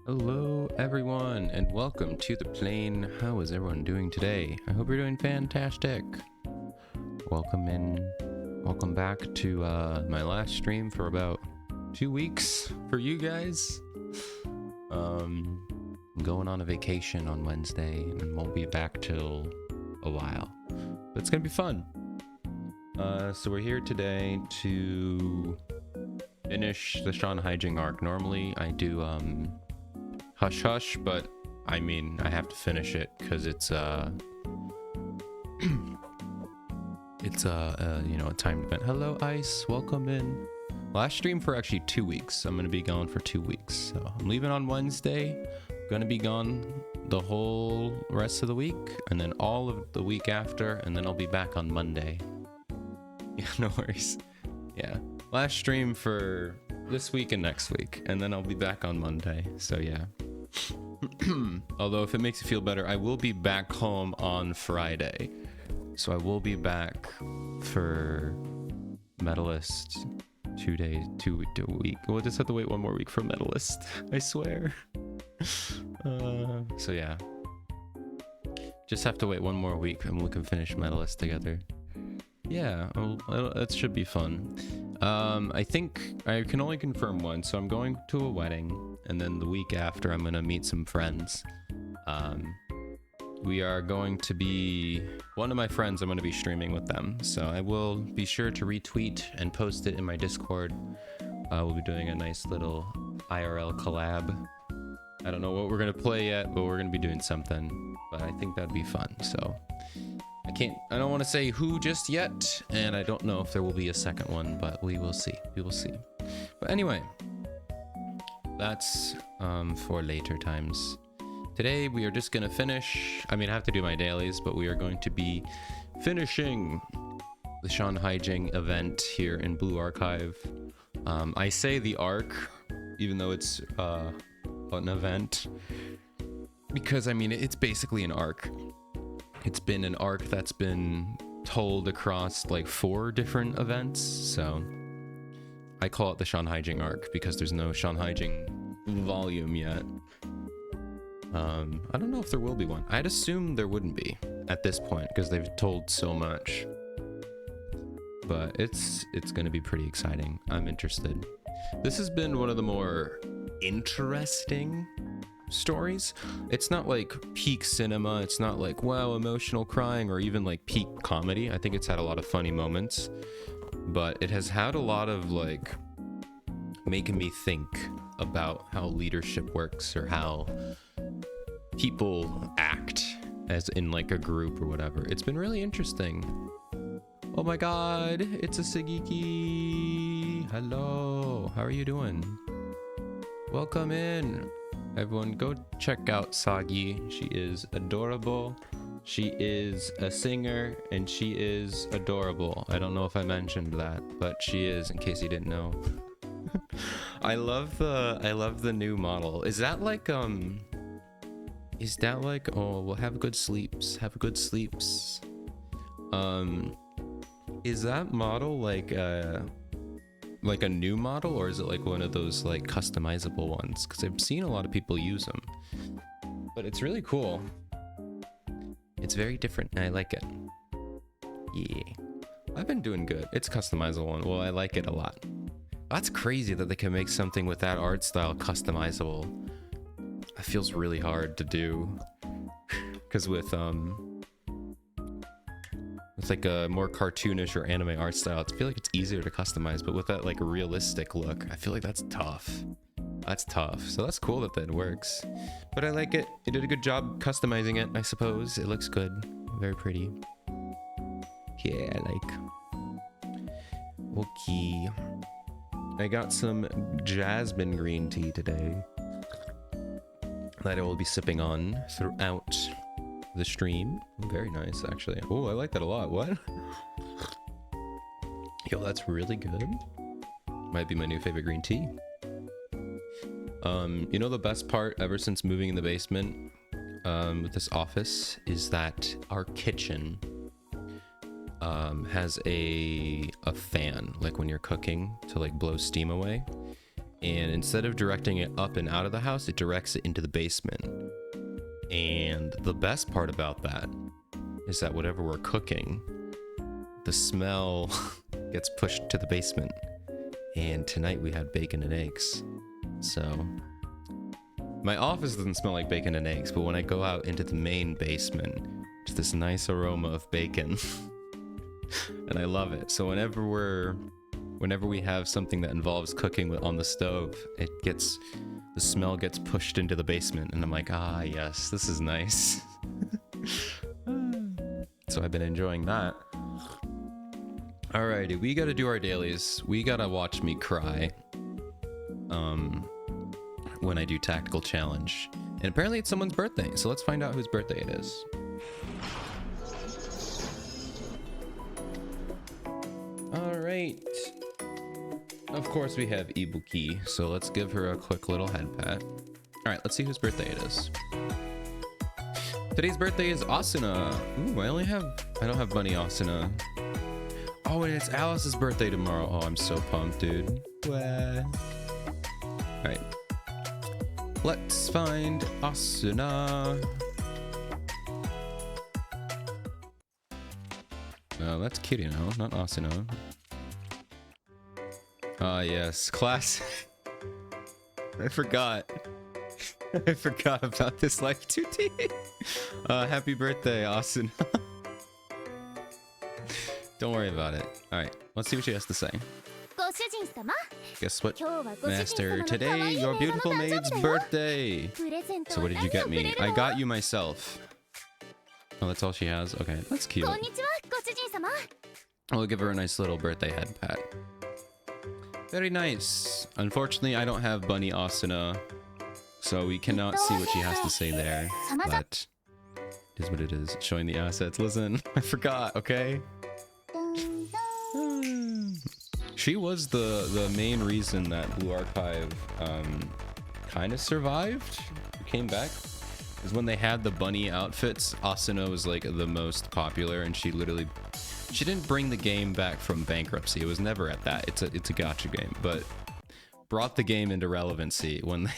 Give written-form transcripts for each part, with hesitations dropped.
Hello everyone and welcome to the plane. How is everyone doing today? I hope you're doing fantastic. Welcome back to my last stream for about 2 weeks for you guys. I'm going on a vacation on Wednesday and won't be back till a while. But it's gonna be fun. So we're here today to finish the Shanhaijing arc. Normally I do Hush Hush, but I mean I have to finish it because it's it's you know, a timed event. Hello Ice, welcome in. Last stream for actually 2 weeks. I'm gonna be gone for 2 weeks, so I'm leaving on Wednesday, gonna be gone the whole rest of the week and then all of the week after, and then I'll be back on Monday. Yeah, no worries. Yeah, last stream for this week and next week, and then I'll be back on Monday, so yeah. Although if it makes you feel better, I will be back home on Friday, so I will be back for Medalist 2 days, 2 week. We'll just have to wait 1 more week for Medalist, I swear. So yeah, just have to wait 1 more week and we can finish Medalist together. Yeah, that should be fun. I think I can only confirm one, so I'm going to a wedding, and then the week after I'm gonna meet some friends. We are going to be, one of my friends, I'm going to be streaming with them, so I will be sure to retweet and post it in my Discord. We'll be doing a nice little IRL collab. I don't know what we're going to play yet, but we're going to be doing something, but I think that'd be fun. So I don't want to say who just yet, and I don't know if there will be a second one, but we will see. But anyway, that's for later times. Today we are just gonna finish, I mean I have to do my dailies, but we are going to be finishing the Shanhaijing event here in Blue Archive. I say the arc, even though it's an event, because I mean it's basically an arc. It's been an arc that's been told across like 4 different events, so I call it the Shanhaijing arc because there's no Shanhaijing volume yet. I don't know if there will be one. I'd assume there wouldn't be at this point because they've told so much, but it's gonna be pretty exciting. I'm interested. This has been one of the more interesting stories. It's not like peak cinema, it's not like wow emotional crying or even like peak comedy. I think it's had a lot of funny moments, but it has had a lot of like making me think about how leadership works or how people act as in like a group or whatever. It's been really interesting. Oh my god, it's a Sagiki. Hello, how are you doing? Welcome in. Everyone go check out Sagi. She is adorable. She is a singer and she is adorable. I don't know if I mentioned that, but she is, in case you didn't know. I love the new model. Is that like oh, well, have good sleeps, is that model like a new model, or is it like one of those like customizable ones? Because I've seen a lot of people use them, but it's really cool. It's very different and I like it. Yeah, I've been doing good. It's customizable one. Well, I like it a lot. That's crazy that they can make something with that art style customizable. That feels really hard to do, because with like a more cartoonish or anime art style, I feel like it's easier to customize, but with that like realistic look, I feel like that's tough. So that's cool that that works, but I like it. They did a good job customizing it, I suppose. It looks good, very pretty. Yeah, I like. Okay, I got some jasmine green tea today that I will be sipping on throughout the stream. Very nice, actually. Oh, I like that a lot. What? Yo, that's really good. Might be my new favorite green tea. You know, the best part ever since moving in the basement with this office is that our kitchen has a fan, like when you're cooking, to like blow steam away. And instead of directing it up and out of the house, it directs it into the basement. And the best part about that is that whatever we're cooking, the smell gets pushed to the basement. And tonight we had bacon and eggs. So my office doesn't smell like bacon and eggs, but when I go out into the main basement, it's this nice aroma of bacon. And I love it. So whenever we have something that involves cooking on the stove, the smell gets pushed into the basement, and I'm like, ah, yes, this is nice. So I've been enjoying that. Alrighty, we gotta do our dailies. We gotta watch me cry when I do tactical challenge. And apparently it's someone's birthday, so let's find out whose birthday it is. Alright. Of course we have Ibuki, so let's give her a quick little head pat. Alright, let's see whose birthday it is. Today's birthday is Asuna. Ooh, I don't have Bunny Asuna. Oh, and it's Alice's birthday tomorrow. Oh, I'm so pumped, dude. Alright. Let's find Asuna. Oh, that's Kirino, not Asuna. Ah, yes. Classic. I forgot. I forgot about this life 2D. Happy birthday, Asuna. Don't worry about it. Alright, let's see what she has to say. Guess what, Master? Today, your beautiful maid's birthday! So what did you get me? I got you myself. Oh, that's all she has? Okay, that's cute. I'll give her a nice little birthday head pat. Very nice. Unfortunately, I don't have Bunny Asuna, so we cannot see what she has to say there. But it is what it is. Showing the assets. Listen, I forgot, okay? She was the main reason that Blue Archive kind of survived, came back. Is when they had the bunny outfits, Asuna was like the most popular, and she didn't bring the game back from bankruptcy. It was never at that. It's a gacha game, but brought the game into relevancy when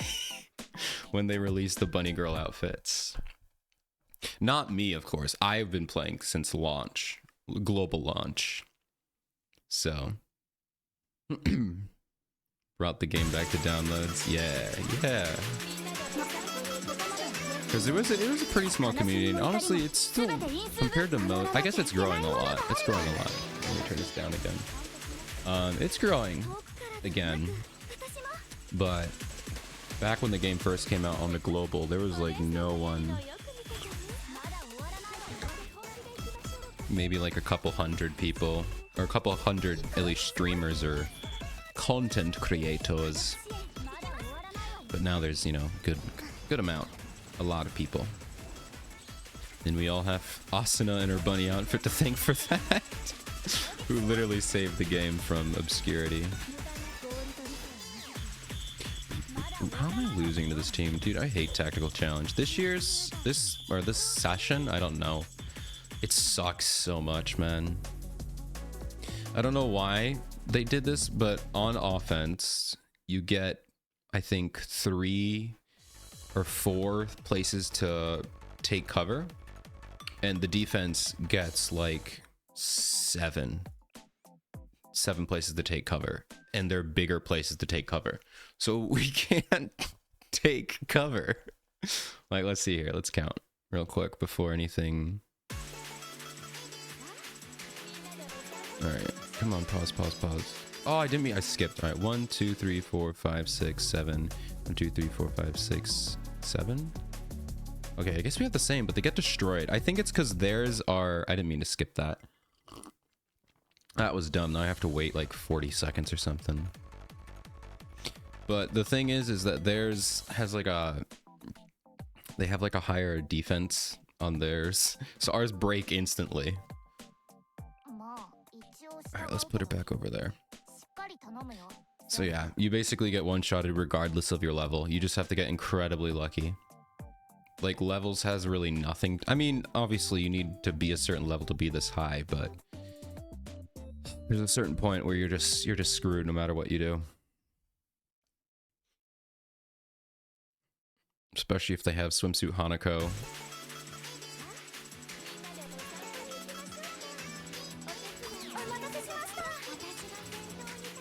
they released the bunny girl outfits. Not me, of course. I've been playing since launch, global launch. So brought the game back to downloads. Yeah. Because it was a pretty small community, and honestly, it's still, compared to most, I guess it's growing a lot. It's growing a lot. Let me turn this down again. It's growing again, but back when the game first came out on the global, there was like no one, maybe like a couple hundred people, or a couple hundred at least streamers or content creators. But now there's, you know, good amount. A lot of people. And we all have Asuna and her bunny outfit to thank for that. Who literally saved the game from obscurity. How am I losing to this team? Dude, I hate tactical challenge. This session, I don't know. It sucks so much, man. I don't know why they did this, but on offense, you get, I think, 3 or 4 places to take cover, and the defense gets like 7 places to take cover, and they're bigger places to take cover, so we can't take cover. Like, let's see here, let's count real quick before anything. All right, come on, pause. Oh, I didn't mean, I skipped. All right, 1 2 3 4 5 6 7. 1 2 3 4 5 6 7. Okay, I guess we have the same, but they get destroyed. I think it's because theirs are, I didn't mean to skip that. That was dumb. Now I have to wait like 40 seconds or something. But the thing is that theirs has like they have like a higher defense on theirs, so ours break instantly. All right, let's put it back over there. So yeah, you basically get one-shotted regardless of your level. You just have to get incredibly lucky. Like, levels has really nothing. I mean, obviously you need to be a certain level to be this high, but there's a certain point where you're just screwed no matter what you do. especially if they have swimsuit Hanako.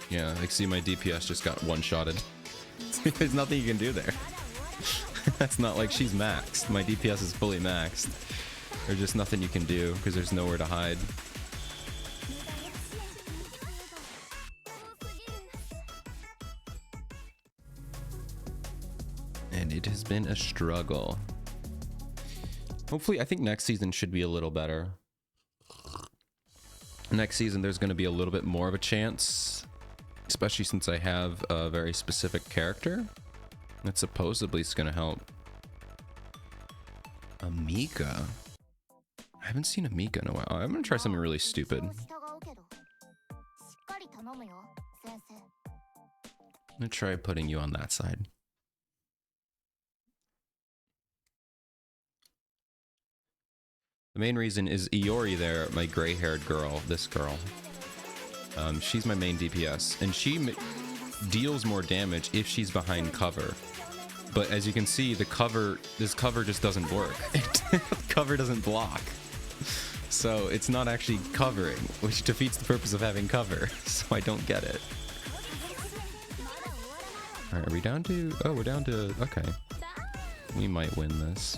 Yeah, like see my DPS just got one-shotted. There's nothing you can do there. That's not like she's maxed. My DPS is fully maxed. There's just nothing you can do because there's nowhere to hide. And it has been a struggle. Hopefully, I think next season should be a little better. Next season, there's going to be a little bit more of a chance. Especially since I have a very specific character that supposedly is going to help. Amika? I haven't seen Amika in a while. I'm going to try something really stupid. I'm going to try putting you on that side. The main reason is Iori there, my gray-haired girl, this girl. She's my main DPS, and she deals more damage if she's behind cover. But as you can see, this cover just doesn't work. Cover doesn't block. So it's not actually covering, which defeats the purpose of having cover. So I don't get it. Alright, are we down to... Oh, we're down to... Okay. We might win this.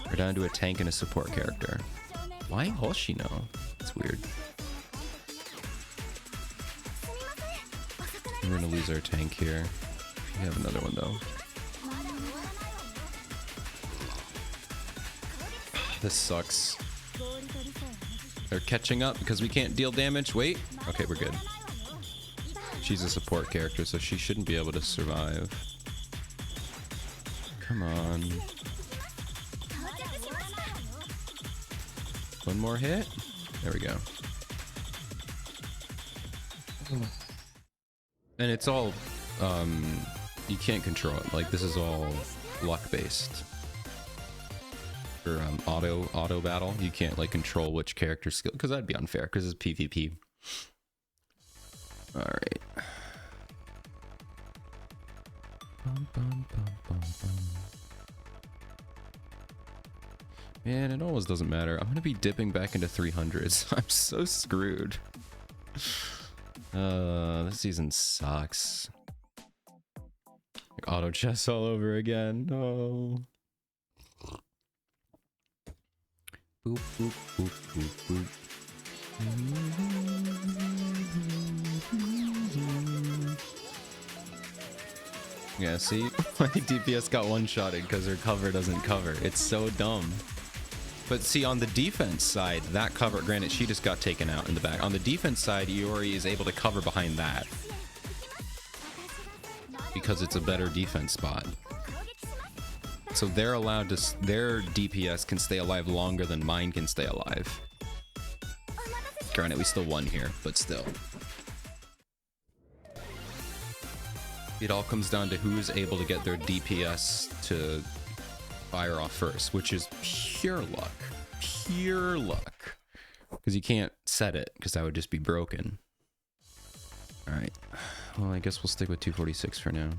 We're down to a tank and a support character. Why Hoshino? It's weird. We're gonna lose our tank here. We have another one though. This sucks. They're catching up because we can't deal damage. Wait. Okay, we're good. She's a support character, so she shouldn't be able to survive. Come on. One more hit. There we go. And it's all, you can't control it. Like, this is all luck-based. For auto battle, you can't, like, control which character skill, because that'd be unfair, because it's PvP. Alright. Man, it always doesn't matter. I'm gonna be dipping back into 300s. I'm so screwed. This season sucks. Like auto chess all over again. No. Boop, boop, boop, boop, boop. Yeah, see? My DPS got one-shotted because her cover doesn't cover. It's so dumb. But see, on the defense side, that cover, granted, she just got taken out in the back. On the defense side, Iori is able to cover behind that. Because it's a better defense spot. So they're allowed to, their DPS can stay alive longer than mine can stay alive. Granted, we still won here, but still. It all comes down to who is able to get their DPS to fire off first, which is pure luck. Pure luck. Because you can't set it, because that would just be broken. Alright. Well, I guess we'll stick with 246 for now.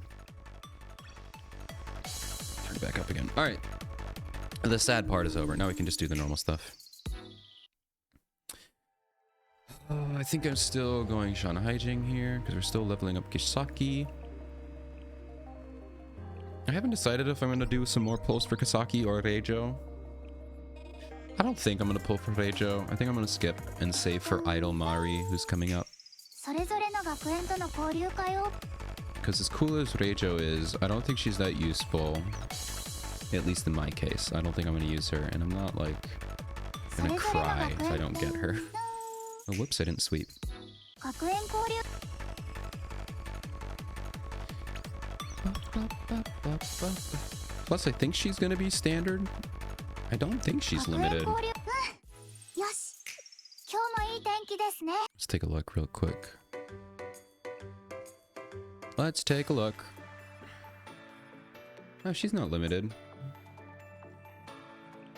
Turn it back up again. Alright. The sad part is over. Now we can just do the normal stuff. I think I'm still going Shanhaijing here, because we're still leveling up Kisaki. I haven't decided if I'm going to do some more pulls for Kisaki or Reijo. I don't think I'm going to pull for Reijo. I think I'm going to skip and save for Idol Mari, who's coming up. Because as cool as Reijo is, I don't think she's that useful. At least in my case. I don't think I'm going to use her. And I'm not, like, going to cry if I don't get her. Oh, whoops, I didn't sweep. Plus, I think she's gonna be standard. I don't think she's limited. Let's take a look real quick. Let's take a look. Oh, she's not limited.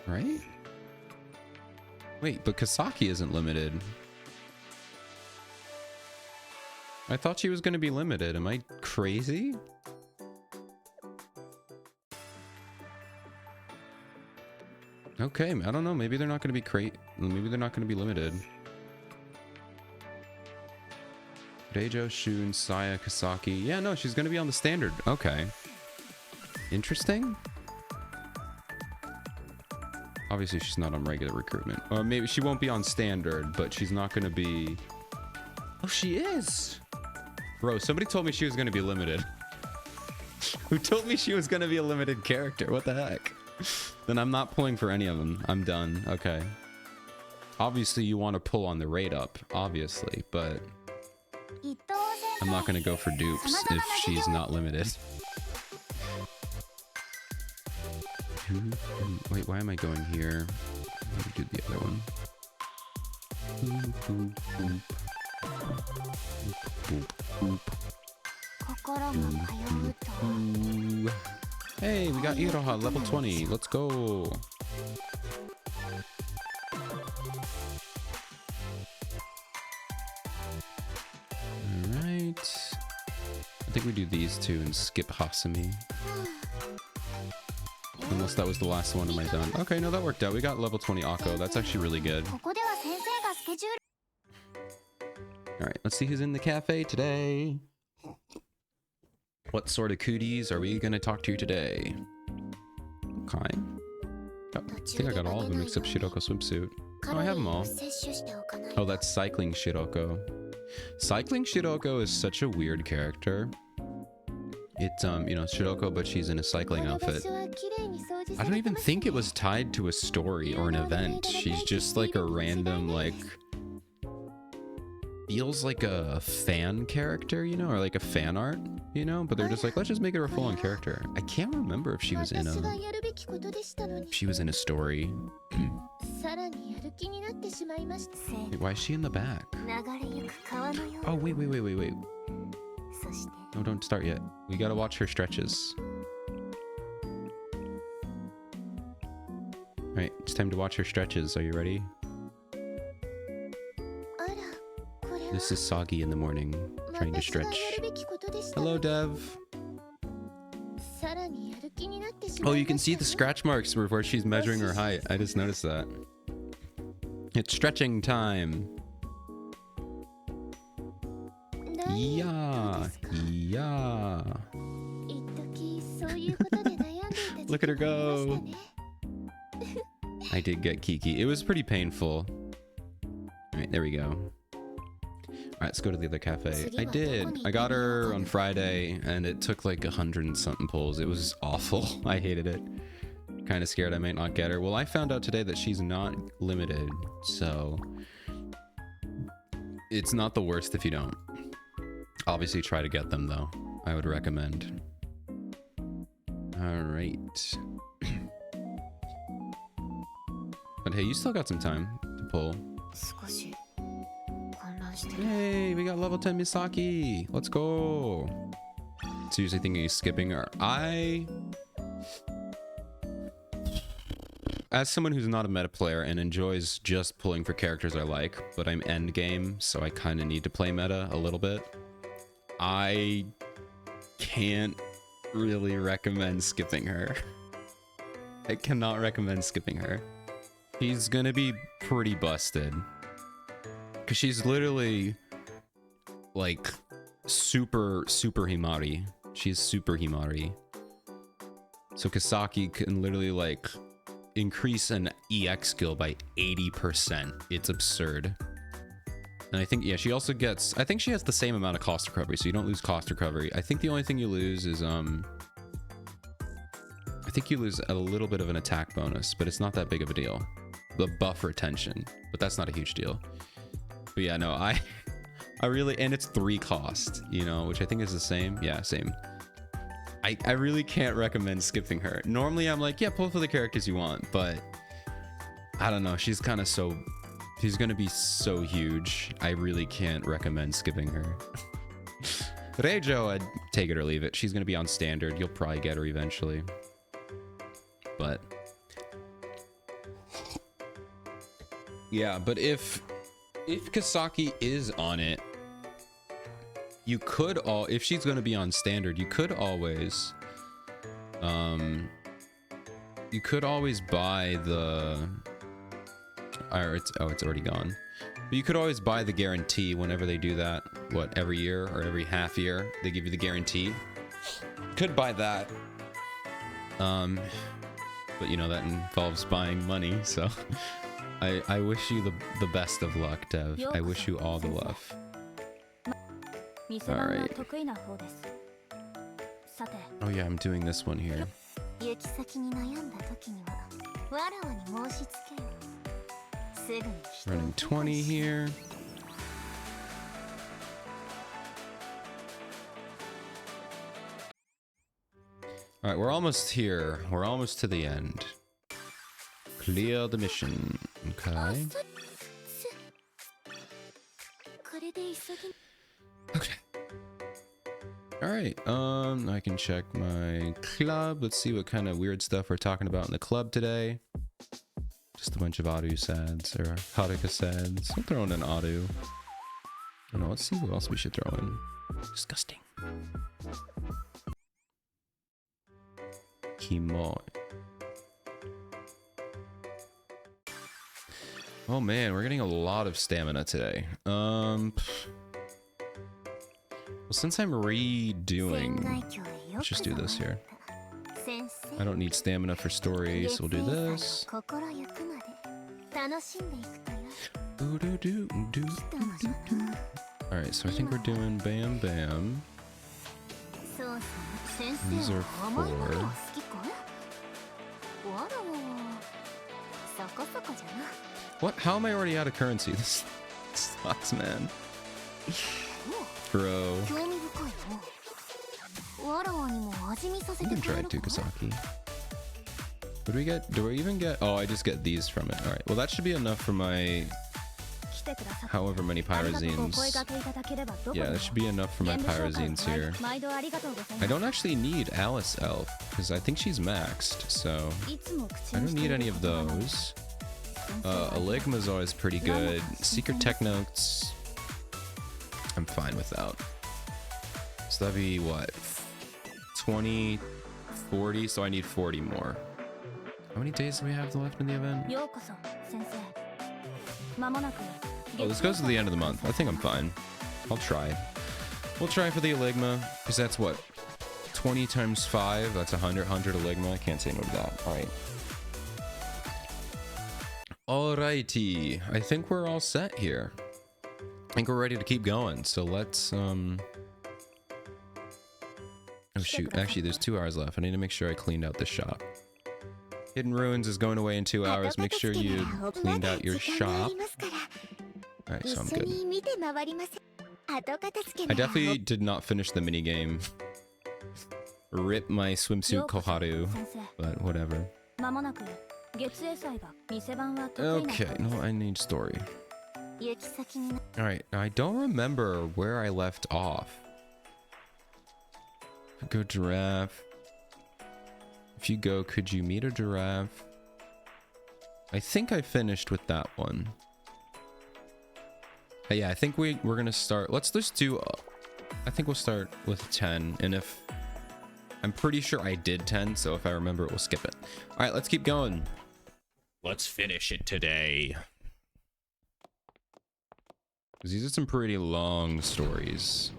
Right? Wait, but Kisaki isn't limited. I thought she was gonna be limited. Am I crazy? Okay, I don't know. Maybe they're not going to be maybe they're not going to be limited. Reijo, Shun, Saya, Kasaki. Yeah, no, she's going to be on the standard. Okay. Interesting. Obviously, she's not on regular recruitment. Or maybe she won't be on standard, but she's not going to be... Oh, she is! Bro, somebody told me she was going to be limited. Who told me she was going to be a limited character? What the heck? Then I'm not pulling for any of them. I'm done. Okay. Obviously, you want to pull on the rate up, obviously, but... I'm not going to go for dupes if she's not limited. Wait, why am I going here? Let me do the other one. Hey, we got Iroha, level 20. Let's go. Alright. I think we do these two and skip Hasumi. Unless that was the last one, am I done? Okay, no, that worked out. We got level 20 Akko. That's actually really good. Alright, let's see who's in the cafe today. What sort of cooties are we gonna talk to today? Okay. Oh, I think I got all of them except Shiroko swimsuit. Oh, I have them all. Oh, that's Cycling Shiroko. Cycling Shiroko is such a weird character. It's, you know, Shiroko, but she's in a cycling outfit. I don't even think it was tied to a story or an event. She's just like a random, like... Feels like a fan character, you know, or like a fan art, you know, but they're just like, let's just make her a full-on character. I can't remember if she was in a story. Wait, why is she in the back? Oh, wait. No, don't start yet. We gotta watch her stretches. Alright, it's time to watch her stretches. Are you ready? This is Soggy in the morning, trying to stretch. Hello, Dev. Oh, you can see the scratch marks where she's measuring her height. I just noticed that. It's stretching time. Yeah. Look at her go. I did get Kiki. It was pretty painful. Alright, there we go. Alright, let's go to the other cafe. I did. I got her on Friday, and it took like 100 and something pulls. It was awful. I hated it. Kind of scared I might not get her. Well, I found out today that she's not limited, so... It's not the worst if you don't. Obviously, try to get them, though. I would recommend. Alright. But hey, you still got some time to pull. Hey, we got level 10 Misaki. Let's go. Seriously thinking of skipping her. As someone who's not a meta player and enjoys just pulling for characters I like, but I'm end game, so I kind of need to play meta a little bit. I can't really recommend skipping her. I cannot recommend skipping her. She's gonna be pretty busted. Because she's literally, like, super Himari. She's super Himari. So Kasaki can literally, like, increase an EX skill by 80%. It's absurd. And I think, yeah, she also gets... I think she has the same amount of cost recovery, so you don't lose cost recovery. I think the only thing you lose is, I think you lose a little bit of an attack bonus, but it's not that big of a deal. The buff retention, but that's not a huge deal. But yeah, no, I really, and it's 3 cost, you know, which I think is the same. Yeah, same. I really can't recommend skipping her. Normally I'm like, yeah, pull for the characters you want, but I don't know. She's kind of so, she's going to be so huge. I really can't recommend skipping her. Reijo, I'd take it or leave it. She's going to be on standard. You'll probably get her eventually. But yeah, but if Kasaki is on it, you could if she's going to be on standard, you could always You could always buy the... Or it's already gone. But you could always buy the guarantee whenever they do that. What, every year or every half year? They give you the guarantee. Could buy that. But you know, that involves buying money, so... I wish you the best of luck, Dev. I wish you all the love. Alright. Oh yeah, I'm doing this one here. Running 20 here. Alright, we're almost here. We're almost to the end. Clear the mission. Okay. Okay. Alright, I can check my club. Let's see what kind of weird stuff we're talking about in the club today. Just a bunch of Adu sads, or Haruka sads. I'll throw in an Adu. I don't know, let's see what else we should throw in. Disgusting. Kimo. Oh man, we're getting a lot of stamina today. Well, since I'm redoing, let's just do this here. I don't need stamina for story, so we'll do this. Alright, so I think we're doing Bam Bam. These are 4. What? How am I already out of currency? This sucks, man. Bro. We can try Tukasaki. What do we get? Do we even get? Oh, I just get these from it. Alright, well that should be enough for my... however many pyrazines. Yeah, that should be enough for my pyrazines here. I don't actually need Alice Elf, because I think she's maxed, so... I don't need any of those. Eligma's always pretty good. Secret Tech Notes... I'm fine without. So that'd be what? 20, 40, so I need 40 more. How many days do we have left in the event? Oh, this goes to the end of the month. I think I'm fine. I'll try. We'll try for the Eligma, because that's what? 20 times 5, that's 100 Eligma. I can't say no to that. Alright. Alrighty. I think we're all set here. I think we're ready to keep going, so let's, Oh shoot, actually there's 2 hours left. I need to make sure I cleaned out the shop. Hidden Ruins is going away in 2 hours. Make sure you cleaned out your shop. Alright, so I'm good. I definitely did not finish the minigame. Rip my swimsuit Koharu, but whatever. Okay, no, I need story. Alright, I don't remember where I left off. Go giraffe. If you go, could you meet a giraffe? I think I finished with that one. Yeah, I think we're gonna start. Let's just do. I think we'll start with 10, and if I'm pretty sure I did 10, so if I remember it, we'll skip it. All right, let's keep going. Let's finish it today. These are some pretty long stories.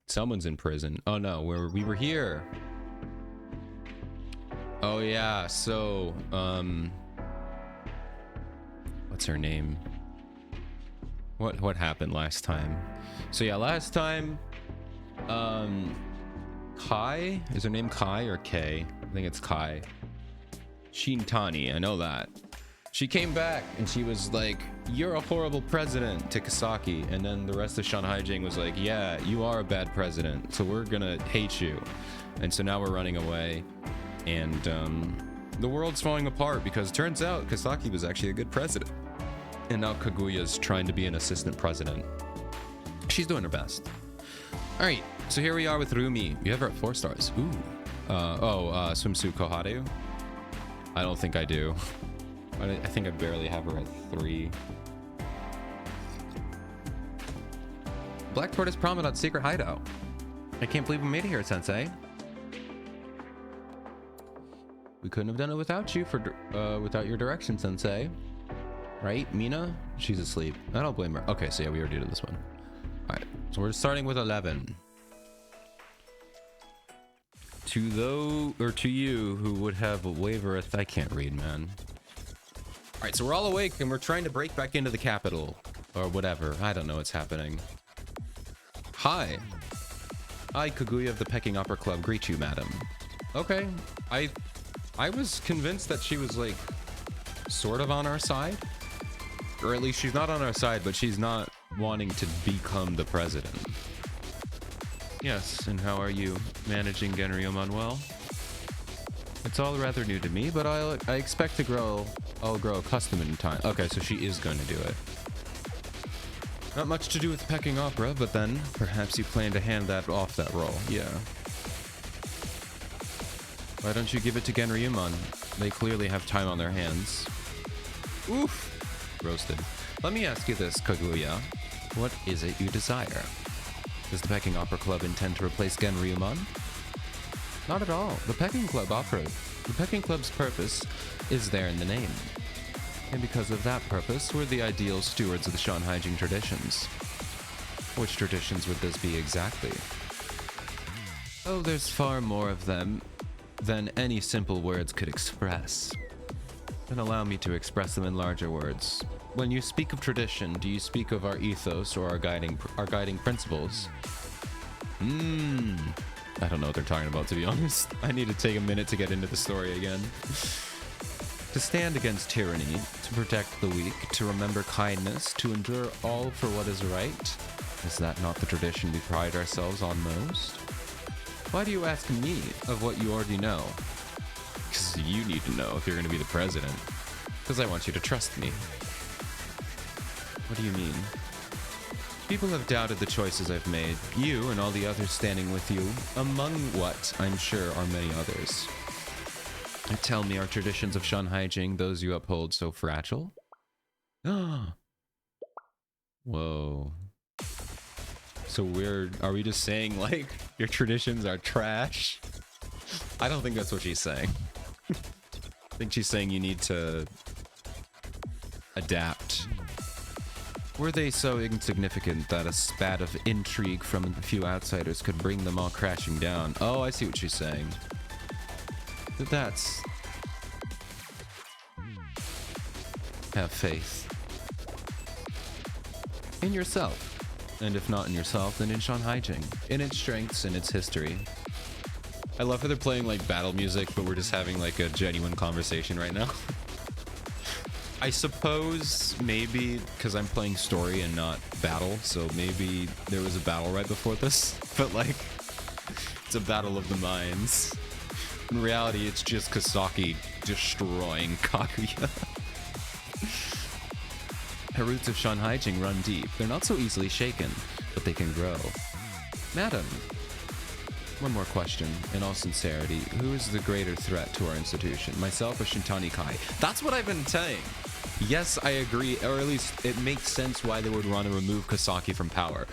Someone's in prison. Oh no, we were here. Oh yeah, so what's her name? What happened last time? So yeah, last time Kai, is her name Kai or K? I think it's Kai. Shintani, I know that. She came back and she was like, "You're a horrible president," to Kasaki, and then the rest of Shanhaijing was like, "Yeah, you are a bad president, so we're gonna hate you." And so now we're running away, and the world's falling apart because it turns out Kasaki was actually a good president, and now Kaguya's trying to be an assistant president. She's doing her best. All right, so here we are with Rumi. You have her at 4 stars. Ooh. Swimsuit Koharu. I don't think I do. I think I barely have her at 3. Black Tortoise Promenade Secret Hideout. I can't believe we made it here, Sensei. We couldn't have done it without you without your direction, Sensei. Right, Mina? She's asleep. I don't blame her. Okay, so yeah, we already did this one. All right, so we're starting with 11. To you who would have wavereth, I can't read, man. All right, so we're all awake and we're trying to break back into the capital or whatever. I don't know what's happening. Hi. I, Kaguya of the Pecking Opera Club, greet you, madam. Okay, I was convinced that she was like sort of on our side, or at least she's not on our side, but she's not wanting to become the president. Yes, and how are you managing Genryo Manuel? It's all rather new to me, but I expect to I'll grow accustomed in time. Okay, so she is going to do it. Not much to do with Pecking Opera, but then perhaps you plan to hand that off that role. Yeah. Why don't you give it to Genryuman? They clearly have time on their hands. Oof! Roasted. Let me ask you this, Kaguya. What is it you desire? Does the Pecking Opera Club intend to replace Genryuman? Not at all. The Pecking Club's purpose is there in the name. And because of that purpose, we're the ideal stewards of the Shanhaijing traditions. Which traditions would this be exactly? Oh, there's far more of them than any simple words could express. Then allow me to express them in larger words. When you speak of tradition, do you speak of our ethos or our guiding principles? I don't know what they're talking about, to be honest. I need to take a minute to get into the story again. To stand against tyranny, to protect the weak, to remember kindness, to endure all for what is right. Is that not the tradition we pride ourselves on most? Why do you ask me of what you already know? Because you need to know if you're going to be the president. Because I want you to trust me. What do you mean? People have doubted the choices I've made, you and all the others standing with you, among what I'm sure are many others. Tell me, are traditions of Shanhaijing those you uphold so fragile? Whoa. So are we just saying like your traditions are trash? I don't think that's what she's saying. I think she's saying you need to adapt. Were they so insignificant that a spat of intrigue from a few outsiders could bring them all crashing down? Oh, I see what she's saying. That's... Have faith. In yourself. And if not in yourself, then in Shanhaijing. In its strengths and its history. I love how they're playing like battle music, but we're just having like a genuine conversation right now. I suppose maybe because I'm playing story and not battle, so maybe there was a battle right before this, but like it's a battle of the minds. In reality, it's just Kasaki destroying Kaguya. The roots of Shanhaijing run deep. They're not so easily shaken, but they can grow. Madam, one more question. In all sincerity, who is the greater threat to our institution, myself or Shintani Kai? That's what I've been saying. Yes, I agree, or at least it makes sense why they would want to remove Kasaki from power.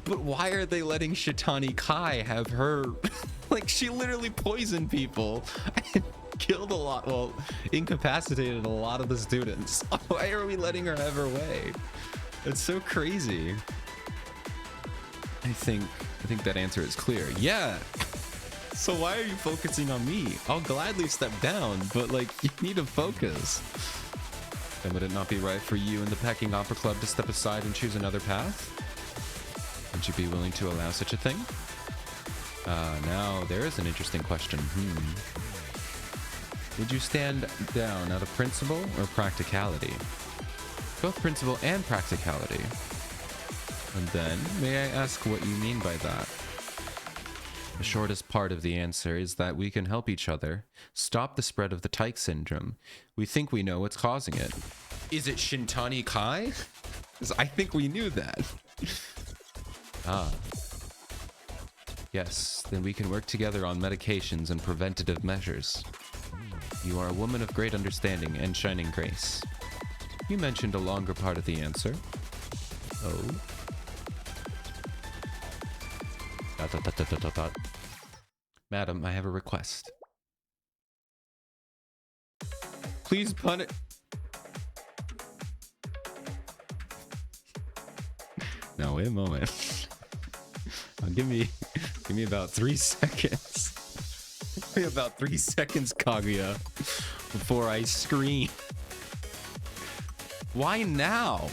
But why are they letting Shitani Kai have her... like, she literally poisoned people and killed a lot, well, incapacitated a lot of the students. Why are we letting her have her way? It's so crazy. I think that answer is clear. Yeah. So why are you focusing on me? I'll gladly step down, but like, you need to focus. Then would it not be right for you and the Pecking Opera Club to step aside and choose another path? Would you be willing to allow such a thing? Now there is an interesting question. Would you stand down out of principle or practicality? Both principle and practicality. And then, may I ask what you mean by that? The shortest part of the answer is that we can help each other stop the spread of the Tyke syndrome. We think we know what's causing it. Is it Shintani Kai? Because I think we knew that. Ah. Yes, then we can work together on medications and preventative measures. You are a woman of great understanding and shining grace. You mentioned a longer part of the answer. Oh. Madam, I have a request. Please punish. No, wait a moment. Give me about 3 seconds. Give me about 3 seconds, Kaguya, before I scream. Why now?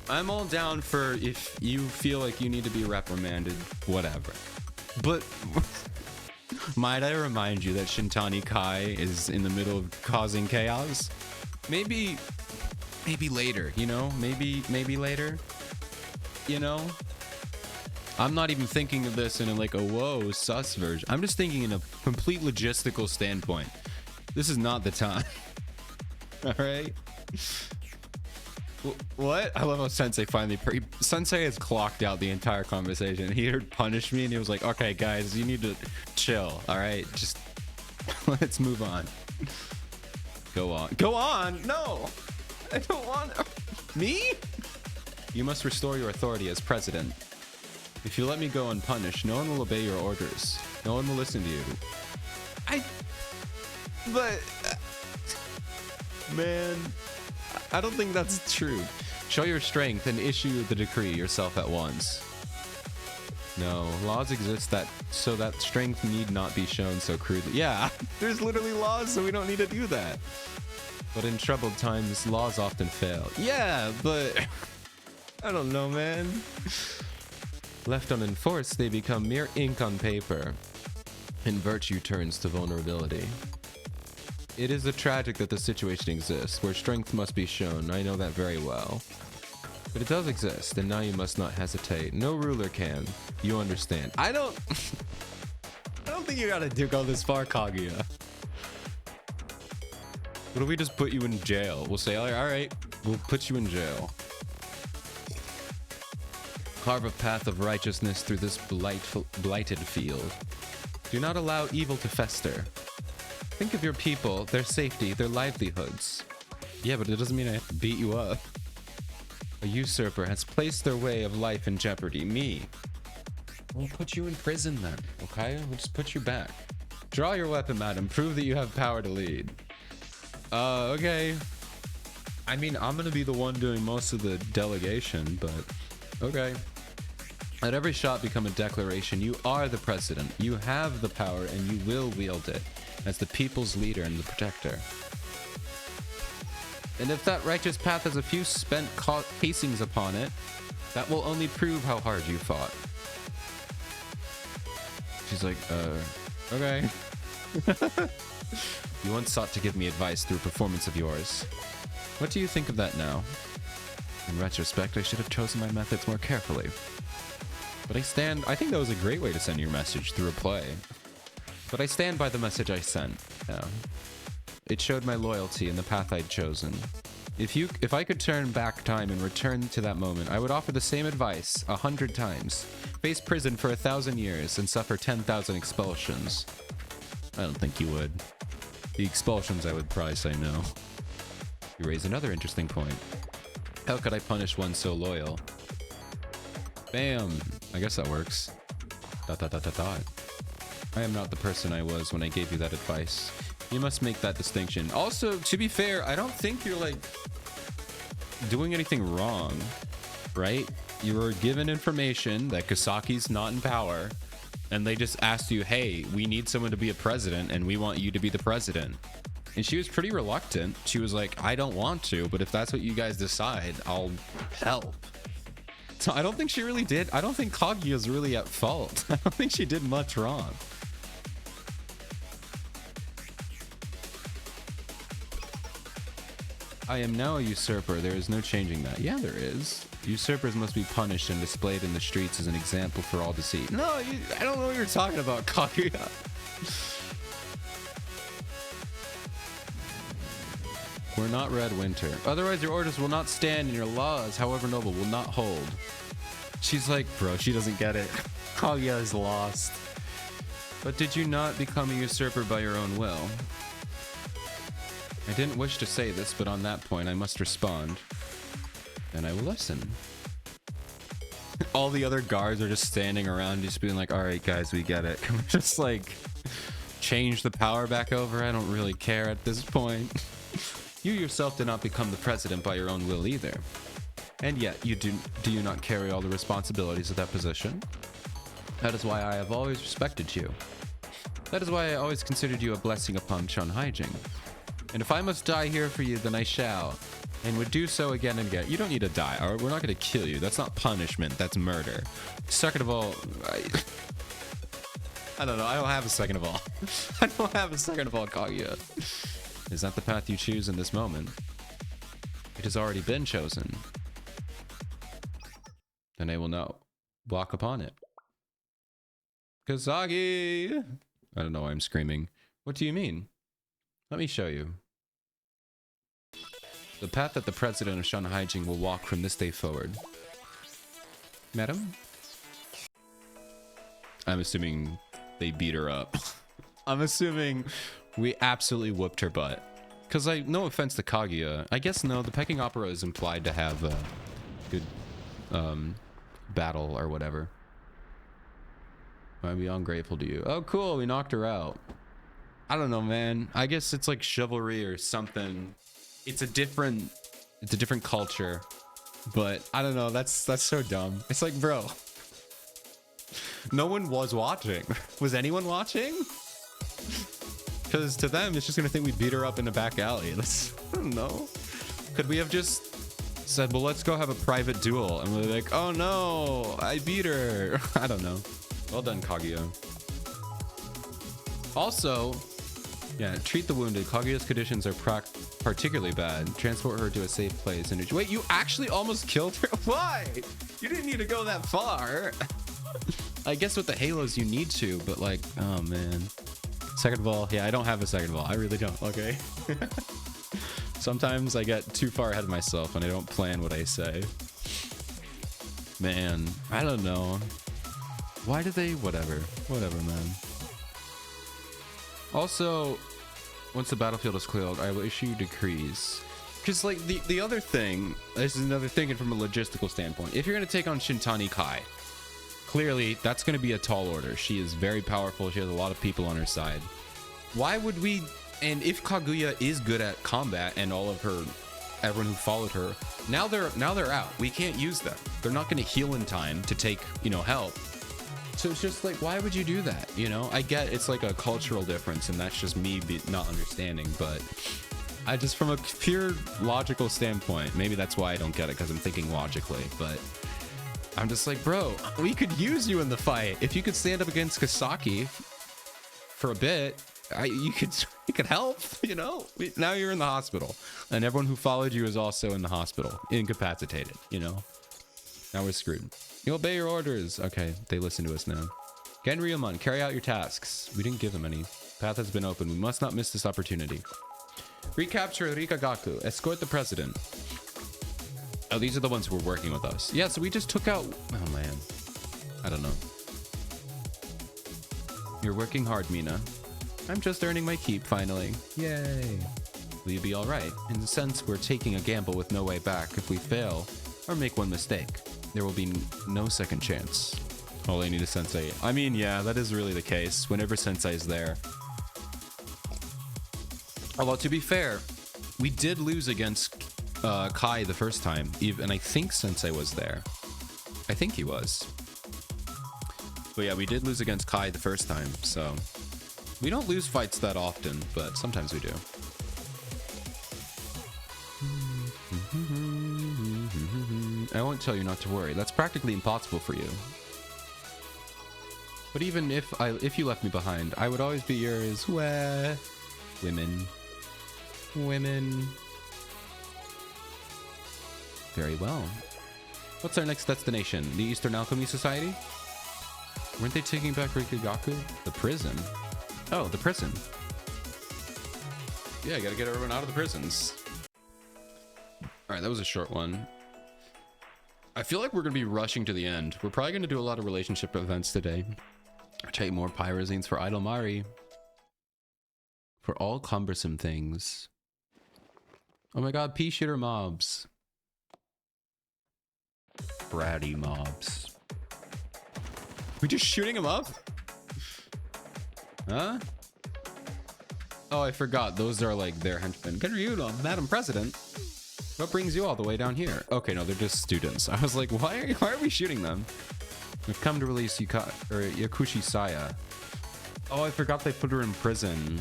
I'm all down for if you feel like you need to be reprimanded, whatever. But might I remind you that Shintani Kai is in the middle of causing chaos? Maybe later, you know? Maybe later, you know? I'm not even thinking of this in like a whoa sus version. I'm just thinking in a complete logistical standpoint. This is not the time. All right. What? I love how Sensei finally... Sensei has clocked out the entire conversation. He heard punish me and he was like, okay, guys, you need to chill. All right, just let's move on. Go on. Go on! No! I don't want... Me? You must restore your authority as president. If you let me go unpunished, no one will obey your orders. No one will listen to you. But... man... I don't think that's true. Show your strength and issue the decree yourself at once. No, laws exist so that strength need not be shown so crudely. Yeah, there's literally laws, so we don't need to do that. But in troubled times, laws often fail. Yeah, but I don't know, man. Left unenforced, they become mere ink on paper, and virtue turns to vulnerability. It is tragic that the situation exists, where strength must be shown. I know that very well. But it does exist, and now you must not hesitate. No ruler can. You understand. I don't think you gotta go this far, Kaguya. What if we just put you in jail? We'll say, all right, we'll put you in jail. Carve a path of righteousness through this blighted field. Do not allow evil to fester. Think of your people, their safety, their livelihoods. Yeah, but it doesn't mean I have to beat you up. A usurper has placed their way of life in jeopardy. Me. We'll put you in prison then, okay? We'll just put you back. Draw your weapon, madam. Prove that you have power to lead. Okay. I mean, I'm gonna be the one doing most of the delegation, but okay. Let every shot become a declaration. You are the president. You have the power and you will wield it as the people's leader and the protector. And if that righteous path has a few spent casings upon it, that will only prove how hard you fought. She's like, okay. You once sought to give me advice through a performance of yours. What do you think of that now? In retrospect, I should have chosen my methods more carefully. But I think that was a great way to send your message through a play. But I stand by the message I sent. Yeah. It showed my loyalty in the path I'd chosen. If I could turn back time and return to that moment, I would offer the same advice 100 times. Face prison for 1,000 years and suffer 10,000 expulsions. I don't think you would. The expulsions, I would probably say no. You raise another interesting point. How could I punish one so loyal? Bam! I guess that works. ... I am not the person I was when I gave you that advice. You must make that distinction. Also, to be fair, I don't think you're like doing anything wrong, right? You were given information that Kasaki's not in power, and they just asked you, hey, we need someone to be a president, and we want you to be the president. And she was pretty reluctant. She was like, I don't want to, but if that's what you guys decide, I'll help. So I don't think she really did. I don't think Kaguya's really at fault. I don't think she did much wrong. I am now a usurper. There is no changing that. Yeah, there is. Usurpers must be punished and displayed in the streets as an example for all to see. No, I don't know what you're talking about, Kaguya. We're not Red Winter. Otherwise, your orders will not stand and your laws, however noble, will not hold. She's like, bro, she doesn't get it. Kaguya is lost. But did you not become a usurper by your own will? I didn't wish to say this, but on that point, I must respond. And I will listen. All the other guards are just standing around, just being like, all right, guys, we get it. Can we just, like, change the power back over? I don't really care at this point. You yourself did not become the president by your own will either. And yet, do you not carry all the responsibilities of that position? That is why I have always respected you. That is why I always considered you a blessing upon Shanhaijing. And if I must die here for you, then I shall. And would do so again and again. You don't need to die, or we're not going to kill you. That's not punishment, that's murder. Second of all, I don't know, I don't have a second of all. I don't have a second of all, Kaguya. Is that the path you choose in this moment? It has already been chosen. Then I will now walk upon it. Kasagi! I don't know why I'm screaming. What do you mean? Let me show you. The path that the president of Shanhaijing will walk from this day forward. Madam? I'm assuming they beat her up. I'm assuming we absolutely whooped her butt. Because, no offense to Kaguya. I guess, no, the pecking opera is implied to have a good battle or whatever. I'd be ungrateful to you. Oh, cool, we knocked her out. I don't know, man. I guess it's like chivalry or something. It's a different culture. But I don't know, that's so dumb. It's like, bro. No one was watching. Was anyone watching? Because to them, it's just gonna think we beat her up in the back alley. I don't know. Could we have just said, well, let's go have a private duel? And we're like, oh no, I beat her. I don't know. Well done, Kaguya. Also, yeah, treat the wounded. Kaguya's conditions are particularly bad. Transport her to a safe place. And wait, you actually almost killed her? Why? You didn't need to go that far. I guess with the halos you need to, but like, oh man. Second of all, yeah, I don't have a second of all. I really don't. Okay. Sometimes I get too far ahead of myself and I don't plan what I say. Man, I don't know. Why do they? Whatever, man. Also, once the battlefield is cleared, I will issue decrees. Because like the other thing, this is another thinking from a logistical standpoint. If you're going to take on Shintani Kai, clearly that's going to be a tall order. She is very powerful. She has a lot of people on her side. Why would we? And if Kaguya is good at combat and all of her, everyone who followed her, now they're out. We can't use them. They're not going to heal in time to take, help. So it's just like, why would you do that? I get it's like a cultural difference, and that's just me not understanding. But I just, from a pure logical standpoint, maybe that's why I don't get it, because I'm thinking logically. But I'm just like, bro, we could use you in the fight. If you could stand up against Kasaki for a bit, you could help. Now you're in the hospital, and everyone who followed you is also in the hospital, incapacitated. Now we're screwed. You obey your orders. Okay, they listen to us now. Genryuman, carry out your tasks. We didn't give them any. Path has been opened. We must not miss this opportunity. Recapture Rikagaku. Escort the president. Oh, these are the ones who were working with us. Yeah, so we just took out... Oh, man. I don't know. You're working hard, Mina. I'm just earning my keep, finally. Yay. Will you be all right? In a sense, we're taking a gamble with no way back. If we fail or make one mistake, there will be no second chance. All I need is Sensei. I mean, yeah, that is really the case. Whenever Sensei's there. Although, to be fair, we did lose against Kai the first time. And I think Sensei was there. I think he was. But yeah, we did lose against Kai the first time, so... We don't lose fights that often, but sometimes we do. I won't tell you not to worry. That's practically impossible for you. But even if you left me behind, I would always be yours. Wah. Women. Very well. What's our next destination? The Eastern Alchemy Society? Weren't they taking back Rikagaku? The prison? Oh, the prison. Yeah, I gotta get everyone out of the prisons. Alright, that was a short one. I feel like we're gonna be rushing to the end. We're probably gonna do a lot of relationship events today. Take more pyrozines for Idol Mari. For all cumbersome things. Oh my god, pea shooter mobs. Bratty mobs. We just shooting them up? Huh? Oh, I forgot. Those are like their henchmen. Genryuno, Madam President. What brings you all the way down here? Okay, no, they're just students. I was like, why are we shooting them? We've come to release Yakushi Saya. Oh, I forgot they put her in prison.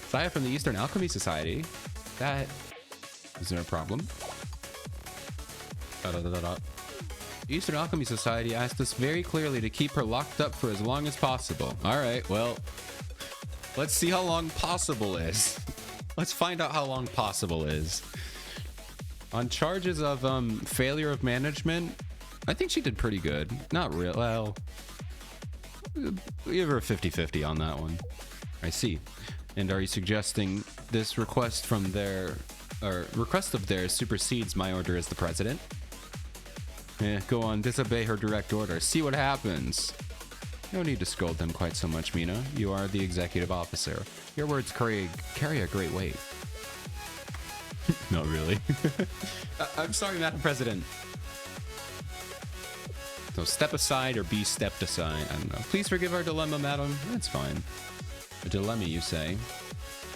Saya from the Eastern Alchemy Society. That... Is there a problem? Eastern Alchemy Society asked us very clearly to keep her locked up for as long as possible. Alright, well... Let's see how long possible is. Let's find out how long possible is. On charges of failure of management, I think she did pretty good. Not real. Well, give her a 50-50 on that one. I see. And are you suggesting this request from their, or request of theirs supersedes my order as the president? Yeah, go on, disobey her direct order. See what happens. No need to scold them quite so much, Mina. You are the executive officer. Your words carry a great weight. Not really. I'm sorry, Madam President. So step aside or be stepped aside. I don't know. Please forgive our dilemma, madam. That's fine. A dilemma, you say?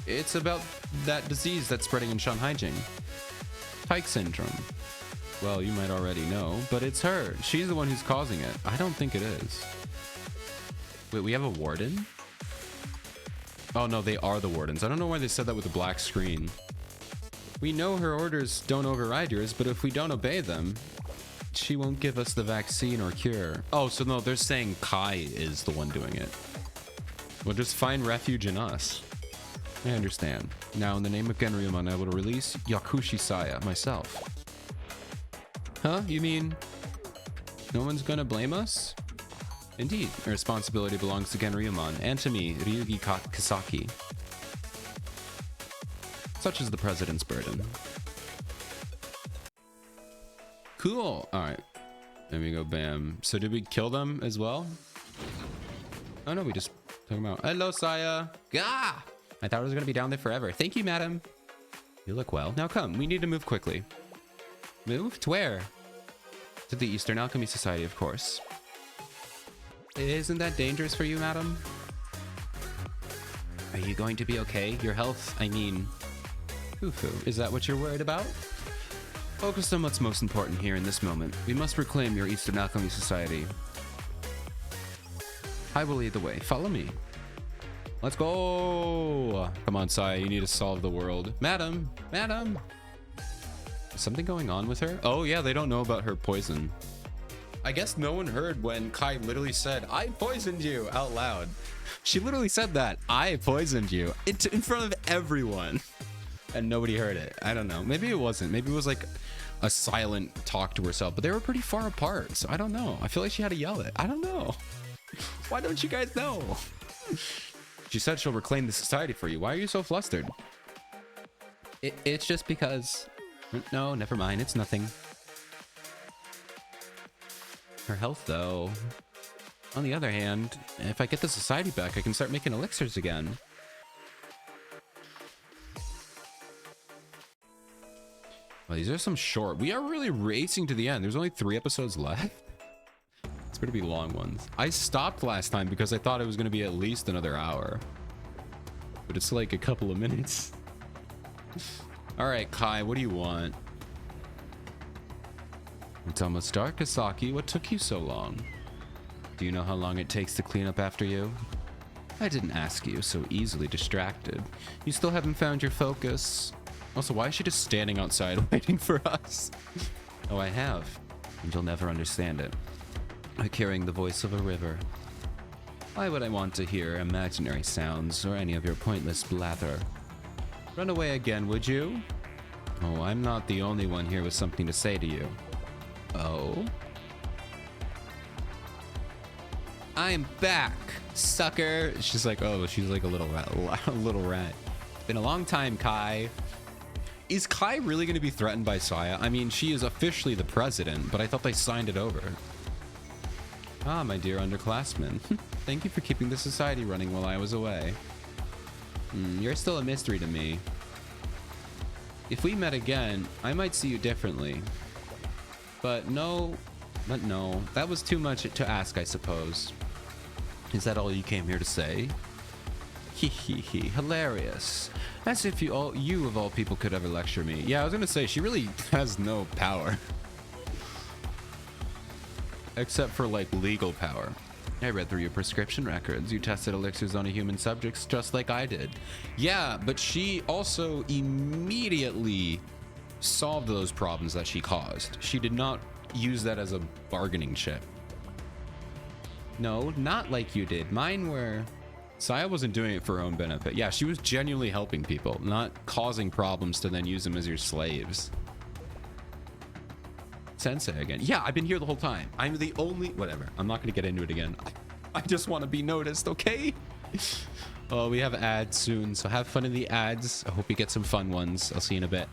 It's about that disease that's spreading in Shanhaijing. Pike syndrome. Well, you might already know, but it's her. She's the one who's causing it. I don't think it is. Wait, we have a warden? Oh no, they are the wardens. I don't know why they said that with a black screen. We know her orders don't override yours, but if we don't obey them, she won't give us the vaccine or cure. Oh, so no, they're saying Kai is the one doing it. We'll just find refuge in us. I understand. Now, in the name of Genryuman, I will release Yakushi Saya myself. Huh? You mean no one's gonna blame us? Indeed, the responsibility belongs to Genryuman and to me, Ryugi Kisaki. Such is the president's burden. Cool. All right. There we go. Bam. So did we kill them as well? Oh no, we just took them out. Hello, Saya. Gah! I thought I was going to be down there forever. Thank you, madam. You look well. Now come, we need to move quickly. Move? To where? To the Eastern Alchemy Society, of course. Isn't that dangerous for you, madam? Are you going to be okay? Your health, I mean... Fufu, is that what you're worried about? Focus on what's most important here in this moment. We must reclaim your Eastern Alchemy Society. I will lead the way. Follow me. Let's go! Come on, Sai, you need to solve the world. Madam! Madam! Is something going on with her? Oh yeah, they don't know about her poison. I guess no one heard when Kai literally said, I poisoned you, out loud. She literally said that. I poisoned you. In front of everyone. And nobody heard it. I don't know. Maybe it wasn't. Maybe it was like a silent talk to herself. But they were pretty far apart. So I don't know. I feel like she had to yell it. I don't know. Why don't you guys know? She said she'll reclaim the society for you. Why are you so flustered? It's just because... No, never mind. It's nothing. Her health, though. On the other hand, if I get the society back, I can start making elixirs again. Well, these are some short. We are really racing to the end. There's only 3 episodes left. It's going to be long ones. I stopped last time because I thought it was going to be at least another hour. But it's like a couple of minutes. All right, Kai, what do you want? It's almost dark, Kisaki. What took you so long? Do you know how long it takes to clean up after you? I didn't ask you, so easily distracted. You still haven't found your focus. Also, why is she just standing outside waiting for us? Oh, I have. And you'll never understand it. Like hearing the voice of a river. Why would I want to hear imaginary sounds or any of your pointless blather? Run away again, would you? Oh, I'm not the only one here with something to say to you. Oh? I'm back, sucker. She's like, oh, she's like a little rat. A little rat. Been a long time, Kai. Is Kai really going to be threatened by Saya? I mean, she is officially the president, but I thought they signed it over. Ah, my dear underclassmen. Thank you for keeping the society running while I was away. You're still a mystery to me. If we met again, I might see you differently. But no, that was too much to ask, I suppose. Is that all you came here to say? Hee hee hee. Hilarious. As if you of all people could ever lecture me. Yeah, I was gonna say, she really has no power. Except for, like, legal power. I read through your prescription records. You tested elixirs on a human subjects just like I did. Yeah, but she also immediately solved those problems that she caused. She did not use that as a bargaining chip. No, not like you did. Mine were... Saya wasn't doing it for her own benefit. Yeah, she was genuinely helping people, not causing problems to then use them as your slaves. Sensei again. Yeah, I've been here the whole time. I'm the only... Whatever. I'm not going to get into it again. I just want to be noticed, okay? Oh, we have ads soon, so have fun in the ads. I hope you get some fun ones. I'll see you in a bit.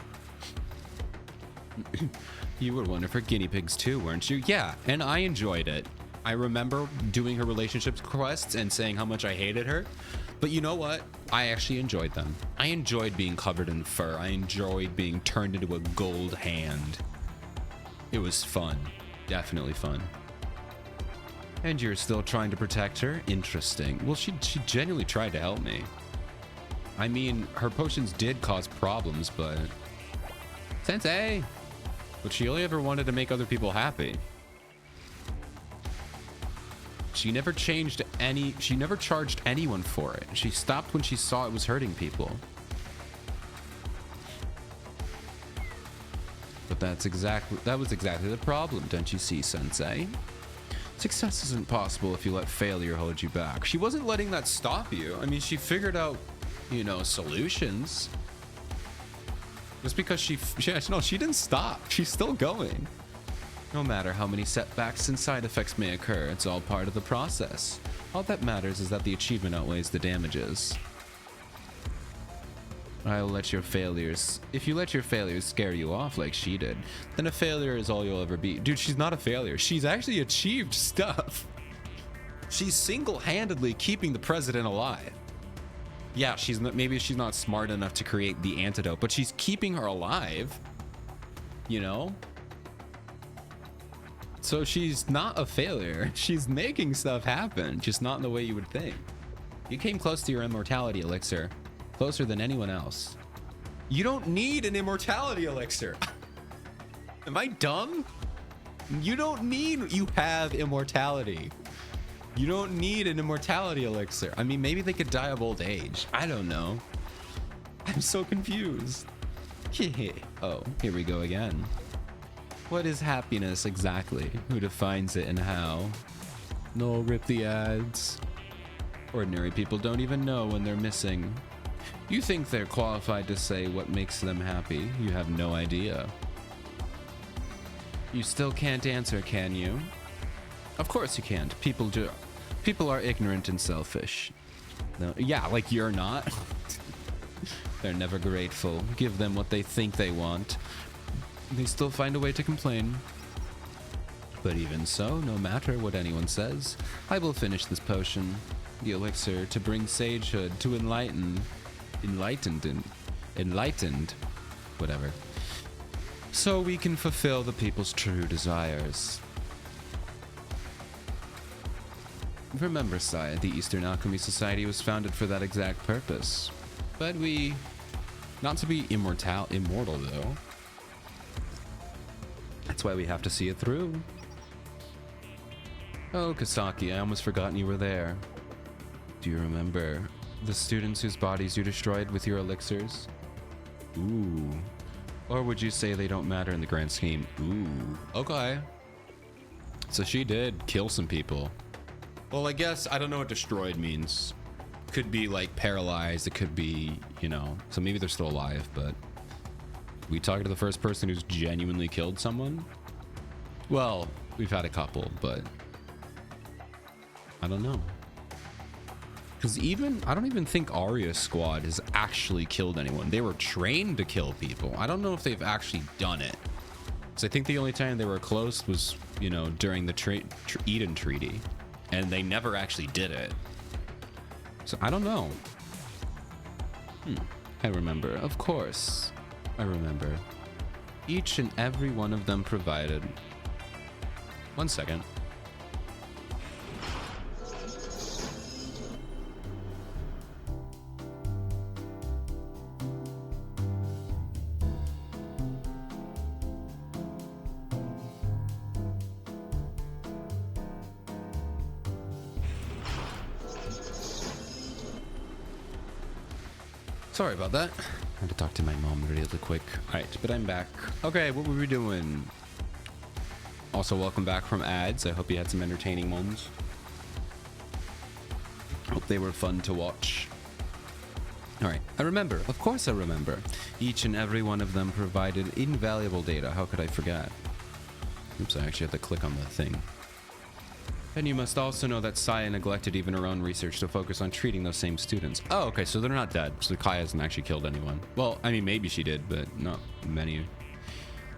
You were one of her guinea pigs too, weren't you? Yeah, and I enjoyed it. I remember doing her relationships quests and saying how much I hated her. But you know what? I actually enjoyed them. I enjoyed being covered in fur. I enjoyed being turned into a gold hand. It was fun. Definitely fun. And you're still trying to protect her? Interesting. Well, she genuinely tried to help me. I mean, her potions did cause problems, but... Sensei! But she only ever wanted to make other people happy. She never charged anyone for it. She stopped when she saw it was hurting people. But that was exactly the problem, don't you see, Sensei? Success isn't possible if you let failure hold you back. She wasn't letting that stop you. I mean, she figured out, you know, solutions. Just because she didn't stop. She's still going. No matter how many setbacks and side effects may occur, it's all part of the process. All that matters is that the achievement outweighs the damages. If you let your failures scare you off like she did, then a failure is all you'll ever be. Dude, she's not a failure. She's actually achieved stuff. She's single-handedly keeping the president alive. Yeah, maybe she's not smart enough to create the antidote, but she's keeping her alive. You know? So she's not a failure. She's making stuff happen, just not in the way you would think. You came close to your immortality elixir. Closer than anyone else. You don't need an immortality elixir. Am I dumb? You have immortality. You don't need an immortality elixir. I mean, maybe they could die of old age. I don't know. I'm so confused. Oh, here we go again. What is happiness exactly? Who defines it and how? No, rip the ads. Ordinary people don't even know when they're missing. You think they're qualified to say what makes them happy? You have no idea. You still can't answer, can you? Of course you can't. People do. People are ignorant and selfish. No, yeah, like you're not. They're never grateful. Give them what they think they want. They still find a way to complain. But even so, no matter what anyone says, I will finish this potion. The elixir to bring sagehood, to enlightened, whatever. So we can fulfill the people's true desires. Remember, Saya, the Eastern Alchemy Society was founded for that exact purpose. But not to be immortal though. That's why we have to see it through. Oh, Kasaki, I almost forgotten you were there. Do you remember the students whose bodies you destroyed with your elixirs? Ooh. Or would you say they don't matter in the grand scheme? Ooh. Okay. So she did kill some people. Well, I guess, I don't know what destroyed means. Could be like paralyzed. It could be, you know, so maybe they're still alive, but we talking to the first person who's genuinely killed someone? Well, we've had a couple, but I don't know. Because I don't even think Arya's squad has actually killed anyone. They were trained to kill people. I don't know if they've actually done it. So I think the only time they were close was, you know, during the Eden Treaty. And they never actually did it. So I don't know. I remember. Of course. I remember. Each and every one of them provided. 1 second. Sorry about that. I had to talk to my mom really quick. Alright, but I'm back. Okay, what were we doing? Also, welcome back from ads. I hope you had some entertaining ones. Hope they were fun to watch. Alright, I remember. Of course I remember. Each and every one of them provided invaluable data. How could I forget? Oops, I actually had to click on the thing. And you must also know that Saya neglected even her own research to focus on treating those same students. Oh, okay, so they're not dead. So Kai hasn't actually killed anyone. Well, I mean, maybe she did, but not many.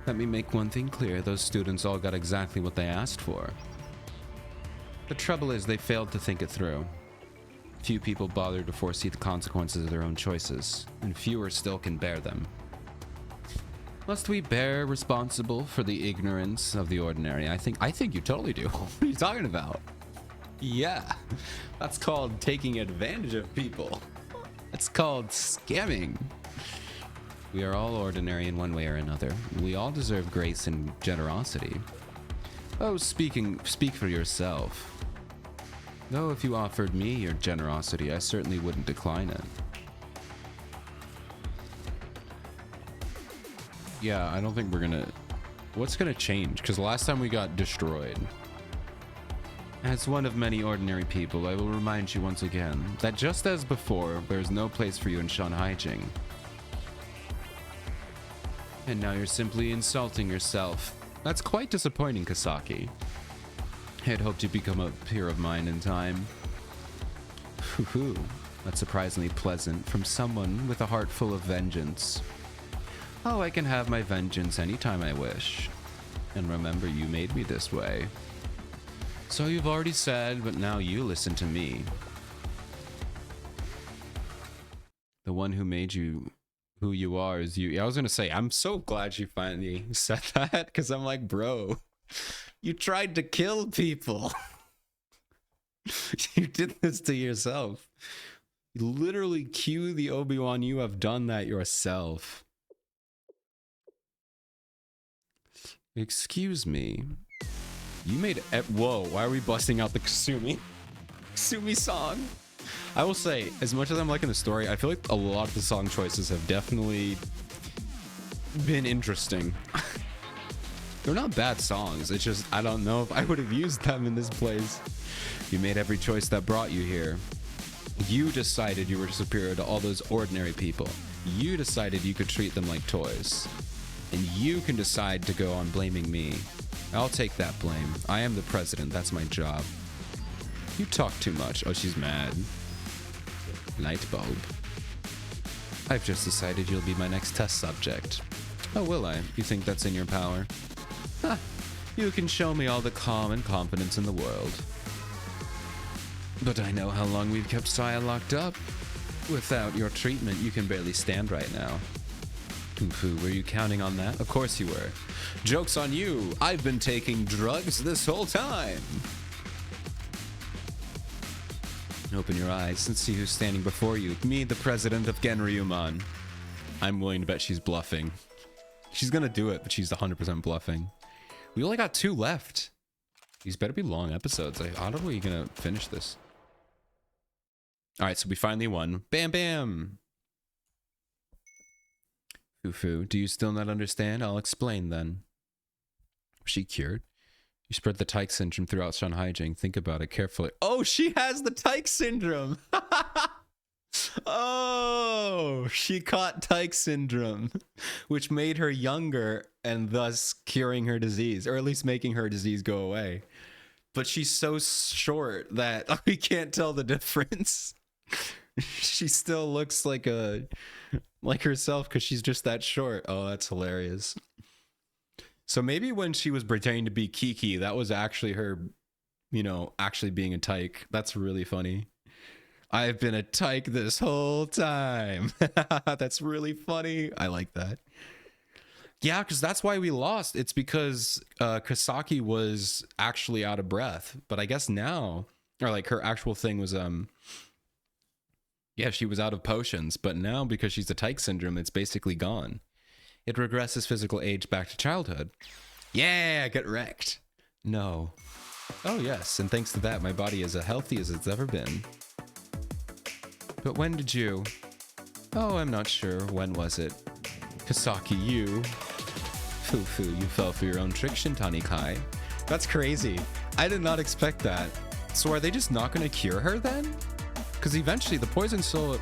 Let me make one thing clear. Those students all got exactly what they asked for. The trouble is they failed to think it through. Few people bother to foresee the consequences of their own choices, and fewer still can bear them. Must we bear responsible for the ignorance of the ordinary? I think you totally do. What are you talking about? Yeah, that's called taking advantage of people. That's called scamming. We are all ordinary in one way or another. We all deserve grace and generosity. Oh, speak for yourself. Though if you offered me your generosity, I certainly wouldn't decline it. Yeah, I don't think we're gonna... What's gonna change? Because last time we got destroyed. As one of many ordinary people, I will remind you once again that just as before, there is no place for you in Shanhaijing. And now you're simply insulting yourself. That's quite disappointing, Kasaki. I had hoped you'd become a peer of mine in time. Hoo-hoo. That's surprisingly pleasant from someone with a heart full of vengeance. Oh, I can have my vengeance anytime I wish. And remember, you made me this way. So you've already said, but now you listen to me. The one who made you who you are is you. I was gonna say, I'm so glad you finally said that, because I'm like, bro, you tried to kill people. You did this to yourself. You literally cue the Obi-Wan, you have done that yourself. Excuse me. You made whoa, why are we busting out the Kasumi song? I will say, as much as I'm liking the story, I feel like a lot of the song choices have definitely been interesting. They're not bad songs. It's just, I don't know if I would have used them in this place. You made every choice that brought you here. You decided you were superior to all those ordinary people. You decided you could treat them like toys. And you can decide to go on blaming me. I'll take that blame. I am the president. That's my job. You talk too much. Oh, she's mad. Light bulb. I've just decided you'll be my next test subject. Oh, will I? You think that's in your power? Ha! You can show me all the calm and confidence in the world. But I know how long we've kept Saya locked up. Without your treatment, you can barely stand right now. Fu, were you counting on that? Of course you were. Joke's on you. I've been taking drugs this whole time. Open your eyes and see who's standing before you. Me, the president of Genryuman. I'm willing to bet she's bluffing. She's gonna do it, but she's 100% bluffing. We only got 2 left. These better be long episodes. How are we gonna finish this? Alright, so we finally won. Bam, bam! Fufu, do you still not understand? I'll explain then. Was she cured? You spread the Tyke syndrome throughout Shanhaijing. Think about it carefully. Oh, she has the Tyke syndrome! Oh, she caught Tyke syndrome, which made her younger and thus curing her disease, or at least making her disease go away. But she's so short that we can't tell the difference. She still looks like herself because she's just that short. Oh, that's hilarious. So maybe when she was pretending to be Kiki, that was actually her, you know, actually being a Tyke. That's really funny. I've been a Tyke this whole time. That's really funny. I like that. Yeah, because that's why we lost. It's because Kasaki was actually out of breath. But I guess now, or like her actual thing was, yeah, she was out of potions. But now, because she's a Tyke syndrome, it's basically gone. It regresses physical age back to childhood. Yeah, get wrecked. No. Oh, yes, and thanks to that, my body is as healthy as it's ever been. But when did you... Oh, I'm not sure. When was it? Kisaki, you. Foo-foo, you fell for your own trick, Shintani Kai. That's crazy. I did not expect that. So are they just not going to cure her then? Because eventually the poison soul,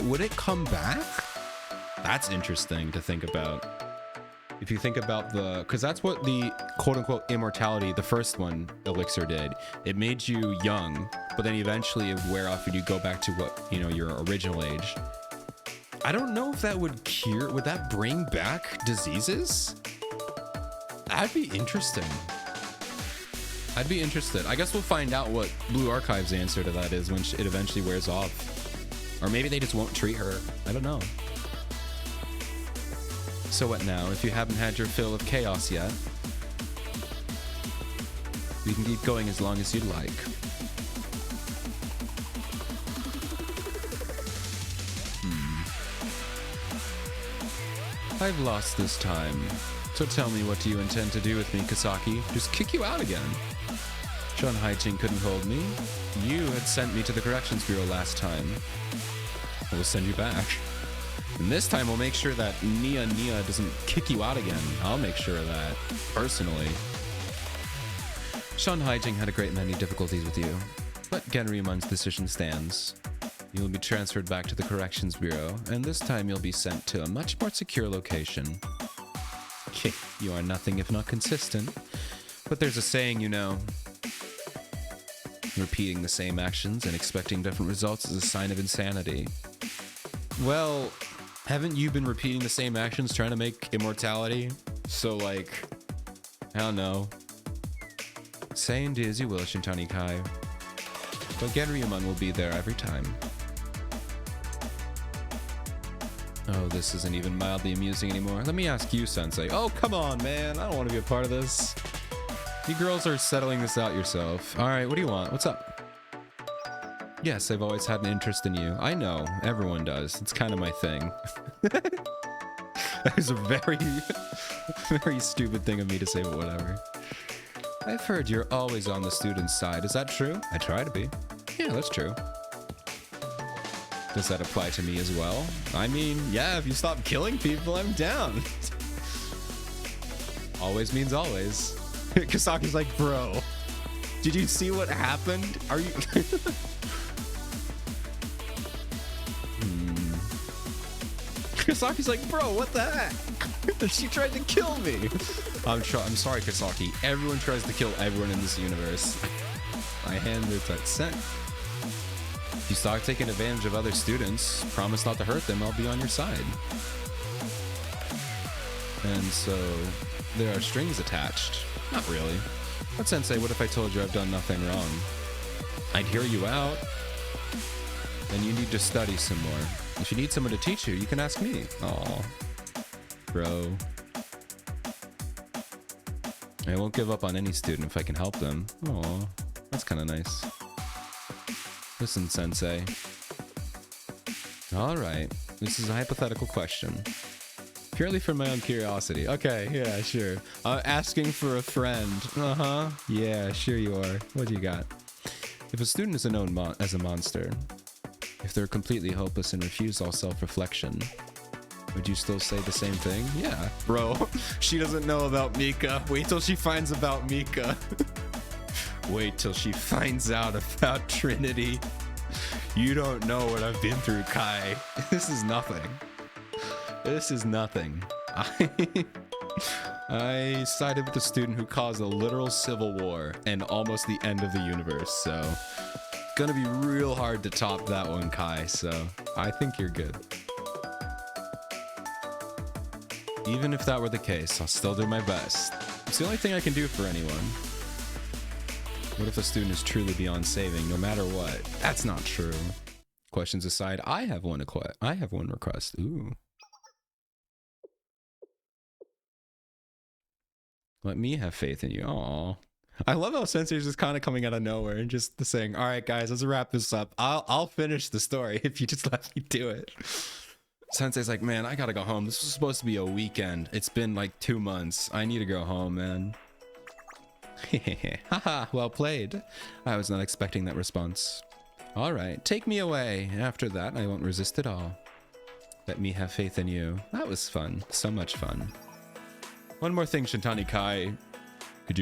would it come back? That's interesting to think about. If you think about because that's what the quote-unquote immortality, the first one, elixir did. It made you young, but then eventually it would wear off and you go back to what, your original age. I don't know if that would cure, would that bring back diseases? That'd be interesting. I'd be interested. I guess we'll find out what Blue Archive's answer to that is when it eventually wears off. Or maybe they just won't treat her. I don't know. So what now? If you haven't had your fill of chaos yet, we can keep going as long as you'd like. I've lost this time. So tell me, what do you intend to do with me, Kisaki? Just kick you out again. Shanhaijing couldn't hold me. You had sent me to the Corrections Bureau last time. We'll send you back. And this time we'll make sure that Nia doesn't kick you out again. I'll make sure of that, personally. Shanhaijing had a great many difficulties with you, but Genryumon's decision stands. You'll be transferred back to the Corrections Bureau, and this time you'll be sent to a much more secure location. You are nothing if not consistent. But there's a saying, repeating the same actions and expecting different results is a sign of insanity. Well, haven't you been repeating the same actions trying to make immortality? So, I don't know. Say and do as you will, Shintani Kai. But Genryumon will be there every time. Oh, this isn't even mildly amusing anymore. Let me ask you, Sensei. Oh, come on, man. I don't want to be a part of this. You girls are settling this out yourself. All right, what do you want? What's up? Yes, I've always had an interest in you. I know. Everyone does. It's kind of my thing. That is a very, very stupid thing of me to say, but whatever. I've heard you're always on the student's side. Is that true? I try to be. Yeah, that's true. Does that apply to me as well? I mean, yeah, if you stop killing people, I'm down. Always means always. Kasaki's like, bro, did you see what happened? Are you... Kasaki's like, bro, what the heck? She tried to kill me. I'm sorry, Kasaki. Everyone tries to kill everyone in this universe. My hand is that scent. If you start taking advantage of other students, promise not to hurt them, I'll be on your side. And so, there are strings attached. Not really. But Sensei, what if I told you I've done nothing wrong? I'd hear you out. Then you need to study some more. If you need someone to teach you, you can ask me. Aw. Bro. I won't give up on any student if I can help them. Aw. That's kind of nice. Listen, Sensei. Alright. This is a hypothetical question. Purely for my own curiosity. Okay, yeah, sure. Asking for a friend. Uh-huh. Yeah, sure you are. What do you got? If a student is known as a monster, if they're completely hopeless and refuse all self-reflection, would you still say the same thing? Yeah. Bro, she doesn't know about Mika. Wait till she finds about Mika. Wait till she finds out about Trinity. You don't know what I've been through, Kai. This is nothing. This is nothing. I sided with the student who caused a literal civil war and almost the end of the universe, so it's gonna be real hard to top that one, Kai, so I think you're good. Even if that were the case, I'll still do my best. It's the only thing I can do for anyone. What if a student is truly beyond saving, no matter what? That's not true. Questions aside, I have one request. Ooh. Let me have faith in you. Aww. I love how Sensei's just kind of coming out of nowhere and just saying, all right, guys, let's wrap this up. I'll finish the story if you just let me do it. Sensei's like, man, I gotta go home. This was supposed to be a weekend. It's been like 2 months. I need to go home, man. Haha, well played. I was not expecting that response. All right, take me away. After that, I won't resist at all. Let me have faith in you. That was fun. So much fun. One more thing, Shintani Kai. Could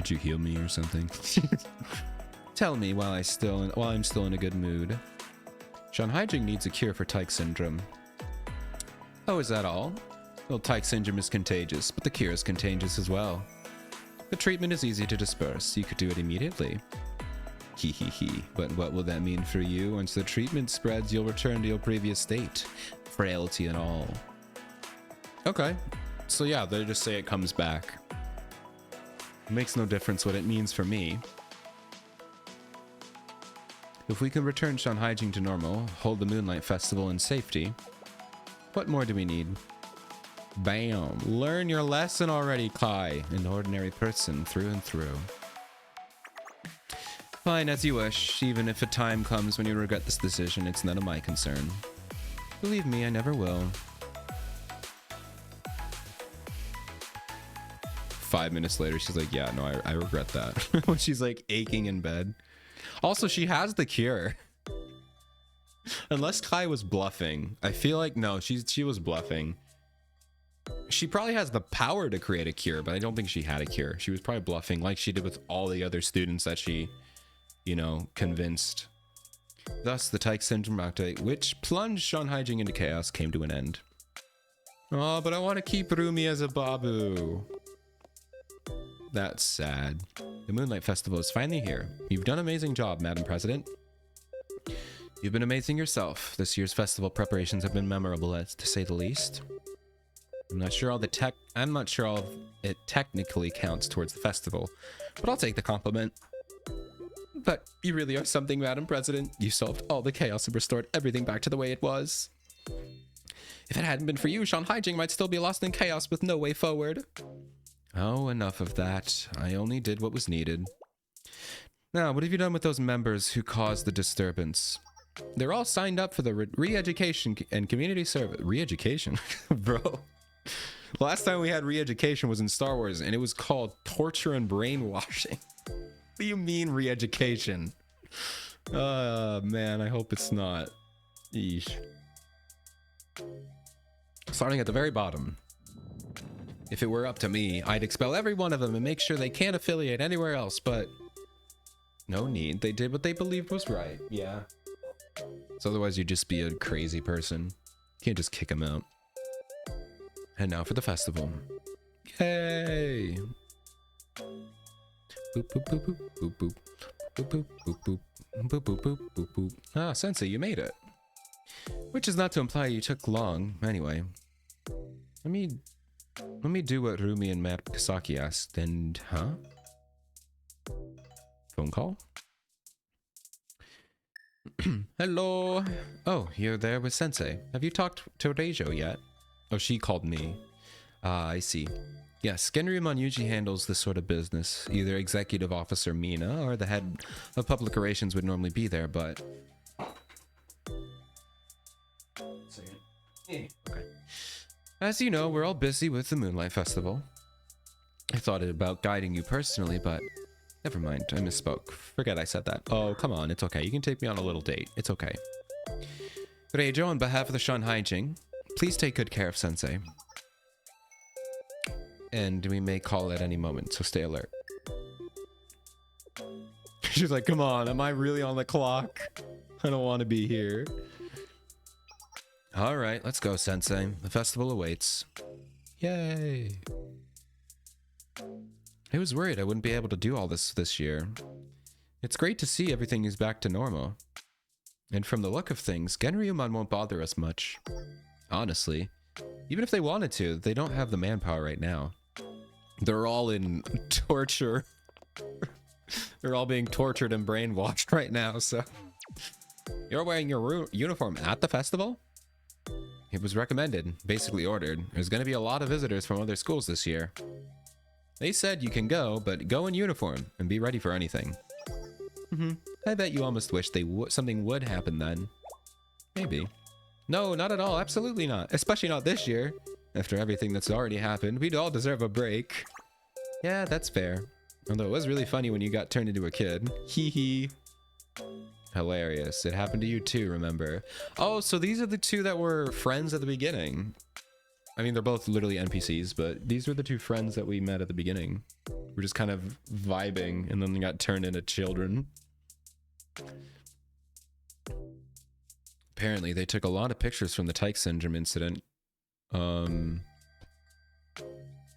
you heal me or something? Tell me while I'm still in a good mood. Shanhaijing needs a cure for Tyke syndrome. Oh, is that all? Well, Tyke syndrome is contagious, but the cure is contagious as well. The treatment is easy to disperse. You could do it immediately. Hee hee hee. But what will that mean for you? Once the treatment spreads, you'll return to your previous state. Frailty and all. Okay. So yeah, they just say it comes back. It makes no difference what it means for me. If we can return Shanhaijing to normal, hold the Moonlight Festival in safety, what more do we need? Bam! Learn your lesson already, Kai. An ordinary person through and through. Fine, as you wish. Even if a time comes when you regret this decision, it's none of my concern. Believe me, I never will. 5 minutes later, she's like, yeah, no, I regret that. When she's like aching in bed. Also, she has the cure. Unless Kai was bluffing. I feel like, no, she was bluffing. She probably has the power to create a cure, but I don't think she had a cure. She was probably bluffing like she did with all the other students that she, you know, convinced. Thus, the Tyke syndrome update, which plunged Shanhaijing into chaos, came to an end. Oh, but I want to keep Rumi as a babu. That's sad. The Moonlight Festival is finally here. You've done an amazing job, Madam President. You've been amazing yourself. This year's festival preparations have been memorable, to say the least. I'm not sure all it technically counts towards the festival, but I'll take the compliment. But you really are something, Madam President. You solved all the chaos and restored everything back to the way it was. If it hadn't been for you, Shanhaijing might still be lost in chaos with no way forward. Oh, enough of that. I only did what was needed. Now, what have you done with those members who caused the disturbance? They're all signed up for the re-education and community service. Re-education? Bro. Last time we had re-education was in Star Wars, and it was called torture and brainwashing. What do you mean re-education? Man, I hope it's not. Eesh. Starting at the very bottom. If it were up to me, I'd expel every one of them and make sure they can't affiliate anywhere else, but no need. They did what they believed was right. Yeah. So otherwise you'd just be a crazy person. You can't just kick them out. And now for the festival. Yay! Boop boop boop boop boop boop boop boop boop boop boop boop boop boop boop. Ah, Sensei, you made it. Which is not to imply you took long. Anyway, let me do what Rumi and Matt Kasaki asked. And phone call. Hello. Oh, you're there with Sensei. Have you talked to Reijo yet? Oh, she called me. Ah, I see. Yes, Genryuman usually handles this sort of business. Either Executive Officer Mina or the head of public relations would normally be there, but... Okay. As you know, we're all busy with the Moonlight Festival. I thought about guiding you personally, but... Never mind, I misspoke. Forget I said that. Oh, come on, it's okay. You can take me on a little date. It's okay. Reijo, on behalf of the Shanhaijing, please take good care of Sensei. And we may call at any moment, so stay alert. She's like, come on, am I really on the clock? I don't want to be here. All right, let's go, Sensei. The festival awaits. Yay. I was worried I wouldn't be able to do all this year. It's great to see everything is back to normal. And from the look of things, Genryuman won't bother us much. Honestly, even if they wanted to, they don't have the manpower right now. They're all in torture. They're all being tortured and brainwashed right now, so... You're wearing your uniform at the festival? It was recommended, basically ordered. There's going to be a lot of visitors from other schools this year. They said you can go, but go in uniform and be ready for anything. I bet you almost wish something would happen then. Maybe. No, not at all. Absolutely not. Especially not this year. After everything that's already happened, we'd all deserve a break. Yeah, that's fair. Although it was really funny when you got turned into a kid. Hee hee. Hilarious. It happened to you too, remember? Oh, so these are the two that were friends at the beginning. I mean, they're both literally NPCs, but these were the two friends that we met at the beginning. We're just kind of vibing, and then they got turned into children. Apparently, they took a lot of pictures from the Tyke syndrome incident.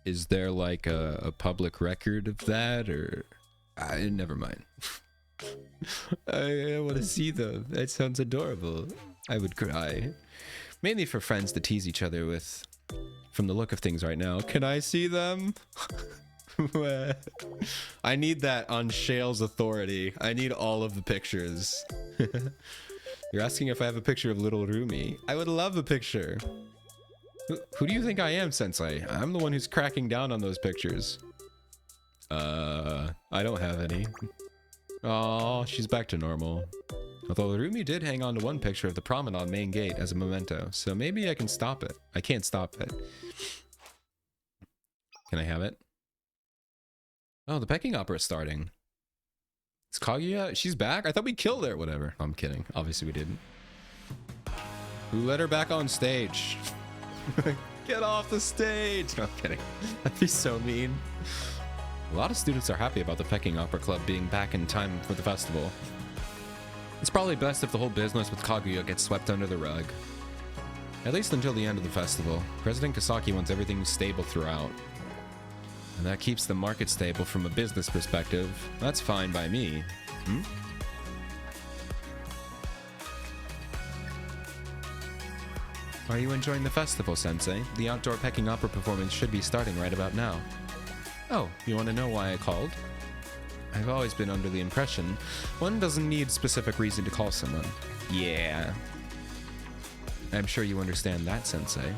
Is there like a public record of that, or never mind. I want to see them. That sounds adorable. I would cry. Mainly for friends to tease each other with. From the look of things right now, can I see them? I need that on Shale's authority. I need all of the pictures. You're asking if I have a picture of little Rumi. I would love a picture. Who do you think I am, Sensei? I'm the one who's cracking down on those pictures. I don't have any. Oh, she's back to normal. Although Rumi did hang on to one picture of the promenade main gate as a memento, so maybe I can stop it. I can't stop it. Can I have it? Oh, the pecking opera is starting. Is Kaguya? She's back? I thought we killed her. Whatever. I'm kidding. Obviously we didn't. Who let her back on stage? Get off the stage! No, I'm kidding. That'd be so mean. A lot of students are happy about the Pecking Opera Club being back in time for the festival. It's probably best if the whole business with Kaguya gets swept under the rug. At least until the end of the festival. President Kasaki wants everything stable throughout. And that keeps the market stable from a business perspective. That's fine by me. Hmm? Are you enjoying the festival, Sensei? The outdoor Pecking Opera performance should be starting right about now. Oh, you want to know why I called? I've always been under the impression one doesn't need specific reason to call someone. Yeah. I'm sure you understand that, Sensei.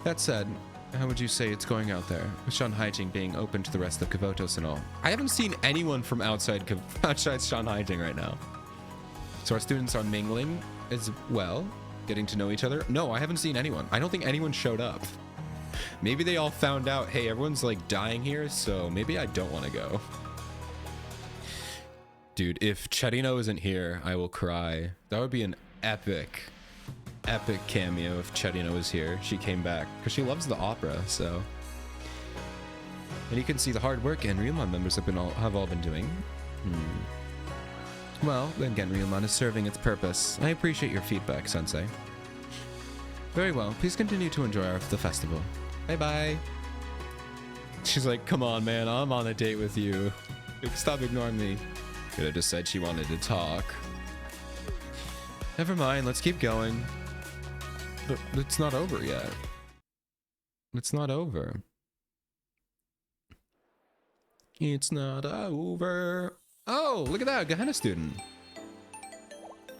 That said, how would you say it's going out there, with Shanhaijing being open to the rest of Kavotos and all? I haven't seen anyone from outside Shanhaijing right now. So our students are mingling as well, getting to know each other? No, I haven't seen anyone. I don't think anyone showed up. Maybe they all found out, hey, everyone's like dying here, so maybe I don't want to go. Dude, if Cherino isn't here, I will cry. That would be an epic cameo if Cherino was here. She came back, because she loves the opera, so. And you can see the hard work Ryumon members have all been doing. Well, then Ryumon is serving its purpose. I appreciate your feedback, Sensei. Very well, please continue to enjoy the festival. Bye-bye. She's like, come on, man, I'm on a date with you. Stop ignoring me. Could have just said she wanted to talk. Never mind, let's keep going. But it's not over yet. It's not over. It's not over. Oh, look at that, Gehenna student.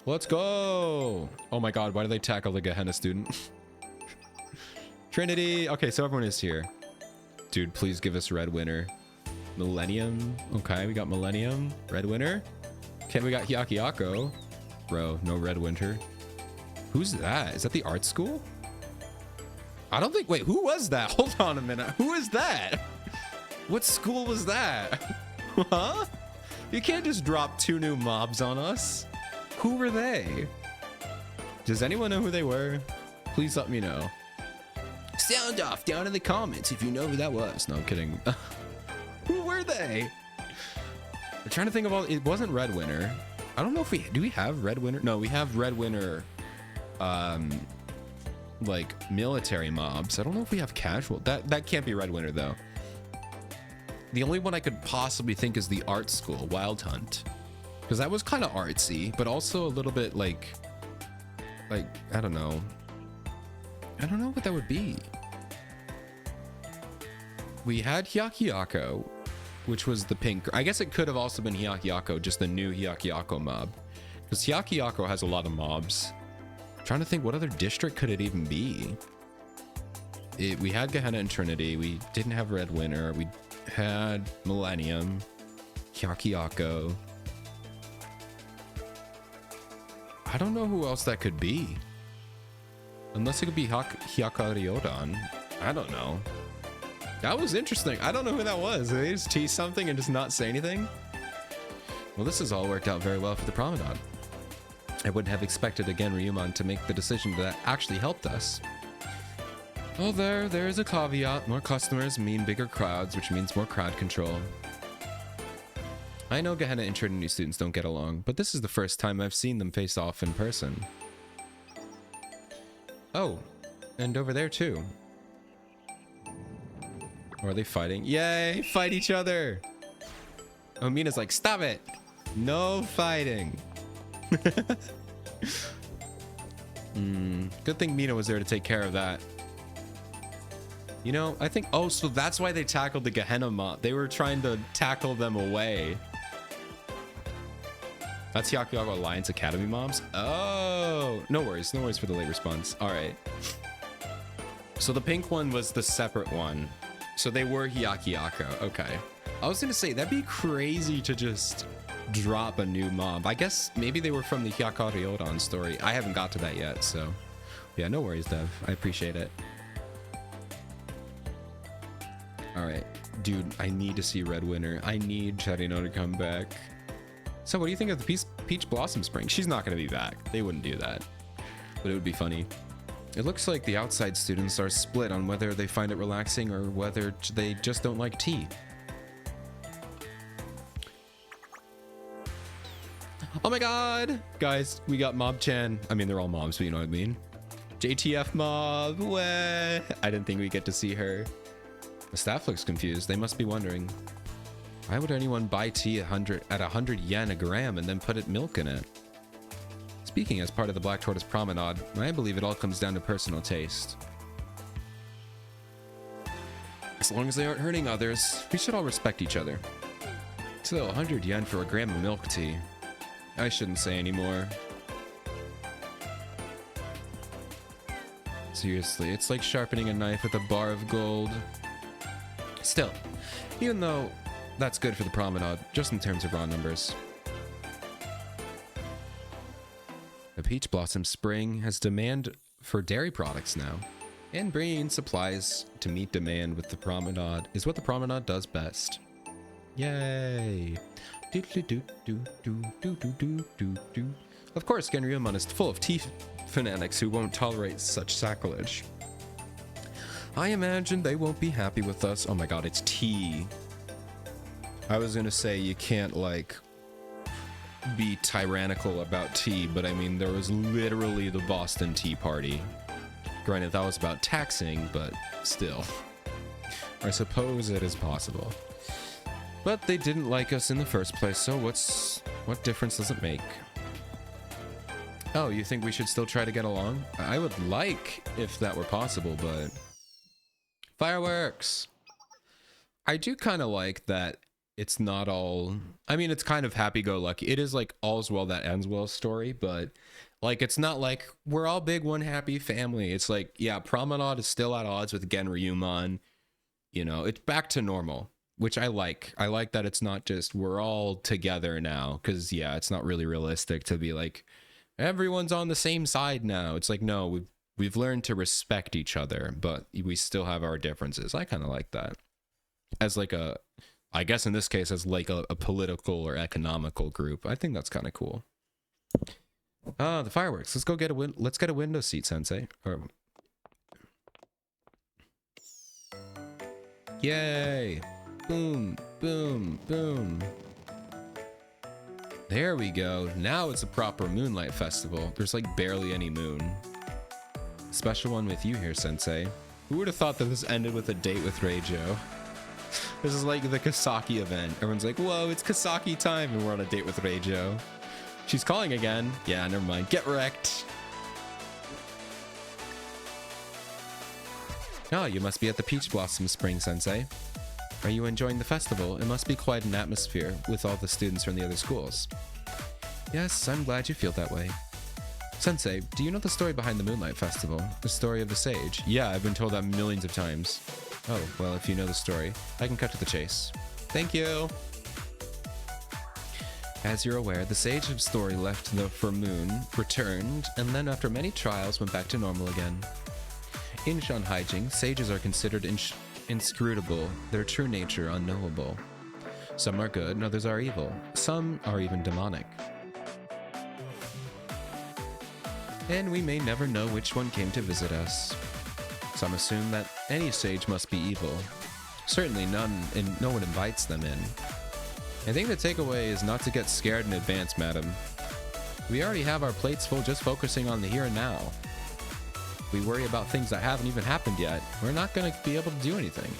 Let's go. Oh my god, why do they tackle the Gehenna student? Trinity. Okay, so everyone is here. Dude, please give us red winner. Millennium. Okay, we got Millennium. Red winner. Okay, we got Hyakuako. Bro, no red winter. Who's that? Is that the art school? I don't think... Wait, who was that? Hold on a minute. Who is that? What school was that? Huh? You can't just drop 2 new mobs on us. Who were they? Does anyone know who they were? Please let me know. Sound off down in the comments if you know who that was. No, I'm kidding. Who were they? I'm trying to think of all... It wasn't Red Winter. I don't know if we... Do we have Red Winter? No, we have Red Winter... like, military mobs. I don't know if we have casual... That can't be Red Winter, though. The only one I could possibly think is the art school, Wild Hunt. Because that was kind of artsy, but also a little bit, like, I don't know. I don't know what that would be. We had Hyakuako, which was the pink. I guess it could have also been Hyakuako, just the new Hyakuako mob. Because Hyakuako has a lot of mobs. I'm trying to think, what other district could it even be? We had Gehenna and Trinity. We didn't have Red Winter. We had Millennium. Hyakuako. I don't know who else that could be. Unless it could be Hyakuryodan. I don't know. That was interesting. I don't know who that was. Did they just tease something and just not say anything? Well, this has all worked out very well for the promenade. I wouldn't have expected again Ryuman to make the decision that actually helped us. Oh, there is a caveat. More customers mean bigger crowds, which means more crowd control. I know Gehenna and Trinity students don't get along, but this is the first time I've seen them face off in person. Oh, and over there too. Or are they fighting? Yay, fight each other! Oh, Mina's like, stop it! No fighting! Good thing Mina was there to take care of that. You know, I think... Oh, so that's why they tackled the Gehenna mob. They were trying to tackle them away. That's Hyakuyaku Alliance Academy mobs? Oh! No worries for the late response. Alright. So the pink one was the separate one. So they were Hyakuyaku. Okay. I was gonna say, that'd be crazy to just drop a new mob. I guess maybe they were from the Hyakuyaku story. I haven't got to that yet, so... Yeah, no worries, Dev. I appreciate it. Alright. Dude, I need to see Red Winter. I need Cherino to come back. So what do you think of the Peach Blossom Spring? She's not going to be back. They wouldn't do that. But it would be funny. It looks like the outside students are split on whether they find it relaxing or whether they just don't like tea. Oh my god! Guys, we got Mob Chan. I mean, they're all mobs, but you know what I mean. JTF mob! Wah! I didn't think we'd get to see her. The staff looks confused. They must be wondering, why would anyone buy tea at 100 yen a gram and then put milk in it? Speaking as part of the Black Tortoise Promenade, I believe it all comes down to personal taste. As long as they aren't hurting others, we should all respect each other. Still, 100 yen for a gram of milk tea. I shouldn't say any more. Seriously, it's like sharpening a knife with a bar of gold. Still, even though that's good for the promenade, just in terms of raw numbers. The Peach Blossom Spring has demand for dairy products now, and bringing in supplies to meet demand with the promenade is what the promenade does best. Yay! Of course, Genryuman is full of tea fanatics who won't tolerate such sacrilege. I imagine they won't be happy with us. Oh my god, it's tea. I was gonna say you can't, like, be tyrannical about tea, but I mean, there was literally the Boston Tea Party. Granted, that was about taxing, but still. I suppose it is possible. But they didn't like us in the first place, so what difference does it make? Oh, you think we should still try to get along? I would like if that were possible, but... Fireworks! I do kind of like that it's not all... I mean, it's kind of happy-go-lucky. It is like all's well that ends well story, but like it's not like we're all big one happy family. It's like, yeah, Promenade is still at odds with Genryuman. You know, it's back to normal, which I like. I like that it's not just we're all together now, because yeah, it's not really realistic to be like everyone's on the same side now. It's like, no, we've learned to respect each other, but we still have our differences. I kind of like that. As like a, I guess in this case, as like a political or economical group. I think that's kind of cool. The fireworks. Let's get a window seat, Sensei. Or... Yay! Boom, boom, boom. There we go. Now it's a proper moonlight festival. There's like barely any moon. Special one with you here, Sensei. Who would have thought that this ended with a date with Reijo? This is like the Kasaki event. Everyone's like, whoa, it's Kasaki time, and we're on a date with Reijo. She's calling again. Yeah, never mind. Get wrecked. Oh, you must be at the Peach Blossom Spring, Sensei. Are you enjoying the festival? It must be quite an atmosphere with all the students from the other schools. Yes, I'm glad you feel that way. Sensei, do you know the story behind the Moonlight Festival? The story of the sage? Yeah, I've been told that millions of times. Oh, well, if you know the story, I can cut to the chase. Thank you! As you're aware, the sage of story left for Moon, returned, and then after many trials went back to normal again. In Shanhaijing, sages are considered inscrutable, their true nature unknowable. Some are good and others are evil. Some are even demonic. And we may never know which one came to visit us. Some assume that any sage must be evil. Certainly no one invites them in. I think the takeaway is not to get scared in advance, madam. We already have our plates full just focusing on the here and now. We worry about things that haven't even happened yet. We're not going to be able to do anything.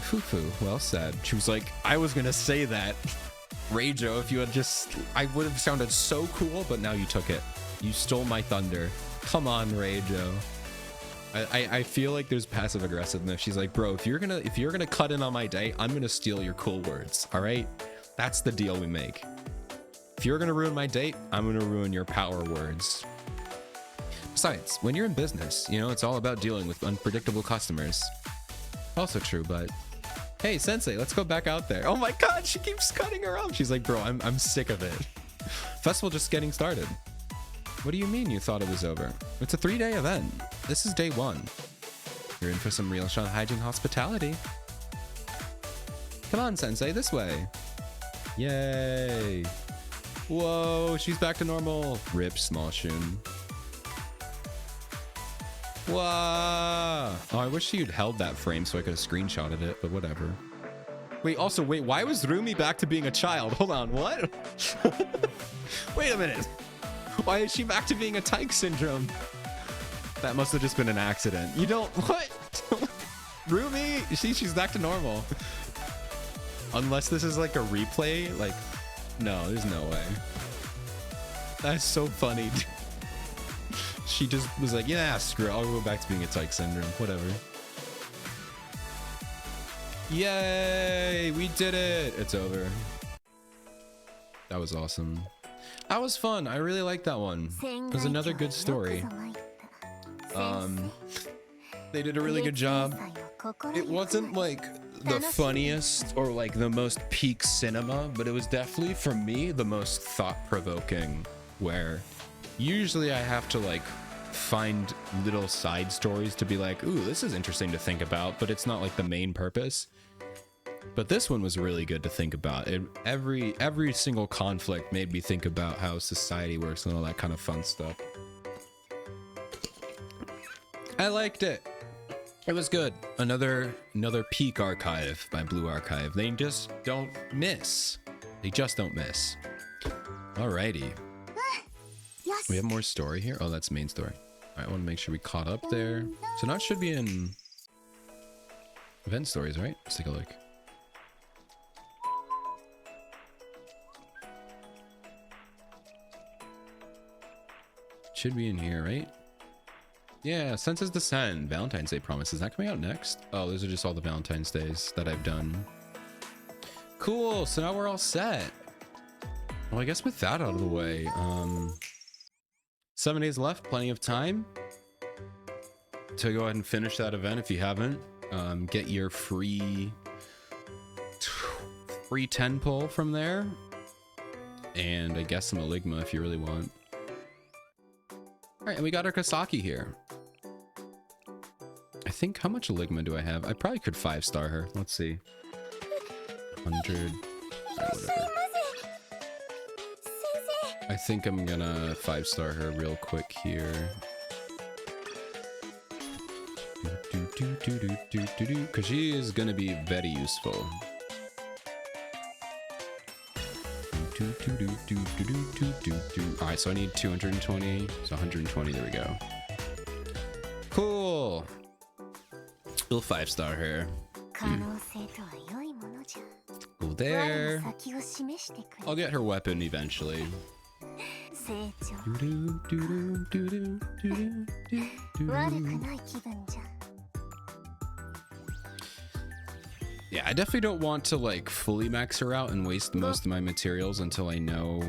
Foo-foo, well said. She was like, I was going to say that. Reijo, if you had just... I would have sounded so cool, but now you took it. You stole my thunder. Come on, Reijo. I feel like there's passive aggressiveness. She's like, bro, if you're gonna cut in on my date, I'm gonna steal your cool words. All right, that's the deal we make. If you're gonna ruin my date, I'm gonna ruin your power words. Besides, when you're in business, you know, it's all about dealing with unpredictable customers. Also true, but hey, Sensei, let's go back out there. Oh my God, she keeps cutting her off. She's like, bro, I'm sick of it. Festival just getting started. What do you mean you thought it was over? It's a 3-day event. This is day 1. You're in for some real Shanhaijing hospitality. Come on, Sensei, this way. Yay. Whoa, she's back to normal. Rip, small Shun. Wow. Oh, I wish you'd held that frame so I could have screenshotted it, but whatever. Wait, why was Rumi back to being a child? Hold on, what? Wait a minute. Why is she back to being a Tyke syndrome? That must have just been an accident. You don't... What? Rumi? She's back to normal. Unless this is like a replay. Like, no, there's no way. That's so funny. She just was like, yeah, screw it. I'll go back to being a Tyke syndrome. Whatever. Yay! We did it! It's over. That was awesome. That was fun. I really liked that one. It was another good story. They did a really good job. It wasn't like the funniest or like the most peak cinema, but it was definitely, for me, the most thought-provoking, where usually I have to like find little side stories to be like, ooh, this is interesting to think about, but it's not like the main purpose. But this one was really good to think about. Every single conflict made me think about how society works and all that kind of fun stuff. I liked it. It was good. Another peak archive by Blue Archive. They just don't miss. They just don't miss. Alrighty. We have more story here. Oh, that's main story. Alright, I want to make sure we caught up there. So now it should be in event stories, right? Let's take a look. Should be in here, right? Yeah, Senses Descend, Valentine's Day Promise. Is that coming out next? Oh, those are just all the Valentine's Days that I've done. Cool, so now we're all set. Well, I guess with that out of the way, 7 days left, plenty of time to go ahead and finish that event if you haven't. Get your free 10 pull from there. And I guess some Eligma if you really want. All right, and we got our Kasaki here. I think, how much Eligma do I have? I probably could 5-star her. Let's see. 100. Whatever. I think I'm gonna 5-star her real quick here. Because she is gonna be very useful. Alright, so I need 220. So 120, there we go. Cool. We'll 5-star her. Go there. I'll get her weapon eventually. Yeah, I definitely don't want to like fully max her out and waste most of my materials until I know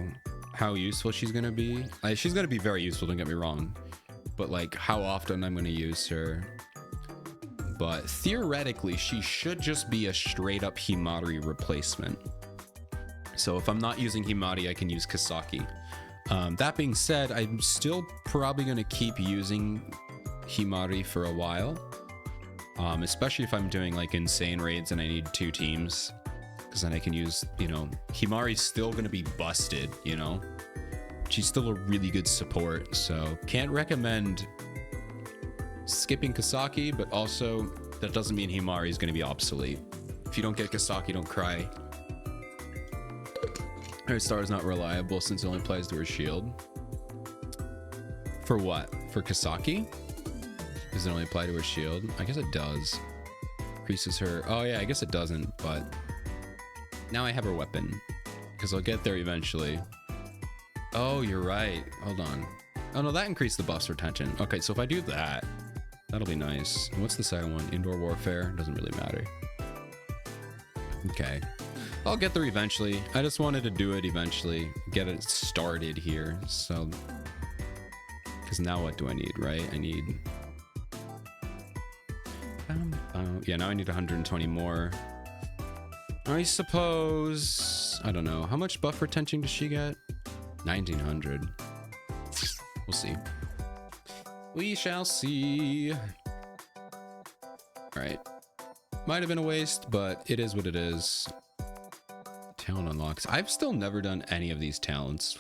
how useful she's gonna be. She's gonna be very useful, don't get me wrong, but like how often I'm gonna use her. But theoretically, she should just be a straight up Himari replacement. So if I'm not using Himari, I can use Kasaki. That being said, I'm still probably gonna keep using Himari for a while. especially if I'm doing like insane raids and I need 2 teams, because then I can use, you know, Himari's still gonna be busted, you know. She's still a really good support, so can't recommend skipping Kasaki, but also that doesn't mean Himari is gonna be obsolete. If you don't get Kasaki, don't cry. Her star is not reliable since it only applies to her shield. For what? For Kasaki? Does it only apply to her shield? I guess it does. Increases her... Oh yeah, I guess it doesn't, but... Now I have her weapon. Because I'll get there eventually. Oh, you're right. Hold on. Oh no, that increased the buff's retention. Okay, so if I do that, that'll be nice. And what's the second one? Indoor warfare? Doesn't really matter. Okay. I'll get there eventually. I just wanted to do it eventually. Get it started here. So... Because now what do I need, right? I need... yeah, now I need 120 more. I suppose... I don't know. How much buff retention does she get? 1900. We'll see. We shall see. Alright. Might have been a waste, but it is what it is. Talent unlocks. I've still never done any of these talents.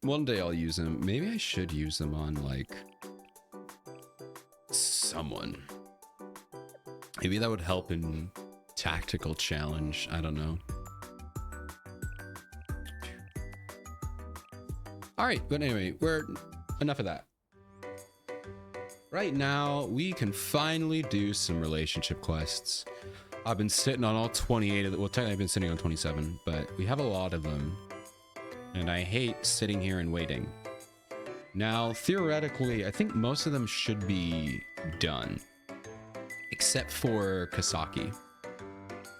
One day I'll use them. Maybe I should use them on, like... someone. Maybe that would help in tactical challenge. I don't know. All right, but anyway, enough of that. Right now, we can finally do some relationship quests. I've been sitting on all 28 of them. Well, technically I've been sitting on 27, but we have a lot of them. And I hate sitting here and waiting. Now, theoretically, I think most of them should be done. Except for Kasaki.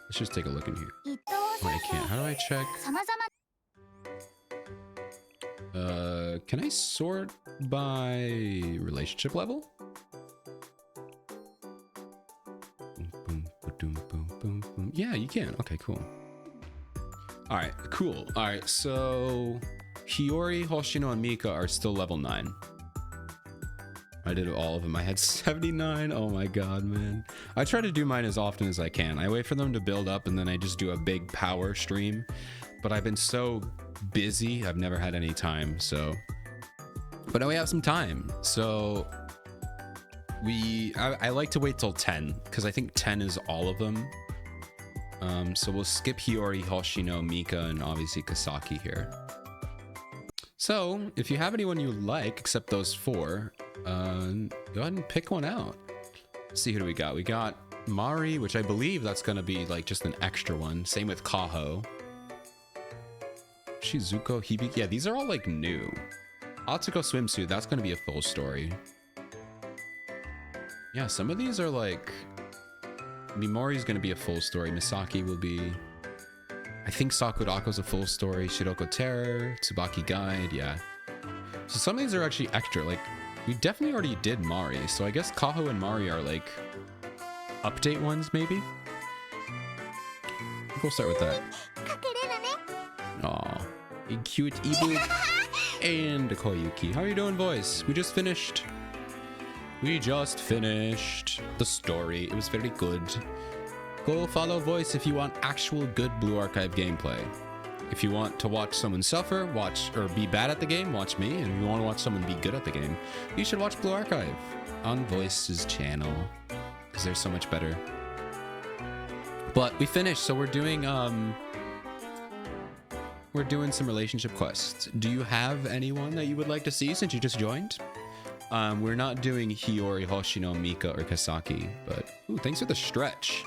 Let's just take a look in here. Oh, I can't. How do I check? Can I sort by relationship level? Yeah, you can. Okay, cool. All right, cool. All right, so Hiyori, Hoshino, and Mika are still level 9. I did all of them. I had 79. Oh my god, man. I try to do mine as often as I can. I wait for them to build up and then I just do a big power stream. But I've been so busy, I've never had any time, so... But now we have some time, so... I like to wait till 10, because I think 10 is all of them. So we'll skip Hiyori, Hoshino, Mika, and obviously Kasaki here. So, if you have anyone you like, except those 4, go ahead and pick one out. Let's see, who do we got? We got Mari, which I believe that's going to be like just an extra one. Same with Kaho. Shizuko, Hibiki. Yeah, these are all like new. Atsuko swimsuit, that's going to be a full story. Yeah, some of these are like... Mimori's going to be a full story. Misaki will be... I think Sakurako's a full story. Shiroko Terror, Tsubaki Guide, yeah. So some of these are actually extra. Like, we definitely already did Mari, so I guess Kaho and Mari are like update ones, maybe? We'll start with that. Aw, a cute Ibu and a Koyuki. How are you doing, boys? We just finished the story. It was very good. Go follow Voice if you want actual good Blue Archive gameplay. If you want to watch someone suffer, or be bad at the game, watch me. And if you want to watch someone be good at the game, you should watch Blue Archive on Voice's channel, because they're so much better. But we finished, so we're doing some relationship quests. Do you have anyone that you would like to see since you just joined? We're not doing Hiyori, Hoshino, Mika, or Kasaki, but ooh, thanks for the stretch.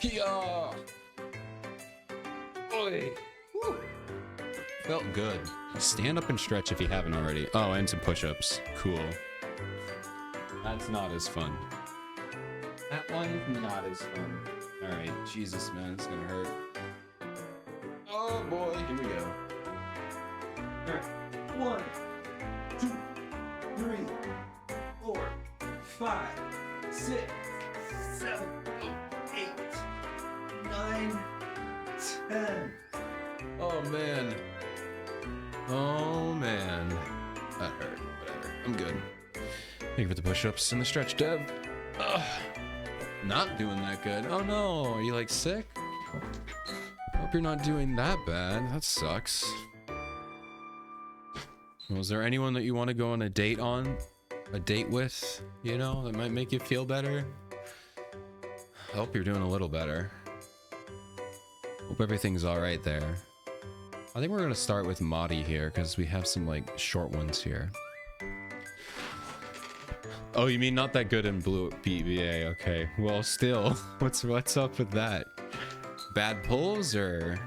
Hiya! Oi! Woo. Felt good. Stand up and stretch if you haven't already. Oh, and some push-ups. Cool. That's not as fun. That one's not as fun. All right, Jesus, man, it's gonna hurt. Oh boy, here we go. All right, 1, 2, 3, 4, 5, 6, 7, 8, 9, 10. Oh man. Oh man. That hurt. Whatever. I'm good. Thank you for the push-ups and the stretch, Dev. Ugh. Not doing that good. Oh no, are you like sick? Hope you're not doing that bad. That sucks. Was there anyone that you want to go on a date with, you know, that might make you feel better? I hope you're doing a little better. Hope everything's all right there. I think we're going to start with Madi here because we have some like short ones here. Oh, you mean not that good in blue BBA? Okay. Well, still, what's up with that? Bad pulls or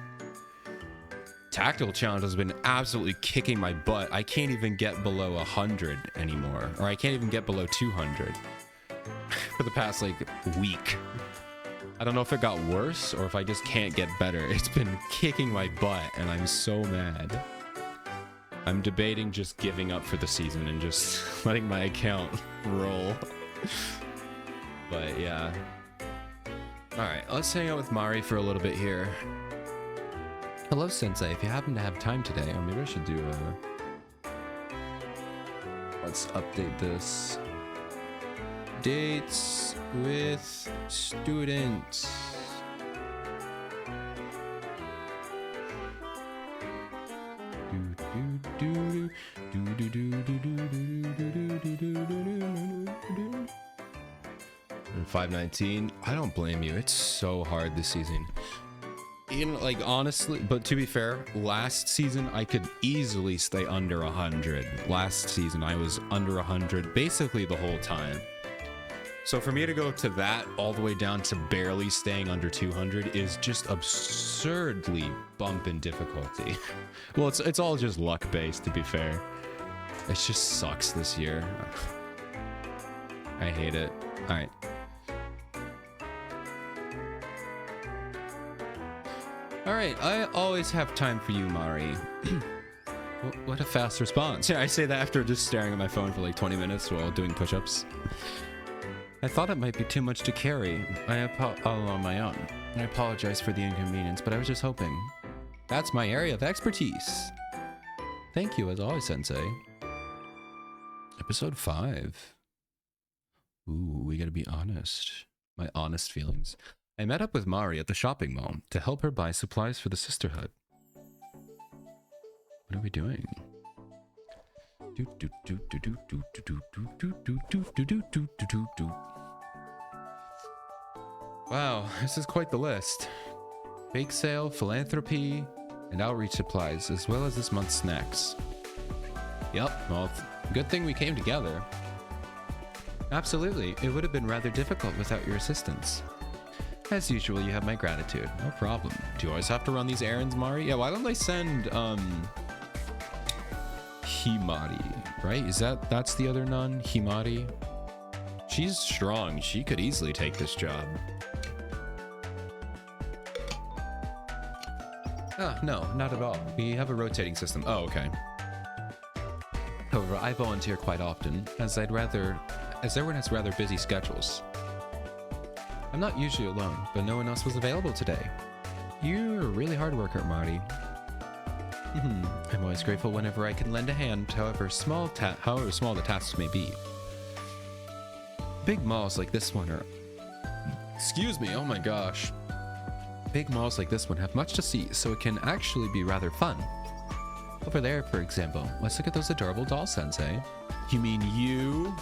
tactical challenge has been absolutely kicking my butt. I can't even get below 100 anymore, or I can't even get below 200 for the past like week. I don't know if it got worse or if I just can't get better. It's been kicking my butt and I'm so mad. I'm debating just giving up for the season and just letting my account roll. But yeah. Alright, let's hang out with Mari for a little bit here. Hello, Sensei. If you happen to have time today, or maybe I should do a... Let's update this. Dates with students. And 519. I don't blame you. It's so hard this season. You know, like honestly, but to be fair, last season I could easily stay under 100. Last season I was under 100 basically the whole time. So for me to go to that all the way down to barely staying under 200 is just absurdly bump in difficulty. Well, it's all just luck based, to be fair. It just sucks this year. I hate it. All right. All right, I always have time for you, Mari. What a fast response. Yeah, I say that after just staring at my phone for like 20 minutes while doing push-ups. I thought it might be too much to carry. All on my own. I apologize for the inconvenience, but I was just hoping. That's my area of expertise. Thank you, as always, Sensei. Episode 5. Ooh, we gotta be honest. My honest feelings. I met up with Mari at the shopping mall to help her buy supplies for the sisterhood. What are we doing? Wow, this is quite the list. Bake sale, philanthropy, and outreach supplies, as well as this month's snacks. Yep, well, good thing we came together. Absolutely, it would have been rather difficult without your assistance. As usual, you have my gratitude. No problem. Do you always have to run these errands, Mari? Yeah, why don't they send, Himari, right? That's the other nun? Himari? She's strong. She could easily take this job. Ah, no, not at all. We have a rotating system. Oh, okay. However, I volunteer quite often, as everyone has rather busy schedules. I'm not usually alone, but no one else was available today. You're a really hard worker, Marty. I'm always grateful whenever I can lend a hand, however small the tasks may be. Big malls like this one are... Excuse me, oh my gosh. Big malls like this one have much to see, so it can actually be rather fun. Over there, for example, let's look at those adorable dolls, Sensei. You mean you?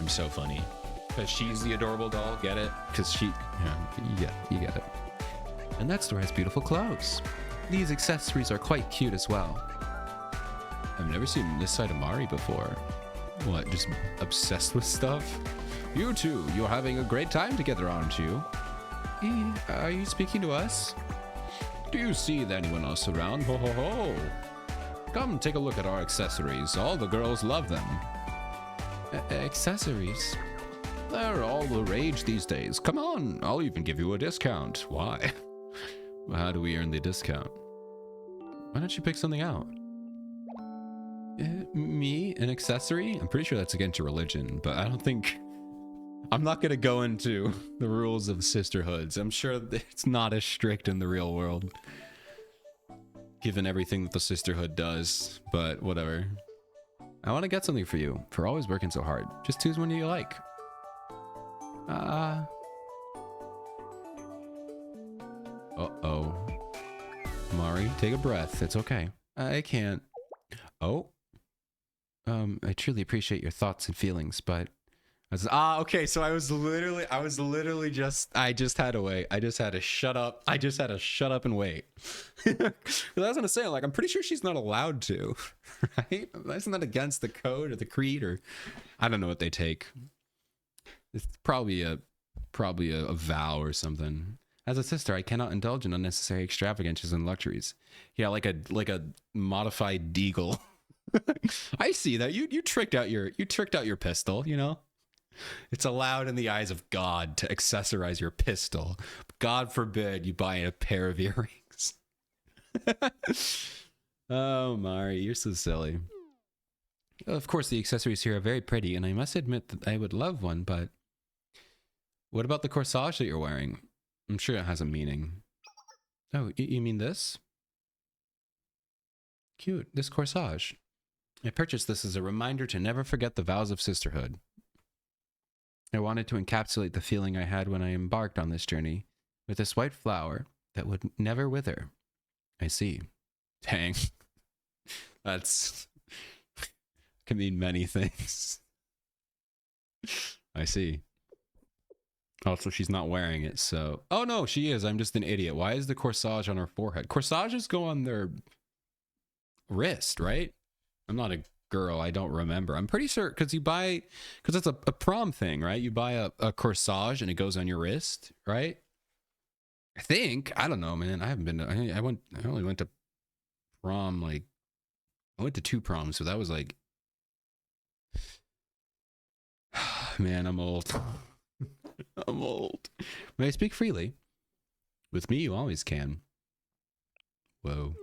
I'm so funny. Because she's the adorable doll, get it? Because she... Yeah, you get it. And that store has beautiful clothes. These accessories are quite cute as well. I've never seen this side of Mari before. What, just obsessed with stuff? You two, you're having a great time together, aren't you? Are you speaking to us? Do you see anyone else around? Ho ho ho! Come take a look at our accessories. All the girls love them. Accessories? They're all the rage these days. Come on, I'll even give you a discount. Why? How do we earn the discount? Why don't you pick something out? Me? An accessory? I'm pretty sure that's against your religion, but I don't think... I'm not going to go into the rules of sisterhoods. I'm sure it's not as strict in the real world, given everything that the sisterhood does, but whatever. I want to get something for you, for always working so hard. Just choose one you like. Uh-oh. Mari, take a breath. It's okay. I can't. Oh. I truly appreciate your thoughts and feelings, but okay, so I just had to wait. I just had to shut up. I just had to shut up and wait. Because I was gonna say, like, I'm pretty sure she's not allowed to, right? Isn't that against the code or the creed, or I don't know what they take. It's probably a vow or something. As a sister, I cannot indulge in unnecessary extravagances and luxuries. Yeah, like a modified deagle. I see that you tricked out your pistol, you know. It's allowed in the eyes of God to accessorize your pistol. God forbid you buy a pair of earrings. Oh, Mari, you're so silly. Of course, the accessories here are very pretty, and I must admit that I would love one, but what about the corsage that you're wearing? I'm sure it has a meaning. Oh, you mean this? Cute, this corsage. I purchased this as a reminder to never forget the vows of sisterhood. I wanted to encapsulate the feeling I had when I embarked on this journey with this white flower that would never wither. I see. Dang. That's... can mean many things. I see. Also, she's not wearing it, so... Oh, no, she is. I'm just an idiot. Why is the corsage on her forehead? Corsages go on their wrist, right? I'm not a girl. I don't remember. I'm pretty sure because it's a prom thing, right? You buy a corsage and it goes on your wrist, right? I think. I don't know, man. I haven't been to, I only went to prom, like, I went to 2 proms, so that was like, man, I'm old. I'm old. May I speak freely? With me, you always can. Whoa.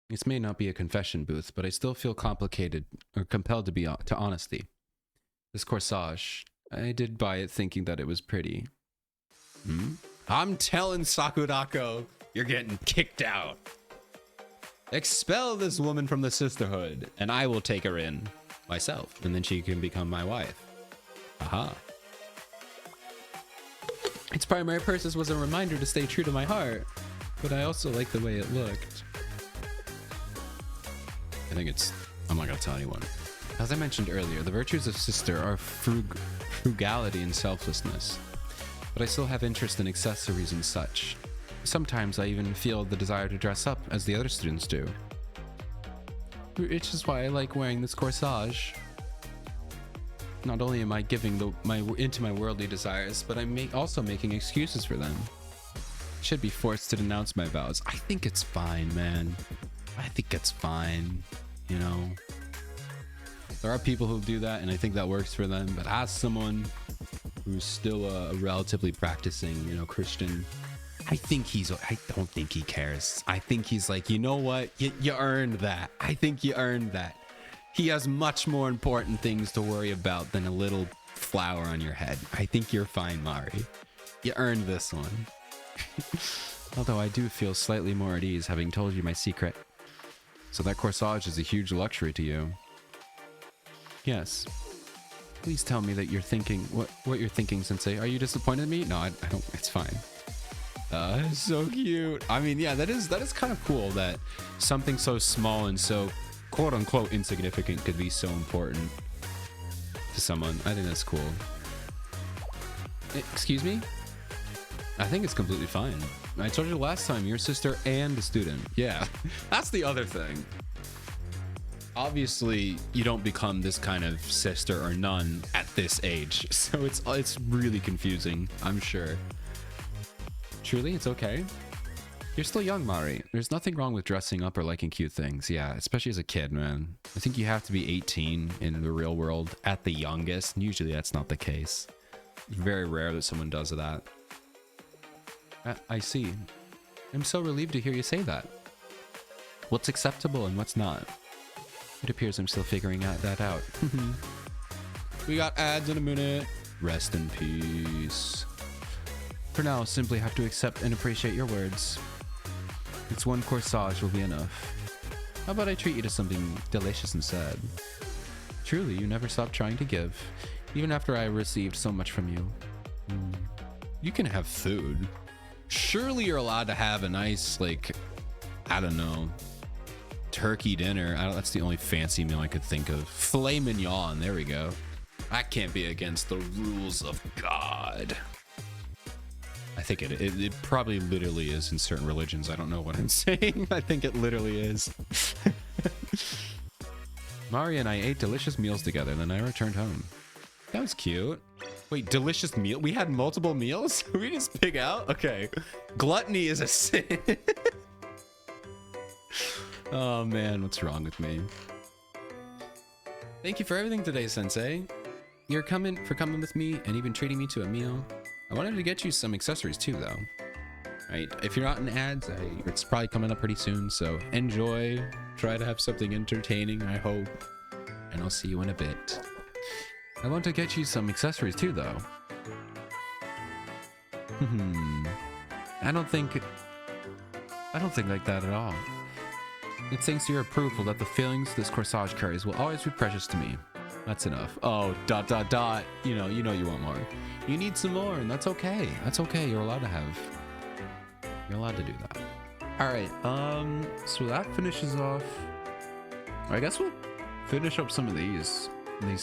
This may not be a confession booth, but I still feel complicated or compelled to honesty. This corsage, I did buy it thinking that it was pretty. I'm telling Sakurako, you're getting kicked out. Expel this woman from the sisterhood, and I will take her in myself, and then she can become my wife. Aha. Its primary purpose was a reminder to stay true to my heart, but I also like the way it looked. I think I'm not gonna tell anyone. As I mentioned earlier, the virtues of sister are frugality and selflessness, but I still have interest in accessories and such. Sometimes I even feel the desire to dress up as the other students do. Which is why I like wearing this corsage. Not only am I giving into my worldly desires, but I'm also making excuses for them. I should be forced to denounce my vows. I think it's fine, man. I think it's fine, you know. There are people who do that, and I think that works for them. But as someone who's still a relatively practicing, you know, Christian, I don't think he cares. I think he's like, you know what? You earned that. I think you earned that. He has much more important things to worry about than a little flower on your head. I think you're fine, Mari. You earned this one. Although I do feel slightly more at ease having told you my secret. So that corsage is a huge luxury to you. Yes. Please tell me that you're thinking what you're thinking, Sensei. Are you disappointed in me? No, I don't. It's fine. It's so cute. I mean, yeah, that is kind of cool that something so small and so quote unquote insignificant could be so important to someone. I think that's cool. Excuse me? I think it's completely fine. I told you last time, your sister and a student. Yeah, that's the other thing. Obviously, you don't become this kind of sister or nun at this age, so it's really confusing, I'm sure. Truly, it's okay. You're still young, Mari. There's nothing wrong with dressing up or liking cute things. Yeah, especially as a kid, man. I think you have to be 18 in the real world at the youngest. And usually that's not the case. It's very rare that someone does that. I see. I'm so relieved to hear you say that. What's acceptable and what's not? It appears I'm still figuring that out. We got ads in a minute. Rest in peace. For now, I'll simply have to accept and appreciate your words. It's one corsage will be enough. How about I treat you to something delicious instead? Truly, you never stop trying to give. Even after I received so much from you. You can have food. Surely you're allowed to have a nice, like, I don't know, turkey dinner. That's the only fancy meal I could think of. Filet mignon. There we go. That can't be against the rules of God. I think it probably literally is in certain religions. I don't know what I'm saying. I think it literally is. Mari and I ate delicious meals together, and then I returned home. That was cute. Wait, delicious meal? We had multiple meals? We just pig out? Okay. Gluttony is a sin. Oh man, what's wrong with me? Thank you for everything today, Sensei. You're coming with me and even treating me to a meal. I wanted to get you some accessories too, though. Right, if you're not in ads, it's probably coming up pretty soon, so enjoy. Try to have something entertaining, I hope. And I'll see you in a bit. I want to get you some accessories too, though. I don't think like that at all. It's thanks to your approval that the feelings this corsage carries will always be precious to me. That's enough. Oh, ... You know you want more. You need some more, and that's okay. That's okay. You're allowed to have. You're allowed to do that. All right. So that finishes off. I guess we'll finish up some of these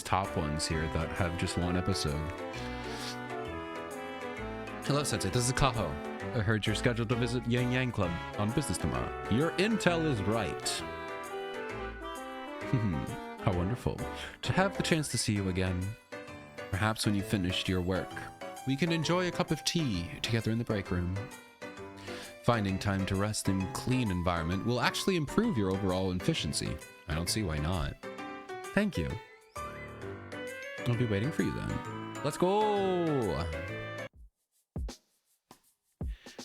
top ones here that have just one episode. Hello, Sensei. This is Kaho. I heard you're scheduled to visit Yang Yang Club on business tomorrow. Your intel is right. How wonderful to have the chance to see you again. Perhaps when you've finished your work, we can enjoy a cup of tea together in the break room. Finding time to rest in a clean environment will actually improve your overall efficiency. I don't see why not. Thank you. I'll be waiting for you then. Let's go!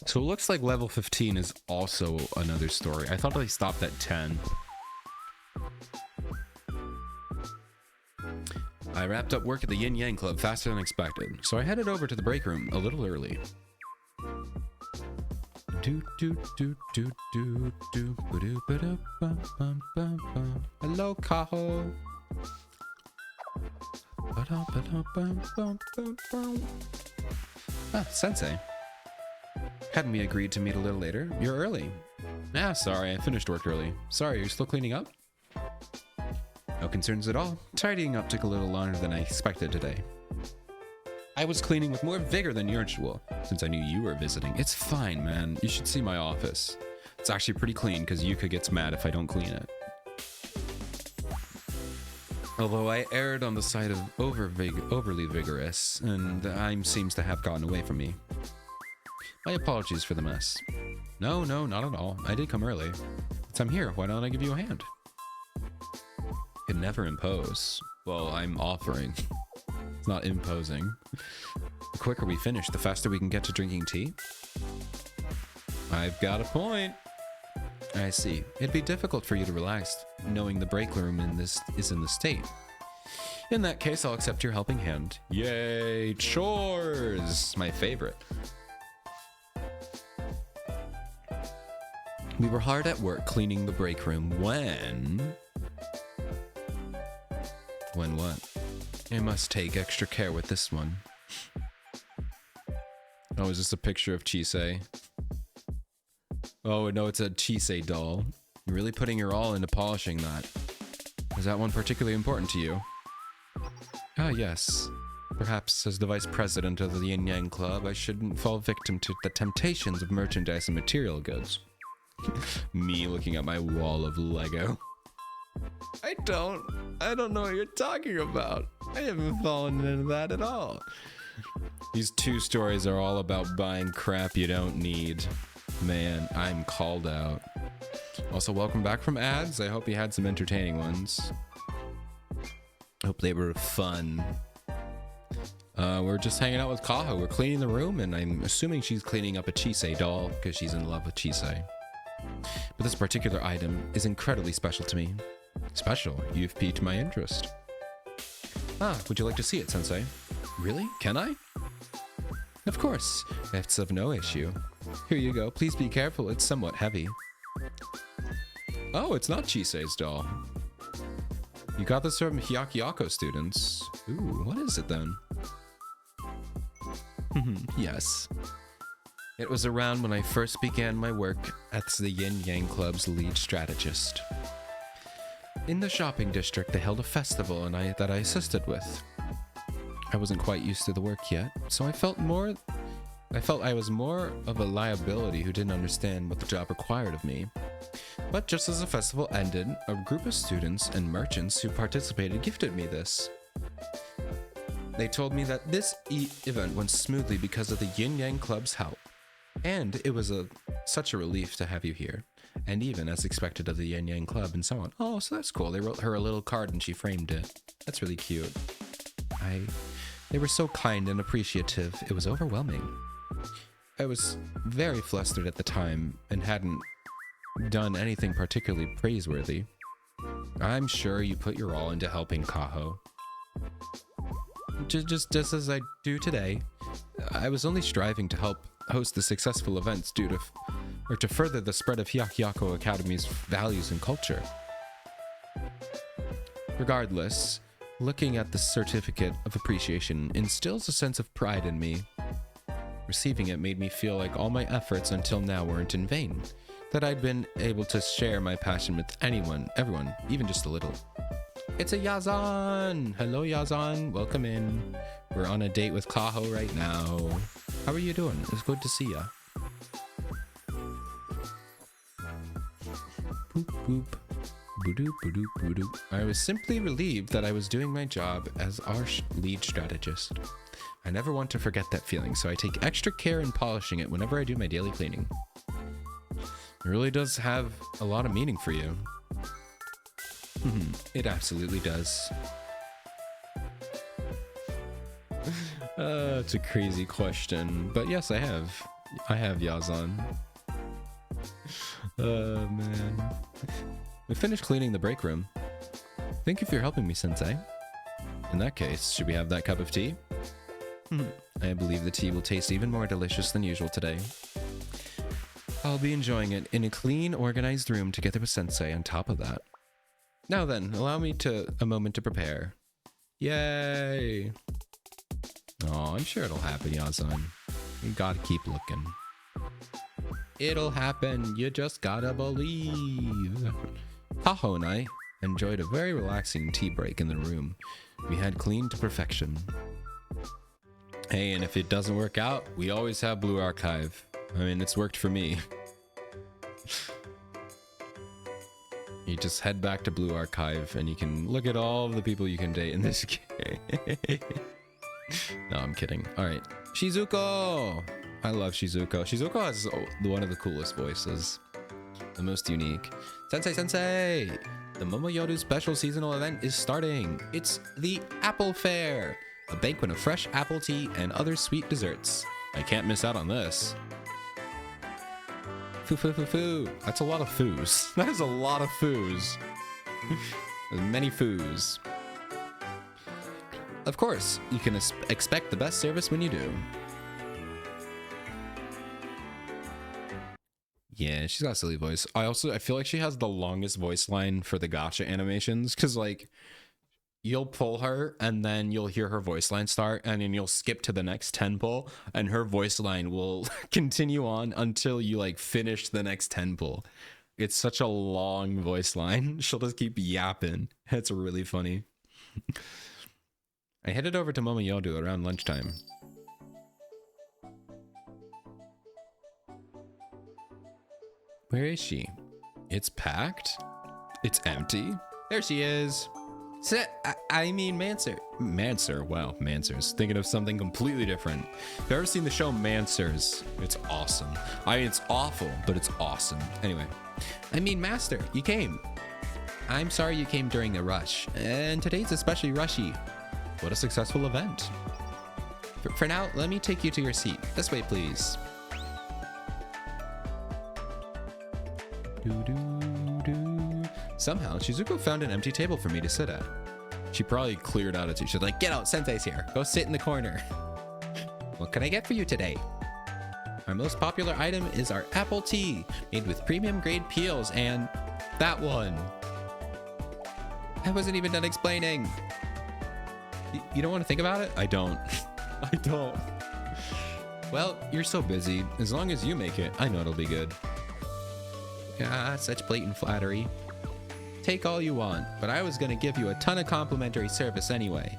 So it looks like level 15 is also another story. I thought they stopped at 10. I wrapped up work at the Yin Yang Club faster than expected, so I headed over to the break room a little early. Hello, Kaho. Ah, Sensei. Hadn't we agreed to meet a little later? You're early. Ah, sorry, I finished work early. Sorry, you're still cleaning up? No concerns at all. Tidying up took a little longer than I expected today. I was cleaning with more vigor than usual, since I knew you were visiting. It's fine, man. You should see my office. It's actually pretty clean, because Yuka gets mad if I don't clean it. Although I erred on the side of overly vigorous, and time seems to have gotten away from me. My apologies for the mess. No, not at all. I did come early. Since I'm here, why don't I give you a hand? Can never impose. Well, I'm offering. It's not imposing. The quicker we finish, the faster we can get to drinking tea. I've got a point. I see. It'd be difficult for you to relax, knowing the break room is in this state. In that case, I'll accept your helping hand. Yay! Chores! My favorite. We were hard at work cleaning the break room when... When what? I must take extra care with this one. Oh, is this a picture of Chisei? Oh, no, it's a Chisei doll. You're really putting your all into polishing that. Is that one particularly important to you? Ah, yes. Perhaps as the vice president of the Yin Yang Club, I shouldn't fall victim to the temptations of merchandise and material goods. Me looking at my wall of Lego. I don't know what you're talking about. I haven't fallen into that at all. These two stories are all about buying crap you don't need. Man, I'm called out. Also, welcome back from ads. I hope you had some entertaining ones. Hope they were fun. We're just hanging out with Kaho. We're cleaning the room, and I'm assuming she's cleaning up a Chisei doll because she's in love with Chisei. But this particular item is incredibly special to me. Special? You've piqued my interest. Ah, would you like to see it, Sensei? Really? Can I? Of course. It's of no issue. Here you go. Please be careful. It's somewhat heavy. Oh, it's not Chisei's doll. You got this from Hyakyako students. Ooh, what is it then? Yes. It was around when I first began my work as the Yin Yang Club's lead strategist. In the shopping district, they held a festival that I assisted with. I wasn't quite used to the work yet, so I felt I was more of a liability who didn't understand what the job required of me. But just as the festival ended, a group of students and merchants who participated gifted me this. They told me that this event went smoothly because of the Yin Yang Club's help. And it was such a relief to have you here. And even as expected of the Yin Yang Club and so on. Oh, so that's cool. They wrote her a little card and she framed it. That's really cute. They were so kind and appreciative. It was overwhelming. I was very flustered at the time and hadn't done anything particularly praiseworthy. I'm sure you put your all into helping Kaho. Just as I do today. I was only striving to help host the successful events to further the spread of Hyakyako Academy's values and culture. Regardless, looking at the certificate of appreciation instills a sense of pride in me. Receiving it made me feel like all my efforts until now weren't in vain, that I'd been able to share my passion with everyone, even just a little. It's a Yazan! Hello, Yazan. Welcome in. We're on a date with Kaho right now. How are you doing? It's good to see ya. Boop, boop. Boop, boop, boop. I was simply relieved that I was doing my job as our lead strategist. I never want to forget that feeling, so I take extra care in polishing it whenever I do my daily cleaning. It really does have a lot of meaning for you. It absolutely does. It's a crazy question, but yes, I have. I have Yazan. Oh, man. We finished cleaning the break room. Thank you for helping me, Sensei. In that case, should we have that cup of tea? I believe the tea will taste even more delicious than usual today. I'll be enjoying it in a clean, organized room together with Sensei on top of that. Now then, allow me a moment to prepare. Yay! Oh, I'm sure it'll happen, Yazan. You gotta keep looking. It'll happen, you just gotta believe. Kaho and I enjoyed a very relaxing tea break in the room we had cleaned to perfection. Hey, and if it doesn't work out, we always have Blue Archive. I mean, it's worked for me. You just head back to Blue Archive and you can look at all of the people you can date in this game. No, I'm kidding. All right, Shizuko. I love Shizuko. Shizuko has one of the coolest voices, the most unique. Sensei! The Momoyoru special seasonal event is starting. It's the Apple Fair, a banquet of fresh apple tea and other sweet desserts. I can't miss out on this. Foo. That's a lot of foos. That is a lot of foos. There's many foos. Of course, you can expect the best service when you do. Yeah, she's got a silly voice. I feel like she has the longest voice line for the gacha animations, because like you'll pull her and then you'll hear her voice line start and then you'll skip to the next 10 pull and her voice line will continue on until you like finish the next 10 pull. It's such a long voice line. She'll just keep yapping. It's really funny. I headed over to Momoyoru around lunchtime. Where is she? It's packed? It's empty? There she is. I mean Mancer. Mancer, wow, Mancers. Thinking of something completely different. If you've ever seen the show Mancers, it's awesome. I mean, it's awful, but it's awesome. Anyway, I mean Master, you came. I'm sorry you came during the rush, and today's especially rushy. What a successful event. For now, let me take you to your seat. This way, please. Somehow, Shizuko found an empty table for me to sit at. She probably cleared out a too. She's like, get out, Sensei's here. Go sit in the corner. What can I get for you today? Our most popular item is our apple tea, made with premium grade peels and that one. I wasn't even done explaining. You don't want to think about it? I don't. I don't. Well, you're so busy. As long as you make it, I know it'll be good. Ah, such blatant flattery. Take all you want, but I was gonna give you a ton of complimentary service anyway.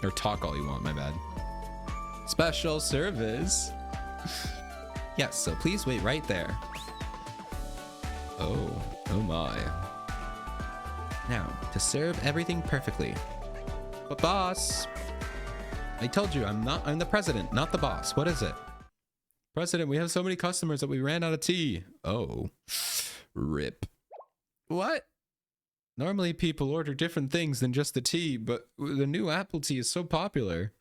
Or talk all you want, my bad. Special service? Yes, so please wait right there. Oh my. Now, to serve everything perfectly. But boss, I told you I'm the president, not the boss. What is it? President, we have so many customers that we ran out of tea. Oh, rip. What? Normally people order different things than just the tea, but the new apple tea is so popular.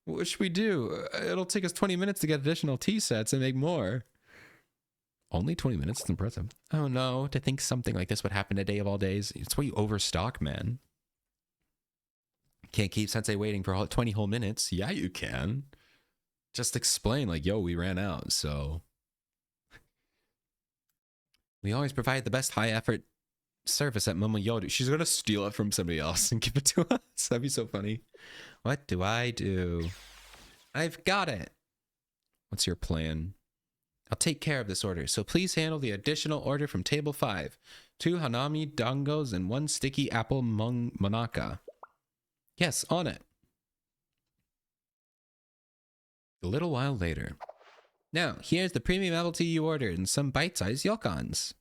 What should we do? It'll take us 20 minutes to get additional tea sets and make more. Only 20 minutes? It's impressive. Oh no, to think something like this would happen a day of all days. It's why you overstock, man. Can't keep Sensei waiting for 20 whole minutes. Yeah, you can. Just explain like, yo, we ran out, so. We always provide the best high effort service at Momoyodo. She's gonna steal it from somebody else and give it to us. That'd be so funny. What do I do? I've got it. What's your plan? I'll take care of this order, so please handle the additional order from table 5. 2 Hanami Dangos and 1 sticky apple monaka. Yes, on it. A little while later. Now, here's the premium apple tea you ordered and some bite-sized yokons.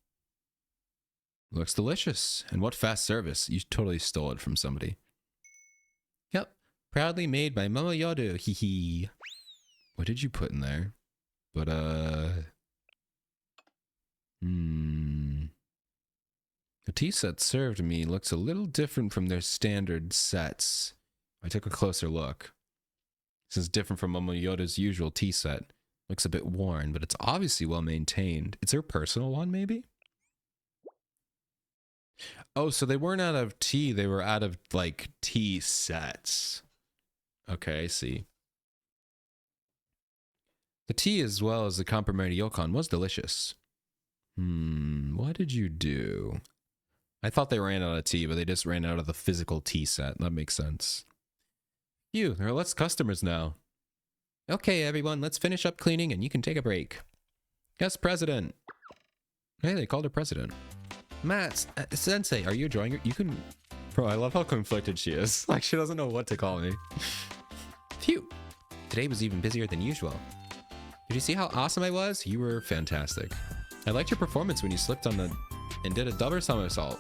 Looks delicious. And what fast service. You totally stole it from somebody. Yep. Proudly made by Momoyodo. Hee hee. What did you put in there? But, The tea set served me looks a little different from their standard sets. I took a closer look. This is different from Momoyodo's usual tea set. Looks a bit worn, but it's obviously well maintained. It's her personal one, maybe? Oh, so they weren't out of tea. They were out of, like, tea sets. Okay, I see. The tea as well as the complimentary yokon was delicious. What did you do? I thought they ran out of tea, but they just ran out of the physical tea set. That makes sense. There are less customers now. Okay, everyone, let's finish up cleaning and you can take a break. Yes, President. Hey, they called her President. Matt, Sensei, are you enjoying it? You can... Bro, I love how conflicted she is. Like, she doesn't know what to call me. Phew. Today was even busier than usual. Did you see how awesome I was? You were fantastic. I liked your performance when you slipped on and did a double somersault.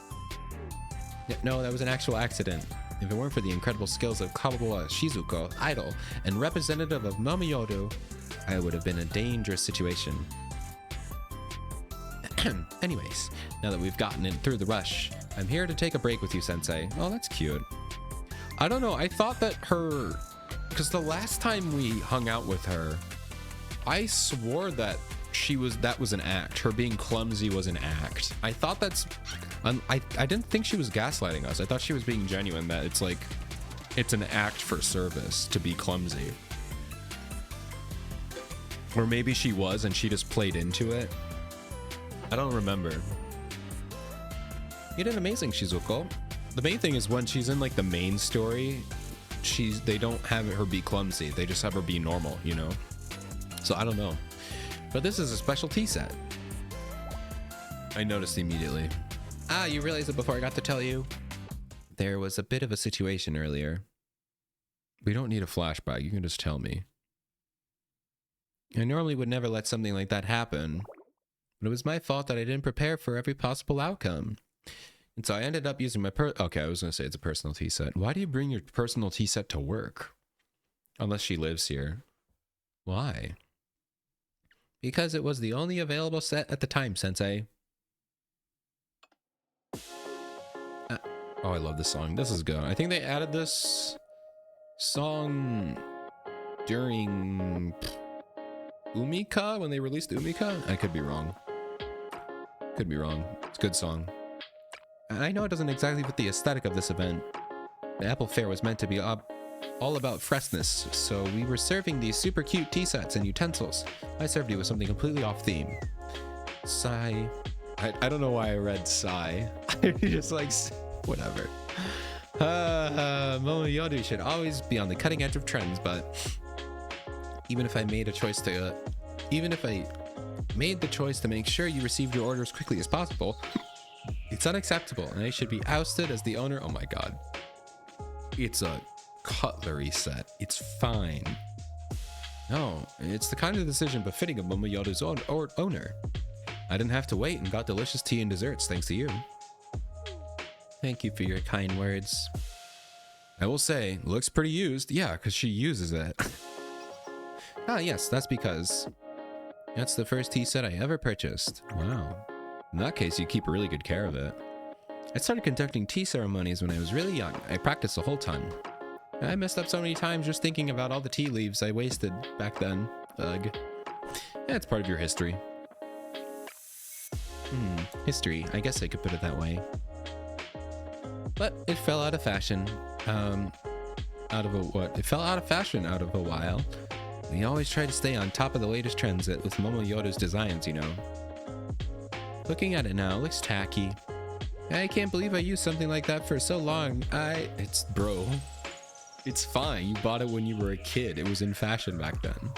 No, that was an actual accident. If it weren't for the incredible skills of Kawawa Shizuko, idol, and representative of Momoyodo, I would have been in a dangerous situation. Anyways, now that we've gotten it through the rush, I'm here to take a break with you, Sensei. Oh, that's cute. I don't know, I thought that because the last time we hung out with her, I swore that that was an act. Her being clumsy was an act. I thought I didn't think she was gaslighting us. I thought she was being genuine, that it's like, it's an act for service to be clumsy. Or maybe she was and she just played into it. I don't remember. You did amazing, Shizuko. The main thing is when she's in like the main story, they don't have her be clumsy. They just have her be normal, you know? So I don't know. But this is a special tea set. I noticed immediately. Ah, you realized it before I got to tell you? There was a bit of a situation earlier. We don't need a flashback. You can just tell me. I normally would never let something like that happen. But it was my fault that I didn't prepare for every possible outcome. And so I ended up using my okay, I was going to say it's a personal tea set. Why do you bring your personal tea set to work? Unless she lives here. Why? Because it was the only available set at the time, Sensei. Oh, I love this song. This is good. I think they added this song during Umika, when they released Umika. I could be wrong. Could be wrong. It's a good song. I know it doesn't exactly fit the aesthetic of this event. The Apple Fair was meant to be all about freshness, so we were serving these super cute tea sets and utensils. I served you with something completely off theme. Sigh. I don't know why I read sigh. I just like Whatever. Momoyoru should always be on the cutting edge of trends, but even if I made the choice to make sure you received your order as quickly as possible, it's unacceptable, and I should be ousted as the owner. Oh my god. It's a cutlery set. It's fine. No, it's the kind of decision befitting of Momoyoru's owner. I didn't have to wait and got delicious tea and desserts thanks to you. Thank you for your kind words. I will say, looks pretty used. Yeah, because she uses it. Ah, yes, that's because that's the first tea set I ever purchased. Wow. In that case, you keep really good care of it. I started conducting tea ceremonies when I was really young. I practiced the whole time. I messed up so many times just thinking about all the tea leaves I wasted back then. Ugh. Yeah, it's part of your history. History. I guess I could put it that way. But it fell out of fashion. It fell out of fashion out of a while. We always try to stay on top of the latest trends with Momoyoru's designs, you know. Looking at it now, it looks tacky. I can't believe I used something like that for so long. Bro. It's fine. You bought it when you were a kid. It was in fashion back then.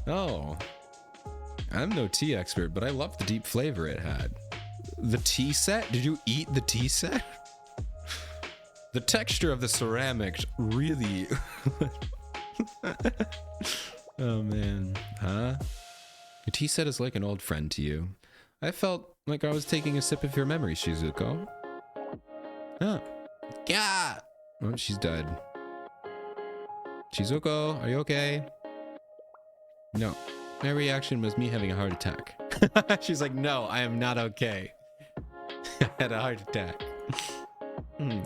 Oh. I'm no tea expert, but I love the deep flavor it had. The tea set? Did you eat the tea set? The texture of the ceramics really... Oh man. Huh? Your tea set is like an old friend to you. I felt like I was taking a sip of your memory, Shizuko. Oh. Yeah! Oh, she's dead. Shizuko, are you okay? No. My reaction was me having a heart attack. She's like, no, I am not okay. I had a heart attack.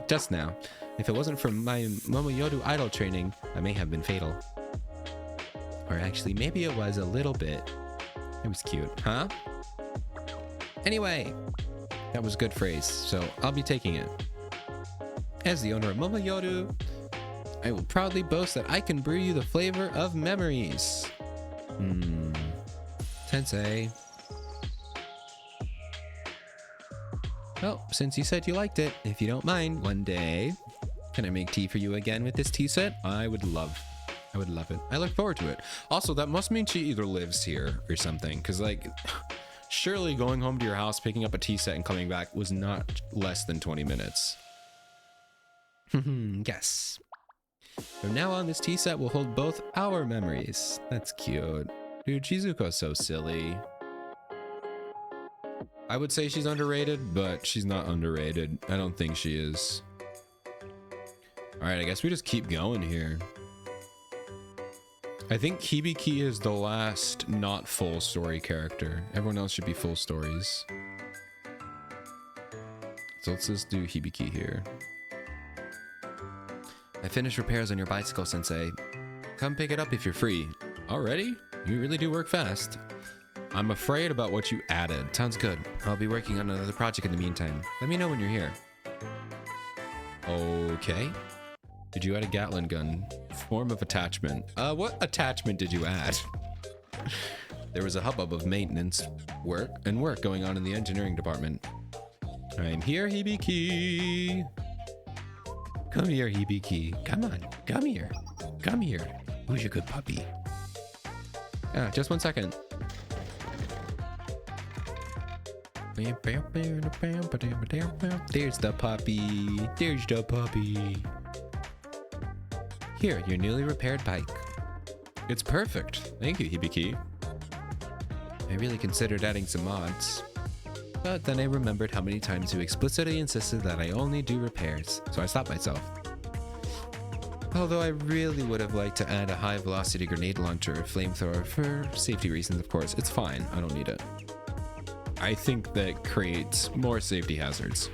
Just now. If it wasn't for my Momoyoru idol training, I may have been fatal. Or actually, maybe it was a little bit. It was cute, huh? Anyway, that was a good phrase, so I'll be taking it. As the owner of Momoyoru, I will proudly boast that I can brew you the flavor of memories. Sensei. Well, since you said you liked it, if you don't mind, one day, can I make tea for you again with this tea set? I would love it. I look forward to it. Also, that must mean she either lives here or something, because like, surely going home to your house, picking up a tea set and coming back was not less than 20 minutes. Yes. From now on, this tea set will hold both our memories. That's cute. Dude, Shizuko's so silly. I would say she's underrated, but she's not underrated. I don't think she is. Alright, I guess we just keep going here. I think Hibiki is the last not full story character. Everyone else should be full stories. So let's just do Hibiki here. I finished repairs on your bicycle, Sensei. Come pick it up if you're free. Already? You really do work fast. I'm afraid about what you added. Sounds good. I'll be working on another project in the meantime. Let me know when you're here. Okay. Did you add a Gatling gun? Form of attachment. What attachment did you add? There was a hubbub of maintenance work going on in the engineering department. I'm here, Hibiki. Come here, Hibiki. Come on. Come here. Come here. Who's your good puppy? Just 1 second. There's the puppy. There's the puppy. Here, your newly repaired bike. It's perfect. Thank you, Hibiki. I really considered adding some mods. But then I remembered how many times you explicitly insisted that I only do repairs, so I stopped myself. Although I really would have liked to add a high-velocity grenade launcher or flamethrower for safety reasons, of course. It's fine. I don't need it. I think that creates more safety hazards.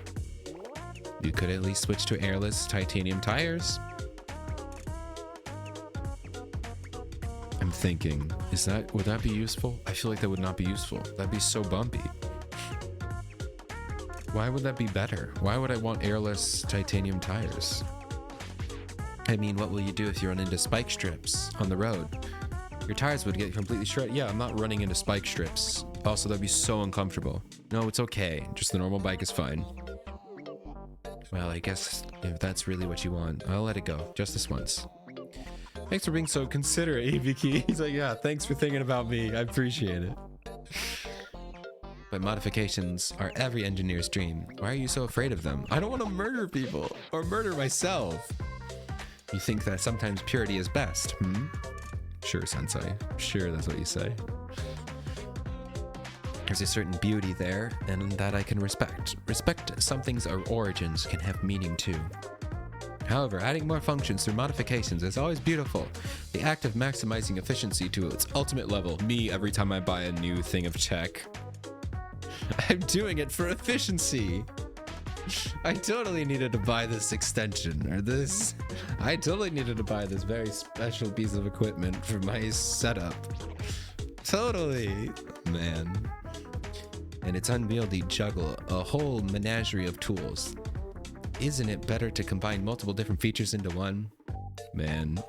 You could at least switch to airless titanium tires. I'm thinking, would that be useful? I feel like that would not be useful. That'd be so bumpy. Why would that be better? Why would I want airless titanium tires? I mean, what will you do if you run into spike strips on the road? Your tires would get completely shredded. Yeah, I'm not running into spike strips. Also, that'd be so uncomfortable. No, it's okay. Just the normal bike is fine. Well, I guess if that's really what you want, I'll let it go. Just this once. Thanks for being so considerate, Hibiki. He's like, yeah, thanks for thinking about me. I appreciate it. But modifications are every engineer's dream. Why are you so afraid of them? I don't want to murder people or murder myself. You think that sometimes purity is best, hmm? Sure, Sensei. Sure, that's what you say. There's a certain beauty there, and that I can respect. Respect something's origins can have meaning too. However, adding more functions through modifications is always beautiful. The act of maximizing efficiency to its ultimate level. Me, every time I buy a new thing of tech, I'm doing it for efficiency. I totally needed to buy this extension, or this. I totally needed to buy this very special piece of equipment for my setup. Totally, man. And its unwieldy juggle, a whole menagerie of tools. Isn't it better to combine multiple different features into one? Man,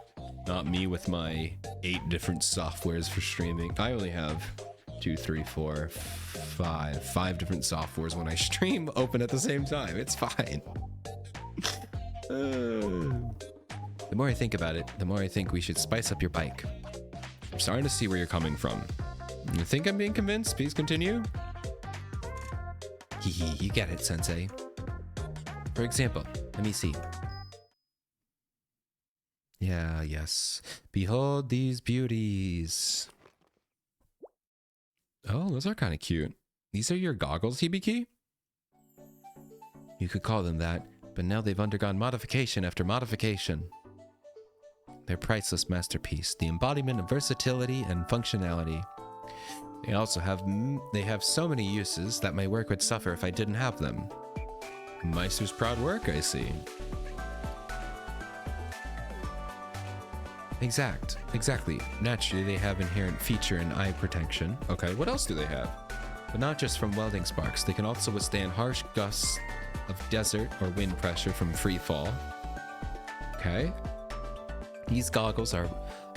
not me with my 8 different softwares for streaming. I only have 2, 3, 4, 5 different softwares when I stream open at the same time. It's fine. The more I think about it, the more I think we should spice up your bike. I'm starting to see where you're coming from. You think I'm being convinced? Please continue. Hee, you get it, Sensei. For example, let me see. Yeah, yes. Behold these beauties. Oh, those are kind of cute. These are your goggles, Hibiki? You could call them that, but now they've undergone modification after modification. They're priceless masterpiece, the embodiment of versatility and functionality. They also have so many uses that my work would suffer if I didn't have them. Meister's proud work, I see. Exactly. Naturally, they have inherent feature and eye protection. Okay, what else do they have? But not just from welding sparks. They can also withstand harsh gusts of desert or wind pressure from free fall. Okay. These goggles are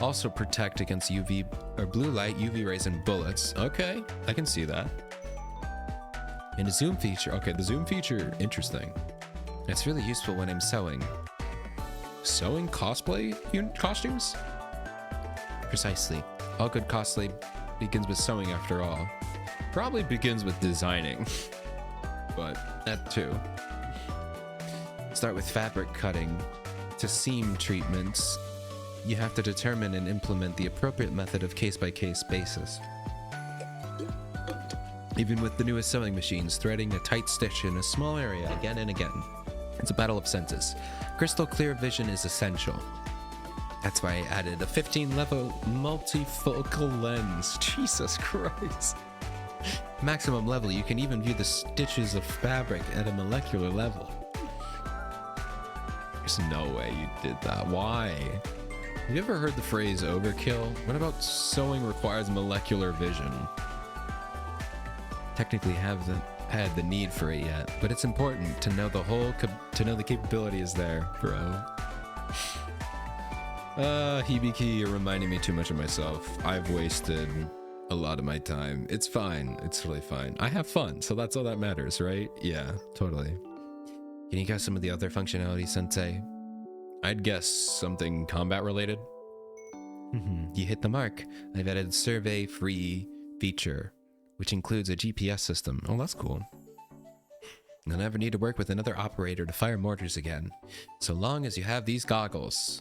also protect against UV or blue light, UV rays, and bullets. Okay, I can see that. And a zoom feature. Okay, the zoom feature, interesting. It's really useful when I'm sewing. Sewing cosplay costumes? Precisely. All good cosplay begins with sewing after all. Probably begins with designing. But that too. Start with fabric cutting to seam treatments. You have to determine and implement the appropriate method of case-by-case basis. Even with the newest sewing machines, threading a tight stitch in a small area again and again. It's a battle of senses. Crystal clear vision is essential. That's why I added a 15-level multifocal lens. Jesus Christ. Maximum level, you can even view the stitches of fabric at a molecular level. There's no way you did that. Why? Have you ever heard the phrase overkill? What about sewing requires molecular vision? Technically haven't had the need for it yet, but it's important to know the capability is there, bro. Hibiki, you're reminding me too much of myself. I've wasted a lot of my time. It's fine. It's really fine. I have fun, so that's all that matters, right? Yeah, totally. Can you guess some of the other functionality, Sensei? I'd guess something combat related. You hit the mark. I've added survey free feature, which includes a GPS system. Oh, that's cool. You'll never need to work with another operator to fire mortars again, so long as you have these goggles.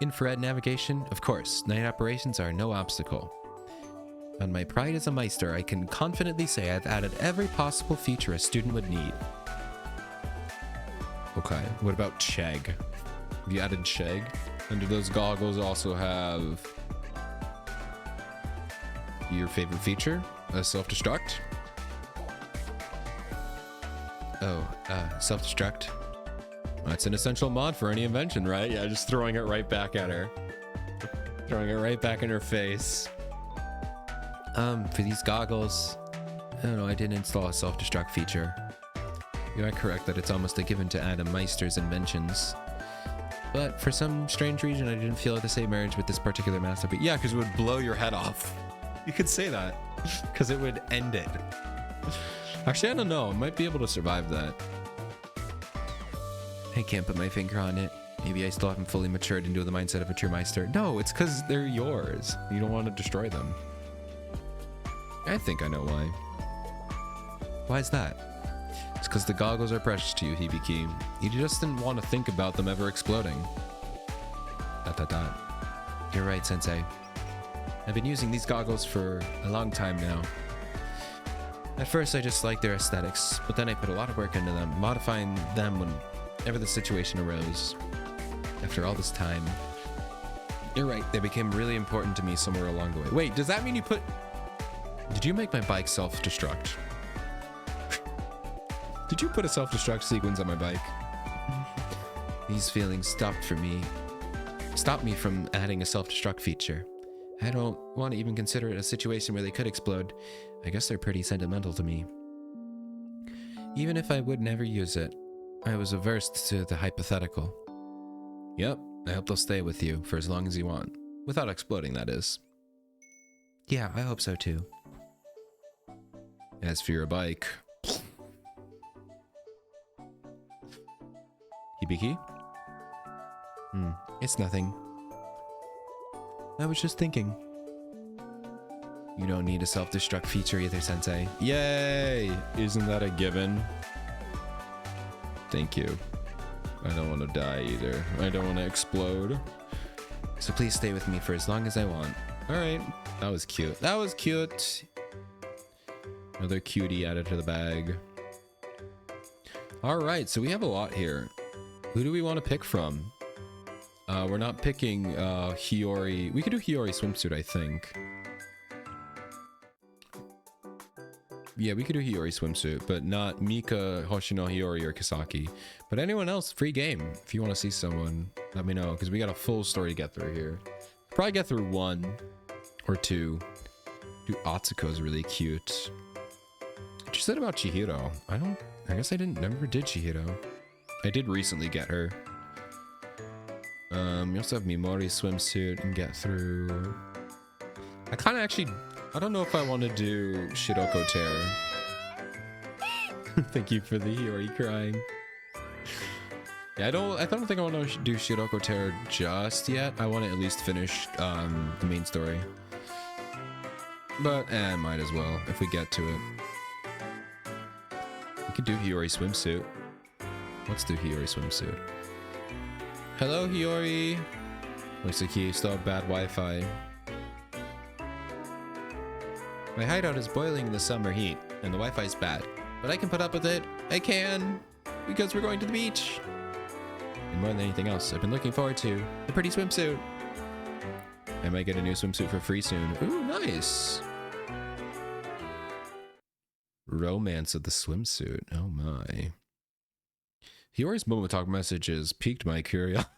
Infrared navigation? Of course, night operations are no obstacle. On my pride as a Meister, I can confidently say I've added every possible feature a student would need. Okay, what about Chegg? Have you added Chegg? And do those goggles also have your favorite feature? A self-destruct? Oh, self-destruct. That's an essential mod for any invention, right? Yeah, just throwing it right back at her. Throwing it right back in her face. For these goggles, I don't know, I didn't install a self-destruct feature. You are correct that it's almost a given to add a Meister's inventions. But for some strange reason, I didn't feel the same urge with this particular masterpiece. Yeah, because it would blow your head off. You could say that. Because it would end it. Actually, I don't know. I might be able to survive that. I can't put my finger on it. Maybe I still haven't fully matured into the mindset of a true Meister. No, it's because they're yours. You don't want to destroy them. I think I know why. Why is that? It's because the goggles are precious to you, Hibiki. You just didn't want to think about them ever exploding. ... You're right, Sensei. I've been using these goggles for a long time now. At first, I just liked their aesthetics, but then I put a lot of work into them, modifying them whenever the situation arose. After all this time, you're right, they became really important to me somewhere along the way. Wait, does that mean you put... Did you make my bike self-destruct? Did you put a self-destruct sequence on my bike? These feelings stopped me from adding a self-destruct feature. I don't want to even consider it a situation where they could explode. I guess they're pretty sentimental to me. Even if I would never use it, I was averse to the hypothetical. Yep, I hope they'll stay with you for as long as you want. Without exploding, that is. Yeah, I hope so too. As for your bike... Hibiki? It's nothing. I was just thinking. You don't need a self-destruct feature either, Sensei. Yay! Isn't that a given? Thank you. I don't want to die either. I don't want to explode. So please stay with me for as long as I want. Alright. That was cute. That was cute. Another cutie added to the bag. Alright, so we have a lot here. Who do we want to pick from? We're not picking Hiyori. We could do Hiyori swimsuit, I think. Yeah, we could do Hiyori swimsuit, but not Mika, Hoshino, Hiyori, or Kisaki. But anyone else, free game. If you want to see someone, let me know, because we got a full story to get through here. Probably get through 1 or 2. Dude, Atsuko's really cute. What you said about Chihiro? I guess I never did Chihiro. I did recently get her. We also have Mimori's swimsuit and get through. I kind of actually, I don't know if I want to do Shiroko Tear. Thank you for the Hiyori crying. Yeah, I don't think I want to do Shiroko Tear just yet. I want to at least finish the main story. But might as well if we get to it. We could do Hiyori swimsuit. Let's do Hiyori swimsuit. Hello, Hiyori. Looks like you still have bad Wi-Fi. My hideout is boiling in the summer heat, and the Wi-Fi is bad. But I can put up with it. I can! Because we're going to the beach! And more than anything else, I've been looking forward to the pretty swimsuit. I might get a new swimsuit for free soon. Ooh, nice! Romance of the swimsuit. Oh my. Hiyori's Momotalk messages piqued my curiosity.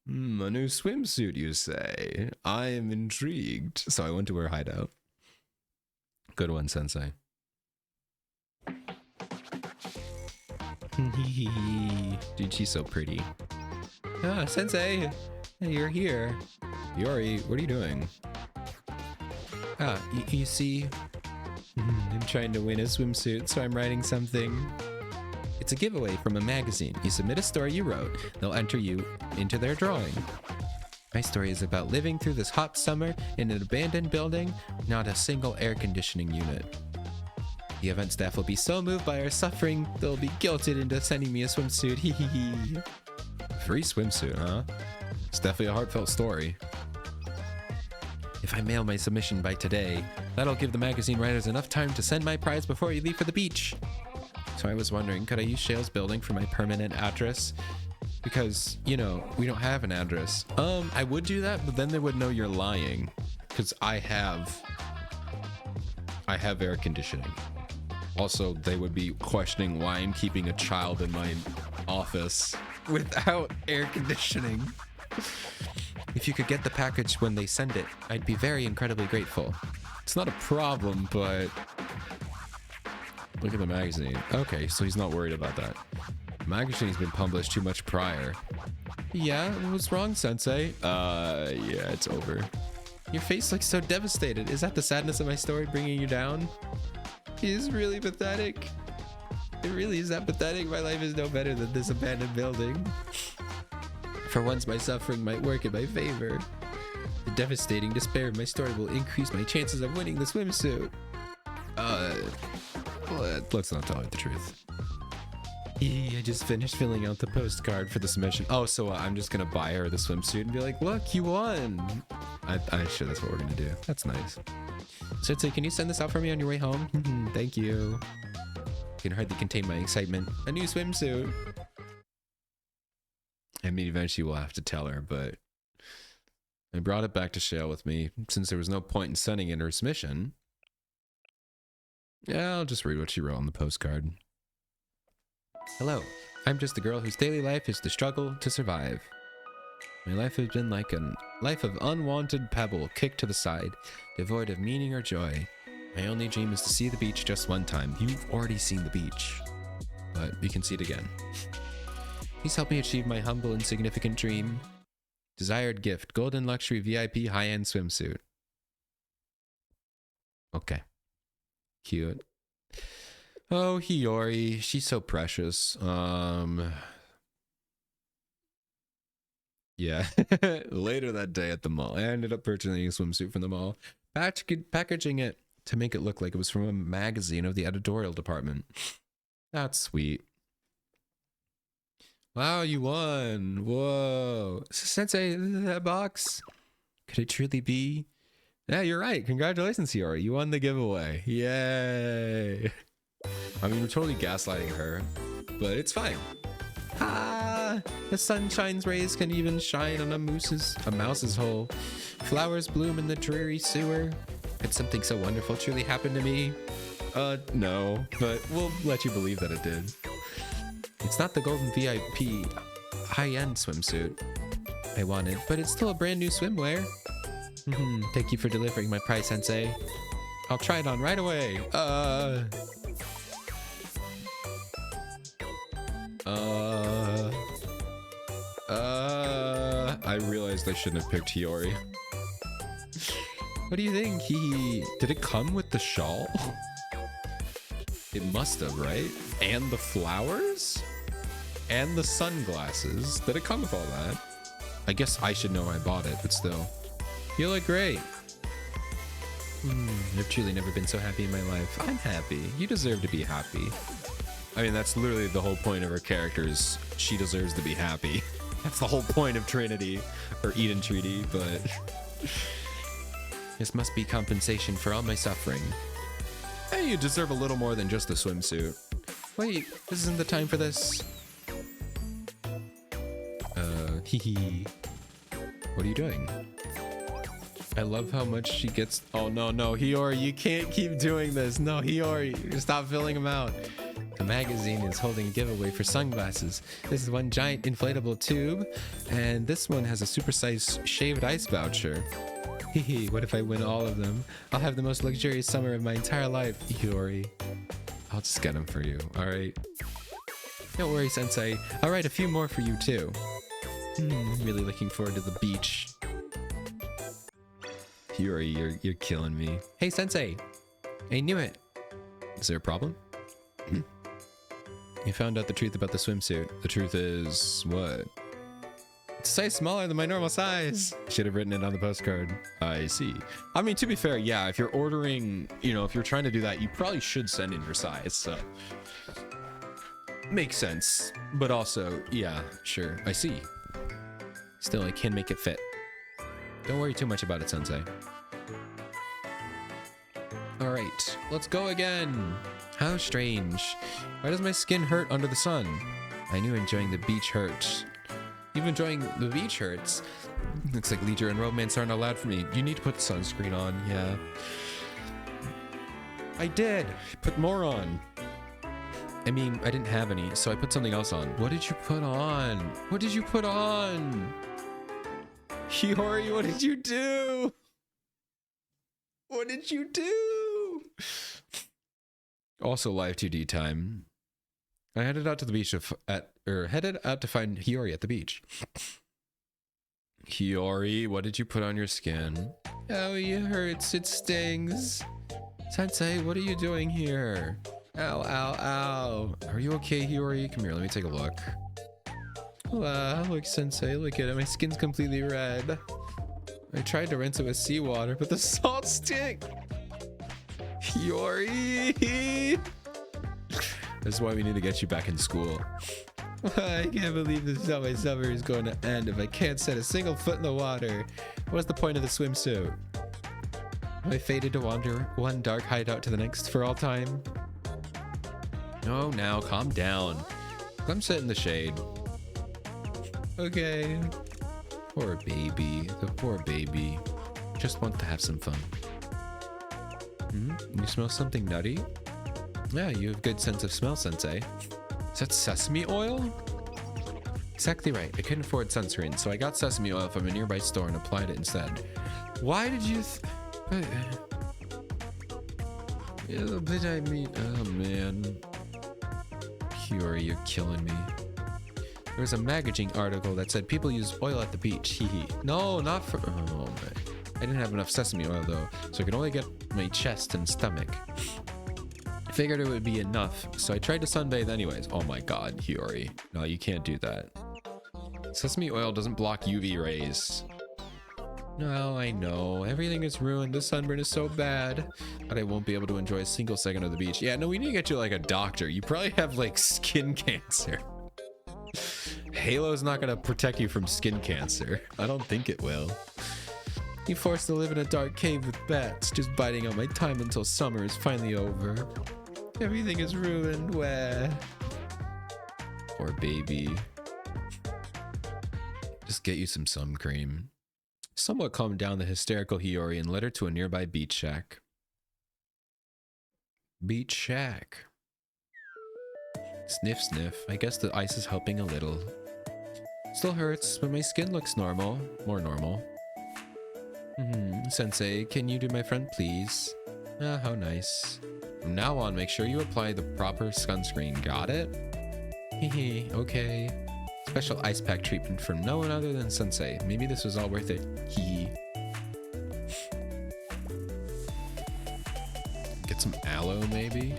A new swimsuit, you say? I am intrigued. So I went to her hideout. Good one, Sensei. Dude, she's so pretty. Ah, Sensei! Hey, you're here. Hiyori, what are you doing? Ah, you see? I'm trying to win a swimsuit, so I'm writing something. It's a giveaway from a magazine. You submit a story you wrote, they'll enter you into their drawing. My story is about living through this hot summer in an abandoned building, not a single air conditioning unit. The event staff will be so moved by our suffering, they'll be guilted into sending me a swimsuit. Hee hee hee. Free swimsuit, huh? It's definitely a heartfelt story. If I mail my submission by today, that'll give the magazine writers enough time to send my prize before you leave for the beach. So I was wondering, could I use Shale's building for my permanent address? Because, you know, we don't have an address. I would do that, but then they would know you're lying. Because I have air conditioning. Also, they would be questioning why I'm keeping a child in my office without air conditioning. If you could get the package when they send it, I'd be very incredibly grateful. It's not a problem, but... Look at the magazine. Okay, so he's not worried about that. The magazine's been published too much prior. Yeah, what's wrong, Sensei? Yeah, it's over. Your face looks so devastated. Is that the sadness of my story bringing you down? is really pathetic. It really is that pathetic. My life is no better than this abandoned building. For once, my suffering might work in my favor. The devastating despair of my story will increase my chances of winning the swimsuit. Let's not tell her the truth. I just finished filling out the postcard for the submission. Oh, so I'm just gonna buy her the swimsuit and be like, look, you won. I'm sure that's what we're gonna do. That's nice. So can you send this out for me on your way home? Thank you. I can hardly contain my excitement. A new swimsuit. I mean, eventually we'll have to tell her, but I brought it back to Shale with me since there was no point in sending in her submission. Yeah, I'll just read what she wrote on the postcard. Hello, I'm just a girl whose daily life is the struggle to survive. My life has been like a life of unwanted pebble kicked to the side, devoid of meaning or joy. My only dream is to see the beach just one time. You've already seen the beach, but you can see it again. Please help me achieve my humble and significant dream. Desired gift, golden luxury VIP high-end swimsuit. Okay. Cute. Oh, Hiyori, she's so precious. Yeah. Later that day at the mall, I ended up purchasing a swimsuit from the mall, packaging it to make it look like it was from a magazine of the editorial department. That's sweet. Wow, you won. Whoa. Sensei, that box? Could it truly be? Yeah, you're right. Congratulations, Hiyori. You won the giveaway. Yay. I mean, we're totally gaslighting her, but it's fine. Ah, the sunshine's rays can even shine on a mouse's hole. Flowers bloom in the dreary sewer. Could something so wonderful truly happen to me? No, but we'll let you believe that it did. It's not the golden VIP high-end swimsuit I wanted, but it's still a brand new swimwear. Thank you for delivering my prize, Sensei. I'll try it on right away. I realized I shouldn't have picked Hiyori. What do you think? Did it come with the shawl? It must have, right? And the flowers? And the sunglasses. Did it come with all that? I guess I should know I bought it, but still. You look great. I've truly never been so happy in my life. I'm happy. You deserve to be happy. I mean, that's literally the whole point of her character is she deserves to be happy. That's the whole point of Trinity, or Eden Treaty, but... This must be compensation for all my suffering. Hey, you deserve a little more than just a swimsuit. Wait, this isn't the time for this. Hee. What are you doing? I love how much she gets. Oh, no, Hiyori, you can't keep doing this. No, Hiyori, stop filling them out. The magazine is holding a giveaway for sunglasses. This is one giant inflatable tube, and this one has a supersized shaved ice voucher. Hehe, what if I win all of them? I'll have the most luxurious summer of my entire life, Hiyori. I'll just get them for you, alright? Don't worry, Sensei. I'll write a few more for you, too. Really looking forward to the beach. Hiyori, you're killing me. Hey, Sensei! I knew it! Is there a problem? You found out the truth about the swimsuit. The truth is... what? It's a size smaller than my normal size. Should have written it on the postcard. I see. I mean, to be fair, yeah, if you're ordering, you know, if you're trying to do that, you probably should send in your size, so... Makes sense. But also, yeah, sure, I see. Still, I can make it fit. Don't worry too much about it, Sensei. Alright, let's go again. How strange. Why does my skin hurt under the sun? I knew enjoying the beach hurt. Even enjoying the beach hurts. Looks like leisure and romance aren't allowed for me. You need to put sunscreen on, yeah. I did. Put more on. I mean, I didn't have any, so I put something else on. What did you put on? What did you put on? Hiyori, what did you do? What did you do? Also, live 2D time. I headed out to the beach headed out to find Hiyori at the beach. Hiyori, what did you put on your skin? Oh, it hurts. It stings. Sensei, what are you doing here? Ow, ow, ow. Are you okay, Hiyori? Come here, let me take a look. Wow, look, Sensei, look at it. My skin's completely red. I tried to rinse it with seawater, but the salt stink. Hiyori! This is why we need to get you back in school. I can't believe this is how my summer is going to end if I can't set a single foot in the water. What's the point of the swimsuit? Am I fated to wander one dark hideout to the next for all time? No, now calm down. Come sit in the shade. Okay. Poor baby. The poor baby. Just want to have some fun. You smell something nutty? Yeah, you have good sense of smell, Sensei. Is that sesame oil? Exactly right. I couldn't afford sunscreen, so I got sesame oil from a nearby store and applied it instead. Why did you... Yeah, but I mean... Oh, man. Hiyori, you're killing me. There was a magazine article that said people use oil at the beach. Hee. No, not for... Oh, man. I didn't have enough sesame oil, though, so I could only get my chest and stomach. I figured it would be enough, so I tried to sunbathe anyways. Oh my god, Hiyori. No, you can't do that. Sesame oil doesn't block UV rays. No, I know. Everything is ruined. The sunburn is so bad that I won't be able to enjoy a single second of the beach. Yeah, no, we need to get you like a doctor. You probably have like skin cancer. Halo's not going to protect you from skin cancer. I don't think it will. You forced to live in a dark cave with bats, just biting out my time until summer is finally over. Everything is ruined. Where? Poor baby. Just get you some sun cream. Somewhat calmed down the hysterical Hiyori and led her to a nearby beach shack. Beach shack. Sniff, sniff. I guess the ice is helping a little. Still hurts, but my skin looks normal. More normal. Sensei, can you do my friend, please? Ah, how nice. From now on, make sure you apply the proper sunscreen. Got it? Hehe, okay. Special ice pack treatment from no one other than Sensei. Maybe this was all worth it. Hee. Get some aloe, maybe?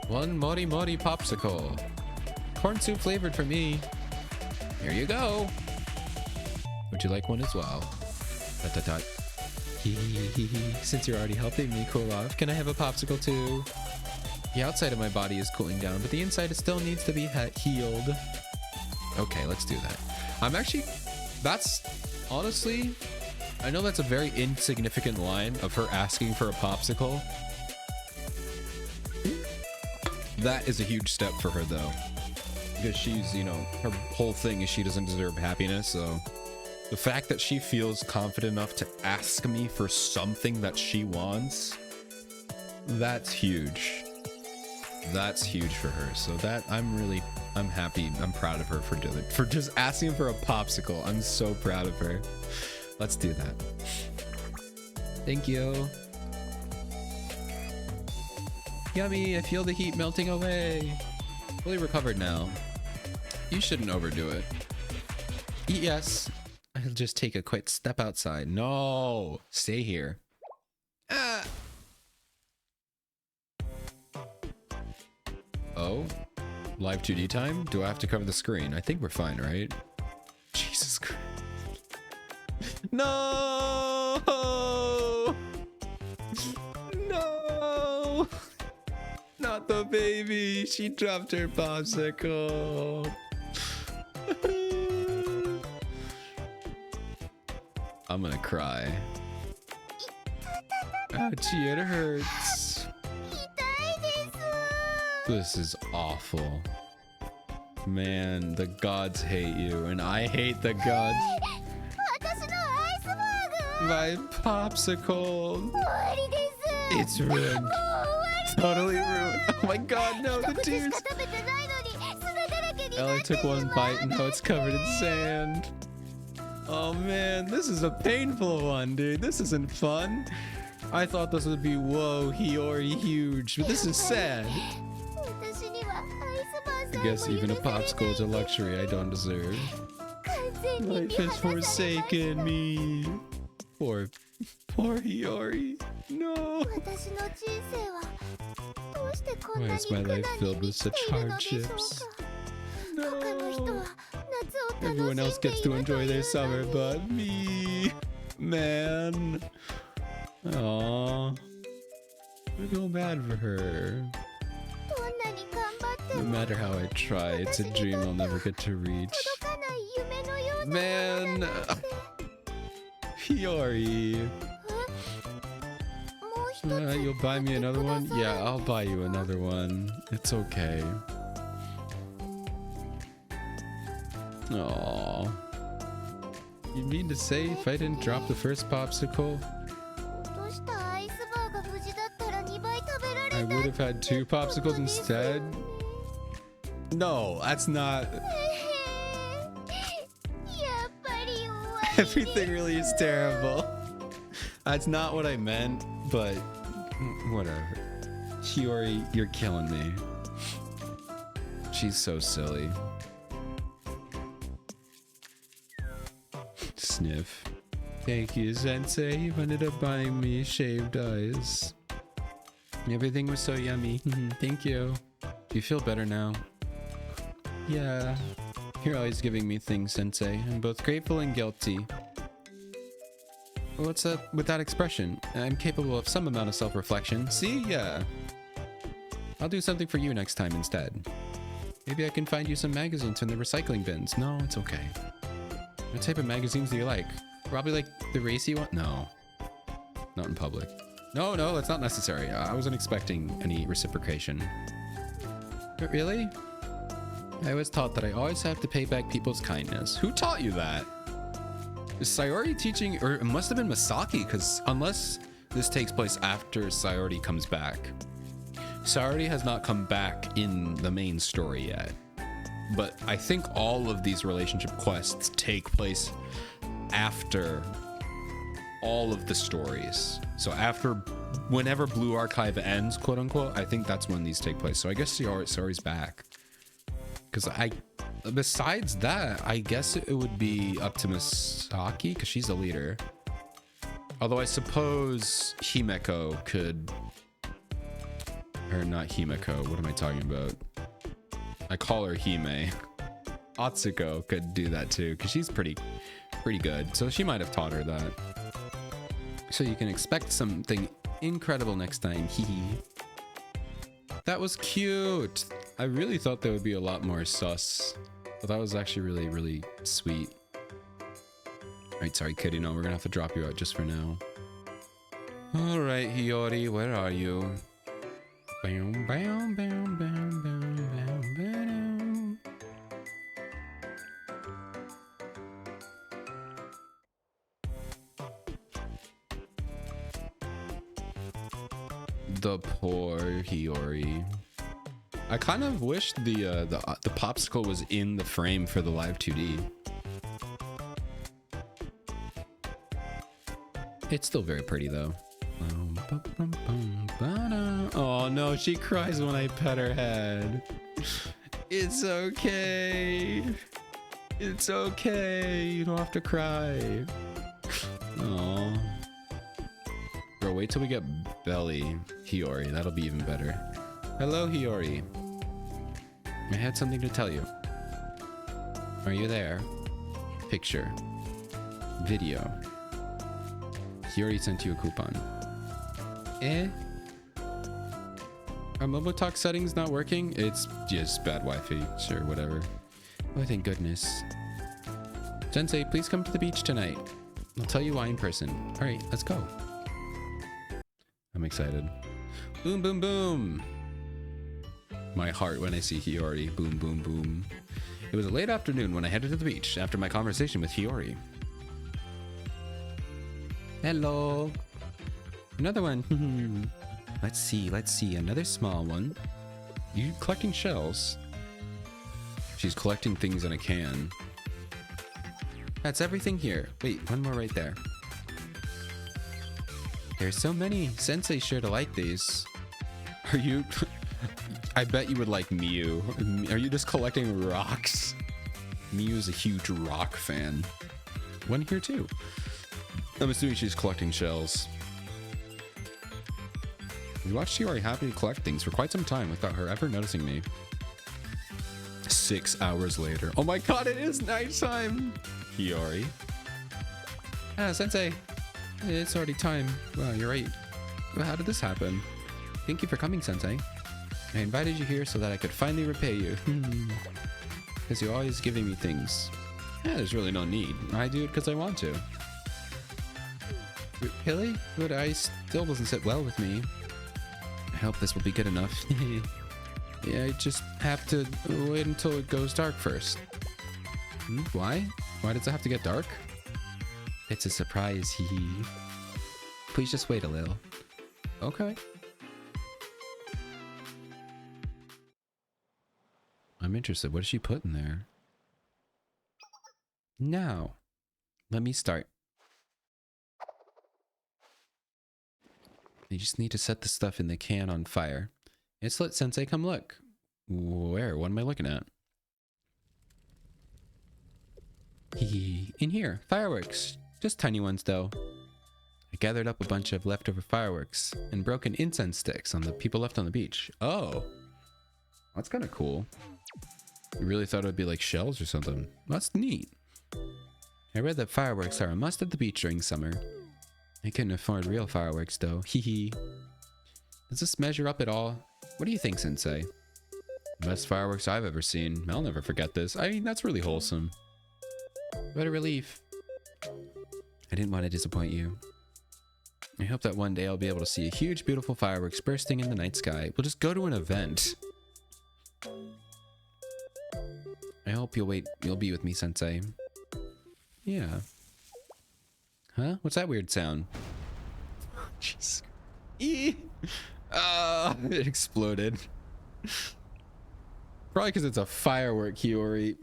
One Mori Mori popsicle. Corn soup flavored for me. Here you go. Would you like one as well? Dot, dot, dot. Since you're already helping me cool off, can I have a popsicle too? The outside of my body is cooling down, but the inside still needs to be healed. Okay, let's do that. I'm actually... That's... Honestly... I know that's a very insignificant line of her asking for a popsicle. That is a huge step for her, though. Because she's, you know, her whole thing is she doesn't deserve happiness, so... The fact that she feels confident enough to ask me for something that she wants, that's huge. That's huge for her. So that I'm happy. I'm proud of her for doing it. For just asking for a popsicle. I'm so proud of her. Let's do that. Thank you. Yummy, I feel the heat melting away. Fully recovered now. You shouldn't overdo it. Yes. I'll just take a quick step outside. No, stay here. Ah. Oh, live 2D time? Do I have to cover the screen? I think we're fine, right? Jesus Christ. No! No! Not the baby. She dropped her popsicle. I'm gonna cry. Ouchie, it hurts. This is awful. Man, the gods hate you, and I hate the gods. My popsicle. It's ruined. Totally ruined. Oh my god, no, the tears. Ella took one bite and now it's covered in sand. Oh man, this is a painful one, dude. This isn't fun. I thought this would be, whoa, Hiyori huge, but this is sad. I guess even a popsicle is a luxury I don't deserve. Life has forsaken me. Poor Poor Hiyori. No. 私の人生はどうしてこん Why な is に my 苦 life 難 filled に with 生き such ているのでしょうか hardships? 他の人 No. は夏を Everyone 楽 else しんで gets い to ると enjoy い their う summer, のに but me. Man. Aww. I feel bad for her. どんなに頑張って No も matter how I try, it's a dream I'll never get to reach. 届かない夢のようなもの Man. だなんて Hiyori. もう一つ You'll buy me 買って another くだ one? さる Yeah, ん I'll です buy you か another one. It's okay. Aww. You mean to say if I didn't drop the first popsicle, 落としたアイスバーが無事だったら2倍食べられた I would have had 2 popsicles instead? No, that's not. やっぱり弱い Everything really is terrible. That's not what I meant, but whatever. Hiyori, you're killing me. She's so silly. Sniff. Thank you, Sensei. You ended up buying me shaved ice. Everything was so yummy. Thank you. Do you feel better now? Yeah. You're always giving me things, Sensei. I'm both grateful and guilty. What's up with that expression? I'm capable of some amount of self-reflection. See? Yeah. I'll do something for you next time instead. Maybe I can find you some magazines in the recycling bins. No, it's okay. What type of magazines do you like? Probably like the racy one? No. Not in public. No, that's not necessary. I wasn't expecting any reciprocation. But really? I was taught that I always have to pay back people's kindness. Who taught you that? Is Sayori teaching, or it must have been Masaki, because unless this takes place after Sayori comes back. Sayori has not come back in the main story yet. But I think all of these relationship quests take place after all of the stories. So after, whenever Blue Archive ends, quote unquote, I think that's when these take place. So I guess Sayori's back. Because besides that, I guess it would be up to Misaki, because she's the leader. Although I suppose Himeko could, or not Himeko, what am I talking about? I call her Hime. Atsuko could do that too, because she's pretty good. So she might have taught her that. So you can expect something incredible next time. Hee. That was cute. I really thought there would be a lot more sus. But that was actually really, really sweet. Alright, sorry, Kirino. We're gonna have to drop you out just for now. Alright, Hiyori, where are you? Bam, bam, bam, bam, bam, bam, bam. The poor Hiyori. I kind of wish the popsicle was in the frame for the live 2D. It's still very pretty though. Oh no, she cries when I pet her head. It's okay. It's okay. You don't have to cry. Oh. Bro, wait till we get Belly Hiyori. That'll be even better. Hello, Hiyori. I had something to tell you. Are you there? Picture. Video. Hiyori sent you a coupon. Eh? Are mobile talk settings not working? It's just bad Wi-Fi. Sure, whatever. Oh, thank goodness. Sensei, please come to the beach tonight. I'll tell you why in person. All right, let's go. I'm excited. Boom, boom, boom. My heart when I see Hiyori. Boom, boom, boom. It was a late afternoon when I headed to the beach after my conversation with Hiyori. Hello. Another one. Let's see. Another small one. You collecting shells? She's collecting things in a can. That's everything here. Wait, one more right there. There's so many. Sensei's sure to like these. Are you... I bet you would like Miyu. Are you just collecting rocks? Miyu's a huge rock fan. One here too. I'm assuming she's collecting shells. We watched Hiyori happily collect things for quite some time without her ever noticing me. 6 hours later. Oh my god, it is nighttime! Hiyori. Ah, Sensei. It's already time. Wow, you're right. Well, how did this happen? Thank you for coming, Sensei. I invited you here so that I could finally repay you. Because you're always giving me things. Yeah, there's really no need. I do it because I want to. Really? But I still doesn't sit well with me. I hope this will be good enough. Yeah, I just have to wait until it goes dark first. Why? Why does it have to get dark? It's a surprise, hee. Please just wait a little. Okay. I'm interested. What is she putting there? Now, let me start. You just need to set the stuff in the can on fire. It's lit, Sensei. Come look. Where? What am I looking at? In here. Fireworks. Just tiny ones, though. I gathered up a bunch of leftover fireworks and broken incense sticks on the people left on the beach. Oh. That's kind of cool. You really thought it would be like shells or something. That's neat. I read that fireworks are a must at the beach during summer. I couldn't afford real fireworks, though. Hee. Does this measure up at all? What do you think, Sensei? Best fireworks I've ever seen. I'll never forget this. I mean, that's really wholesome. What a relief. I didn't want to disappoint you. I hope that one day I'll be able to see a huge, beautiful fireworks bursting in the night sky. We'll just go to an event. I hope you'll be with me, Sensei. Yeah. Huh? What's that weird sound? Jeez. It exploded. Probably because it's a firework, Hiyori.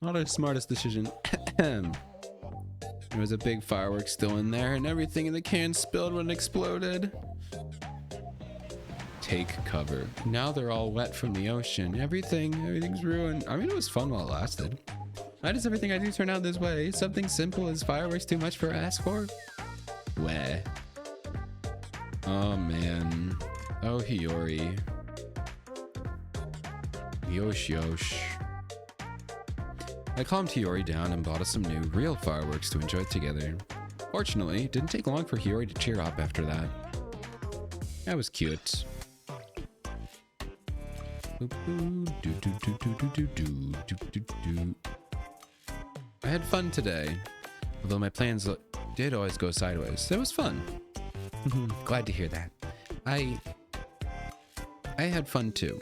Not the smartest decision. There was a big firework still in there, and everything in the can spilled when it exploded. Take cover. Now they're all wet from the ocean. Everything's ruined. I mean, it was fun while it lasted. Why does everything I do turn out this way? Something simple as fireworks too much for ask for? Weh. Oh man. Oh Hiyori. Yosh. I calmed Hiyori down and bought us some new, real fireworks to enjoy together. Fortunately, it didn't take long for Hiyori to cheer up after that. That was cute. I had fun today, although my plans did always go sideways. It was fun. Glad to hear that. I had fun too.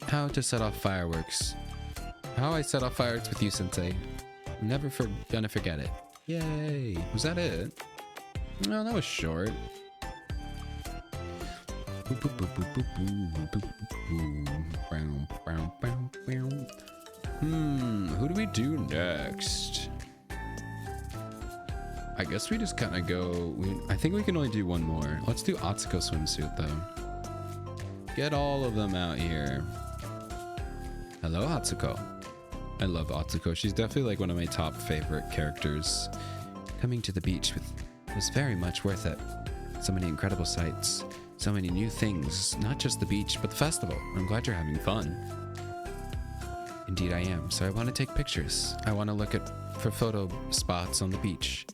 How to set off fireworks. How I set off fireworks with you, Sensei. I'm never gonna forget it. Yay. Was that it? No, that was short. Who do we do next? I guess we just kind of go... I think we can only do one more. Let's do Atsuko swimsuit, though. Get all of them out here. Hello, Atsuko. I love Atsuko. She's definitely like one of my top favorite characters. Coming to the beach was very much worth it. So many incredible sights. So many new things. Not just the beach, but the festival. I'm glad you're having fun. Indeed I am. So I want to take pictures. I want to look for photo spots on the beach.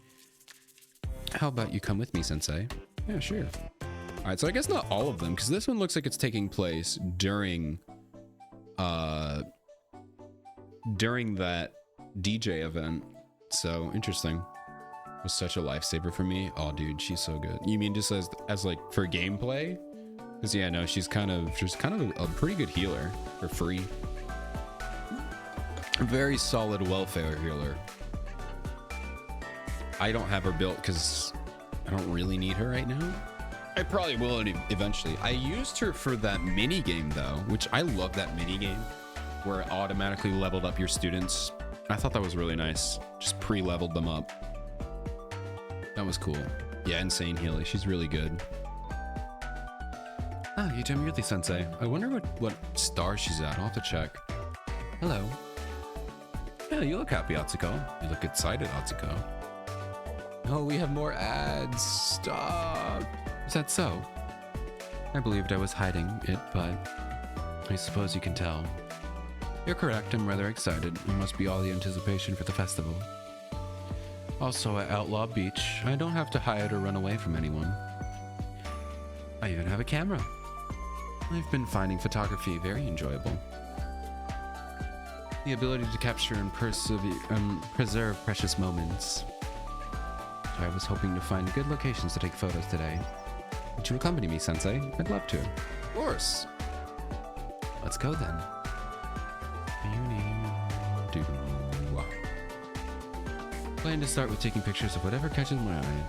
How about you come with me, Sensei? Yeah, sure. All right, so I guess not all of them, because this one looks like it's taking place during that DJ event. So interesting. It was such a lifesaver for me. Oh, dude, she's so good. You mean just as like for gameplay? Because yeah, no, she's kind of a pretty good healer for free. A very solid welfare healer. I don't have her built because I don't really need her right now. I probably will eventually. I used her for that mini game though, which I love that mini game where it automatically leveled up your students. I thought that was really nice. Just pre-leveled them up. That was cool. Yeah, insane healer. She's really good. Ah, Yutamurti Sensei. I wonder what star she's at. I'll have to check. Hello. Yeah, you look happy, Atsuko. You look excited, Atsuko. Oh, we have more ads. Stop. Is that so? I believed I was hiding it, but I suppose you can tell. You're correct, I'm rather excited. It must be all the anticipation for the festival. Also at Outlaw Beach, I don't have to hide or run away from anyone. I even have a camera. I've been finding photography very enjoyable. The ability to capture and preserve precious moments. So I was hoping to find good locations to take photos today. Would you accompany me, Sensei? I'd love to. Of course. Let's go then. Plan to start with taking pictures of whatever catches my eye.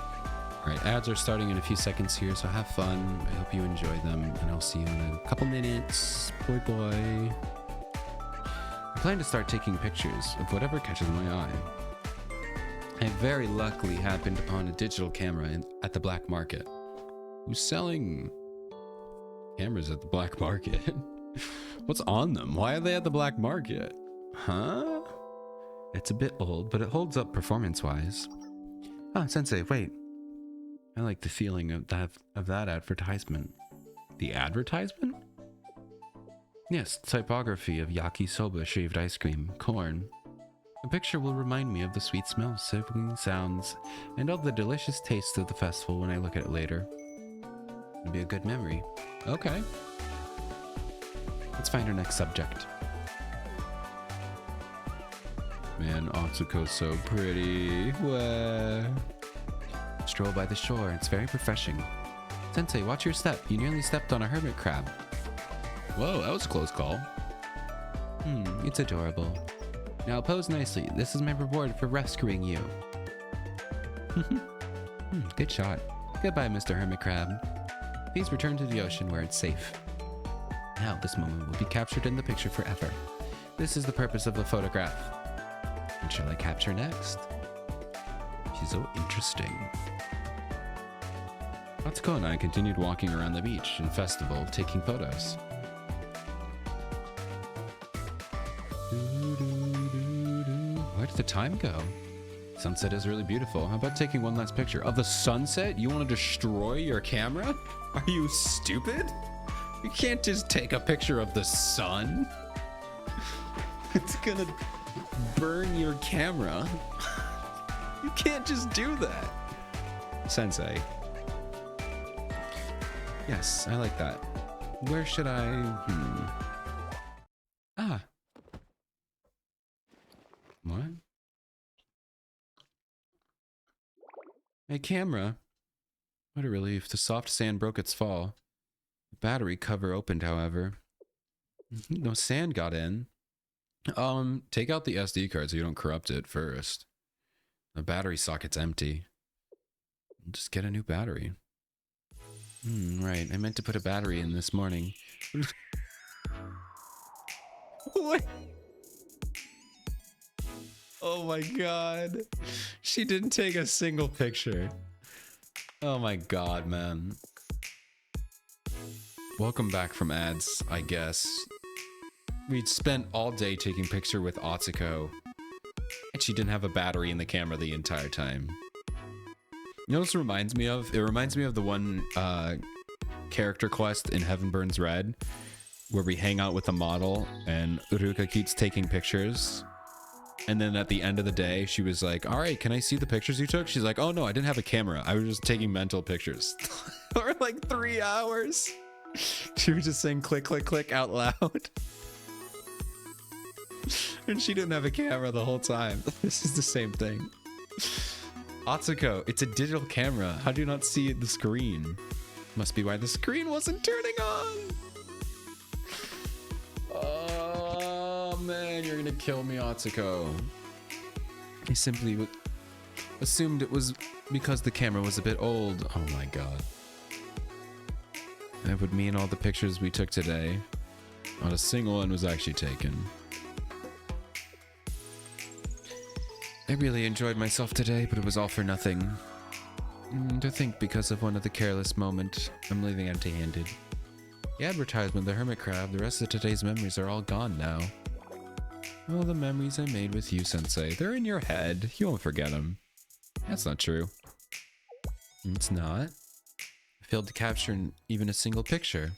Alright, ads are starting in a few seconds here, so have fun. I hope you enjoy them, and I'll see you in a couple minutes. Boy. I plan to start taking pictures of whatever catches my eye. I very luckily happened upon a digital camera at the black market. Who's selling cameras at the black market? What's on them? Why are they at the black market? Huh? It's a bit old, but it holds up performance-wise. Ah, Sensei, wait. I like the feeling of that advertisement. The advertisement? Yes, typography of yakisoba shaved ice cream, corn. A picture will remind me of the sweet smells, sizzling sounds, and all the delicious tastes of the festival when I look at it later. It'll be a good memory. Okay. Let's find our next subject. Man, Atsuko's so pretty. Wah. Stroll by the shore. It's very refreshing. Sensei, watch your step. You nearly stepped on a hermit crab. Whoa, that was a close call. It's adorable. Now pose nicely. This is my reward for rescuing you. Good shot. Goodbye, Mr. Hermit Crab. Please return to the ocean where it's safe. Now this moment will be captured in the picture forever. This is the purpose of the photograph. What shall I capture next? She's so interesting. Atsuko and I continued walking around the beach and festival, taking photos. Where did the time go? Sunset is really beautiful. How about taking one last picture of the sunset? You want to destroy your camera? Are you stupid? You can't just take a picture of the sun. It's gonna burn your camera. You can't just do that. Sensei. Yes, I like that. Where should I... Ah. What? A camera. What a relief. The soft sand broke its fall. The battery cover opened, however. No sand got in. Take out the SD card so you don't corrupt it first. The battery socket's empty. Just get a new battery. Right. I meant to put a battery in this morning. What? Oh my god. She didn't take a single picture. Oh my god, man. Welcome back from ads, I guess. We'd spent all day taking picture with Atsuko, and she didn't have a battery in the camera the entire time. You know what this reminds me of? It reminds me of the one character quest in Heaven Burns Red, where we hang out with a model and Uruka keeps taking pictures. And then at the end of the day, she was like, all right, can I see the pictures you took? She's like, oh no, I didn't have a camera. I was just taking mental pictures. For like 3 hours. She was just saying click, click, click out loud. And she didn't have a camera the whole time. This is the same thing. Atsuko, it's a digital camera. How do you not see the screen? Must be why the screen wasn't turning on. Oh man, you're gonna kill me, Atsuko. I simply assumed it was because the camera was a bit old. Oh my god. That would mean all the pictures we took today, not a single one was actually taken. I really enjoyed myself today, but it was all for nothing. To think because of one of the careless moment, I'm leaving empty-handed. The advertisement, the hermit crab, the rest of today's memories are all gone now. All the memories I made with you, Sensei, they're in your head. You won't forget them. That's not true. It's not. I failed to capture even a single picture.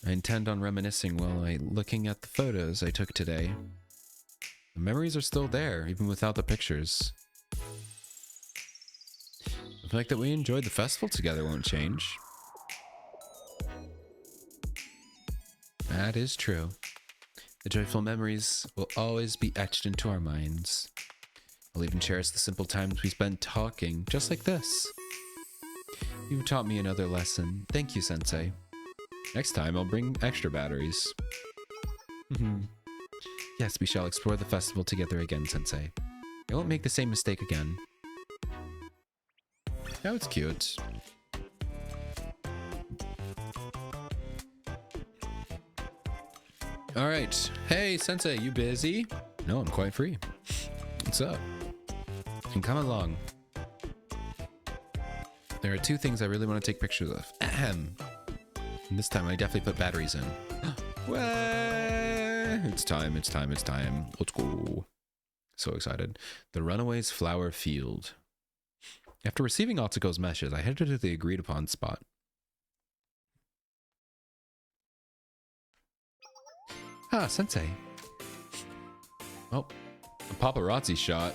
I intend on reminiscing while looking at the photos I took today. The memories are still there, even without the pictures. The fact that we enjoyed the festival together won't change. That is true. The joyful memories will always be etched into our minds. I'll even cherish the simple times we spent talking, just like this. You've taught me another lesson. Thank you, Sensei. Next time, I'll bring extra batteries. Yes, we shall explore the festival together again, Sensei. I won't make the same mistake again. That was cute. Alright. Hey, Sensei, you busy? No, I'm quite free. What's up? And come along. There are two things I really want to take pictures of. Ahem. And this time I definitely put batteries in. Way! It's time, it's time, it's time. Let's go. So excited. The Runaway's Flower Field. After receiving Atsuko's message, I headed to the agreed upon spot. Ah, Sensei. Oh, a paparazzi shot.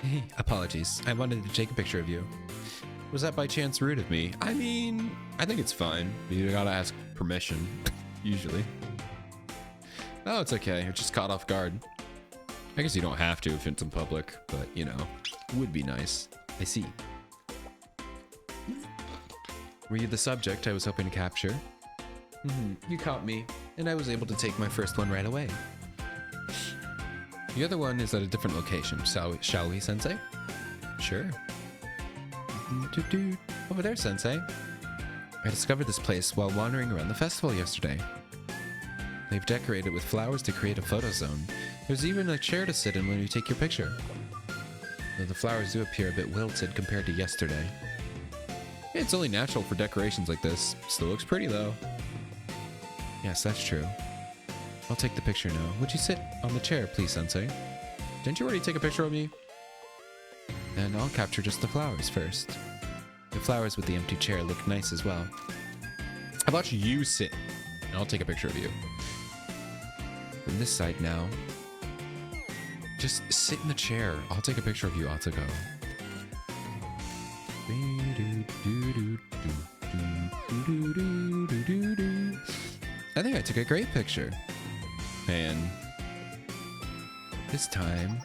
Hey, apologies. I wanted to take a picture of you. Was that by chance rude of me? I mean, I think it's fine. You gotta ask permission, usually. Oh, it's okay. It's just caught off guard. I guess you don't have to if it's in public, but, you know, would be nice. I see. Were you the subject I was hoping to capture? You caught me, and I was able to take my first one right away. The other one is at a different location. Shall we, Sensei? Sure. Over there, Sensei. I discovered this place while wandering around the festival yesterday. They've decorated with flowers to create a photo zone. There's even a chair to sit in when you take your picture. Though the flowers do appear a bit wilted compared to yesterday. It's only natural for decorations like this. Still looks pretty though. Yes, that's true. I'll take the picture now. Would you sit on the chair, please, Sensei? Didn't you already take a picture of me? And I'll capture just the flowers first. The flowers with the empty chair look nice as well. How about you sit, and I'll take a picture of you. From this side now. Just sit in the chair. I'll take a picture of you, Atsuko. I think I took a great picture. And this time,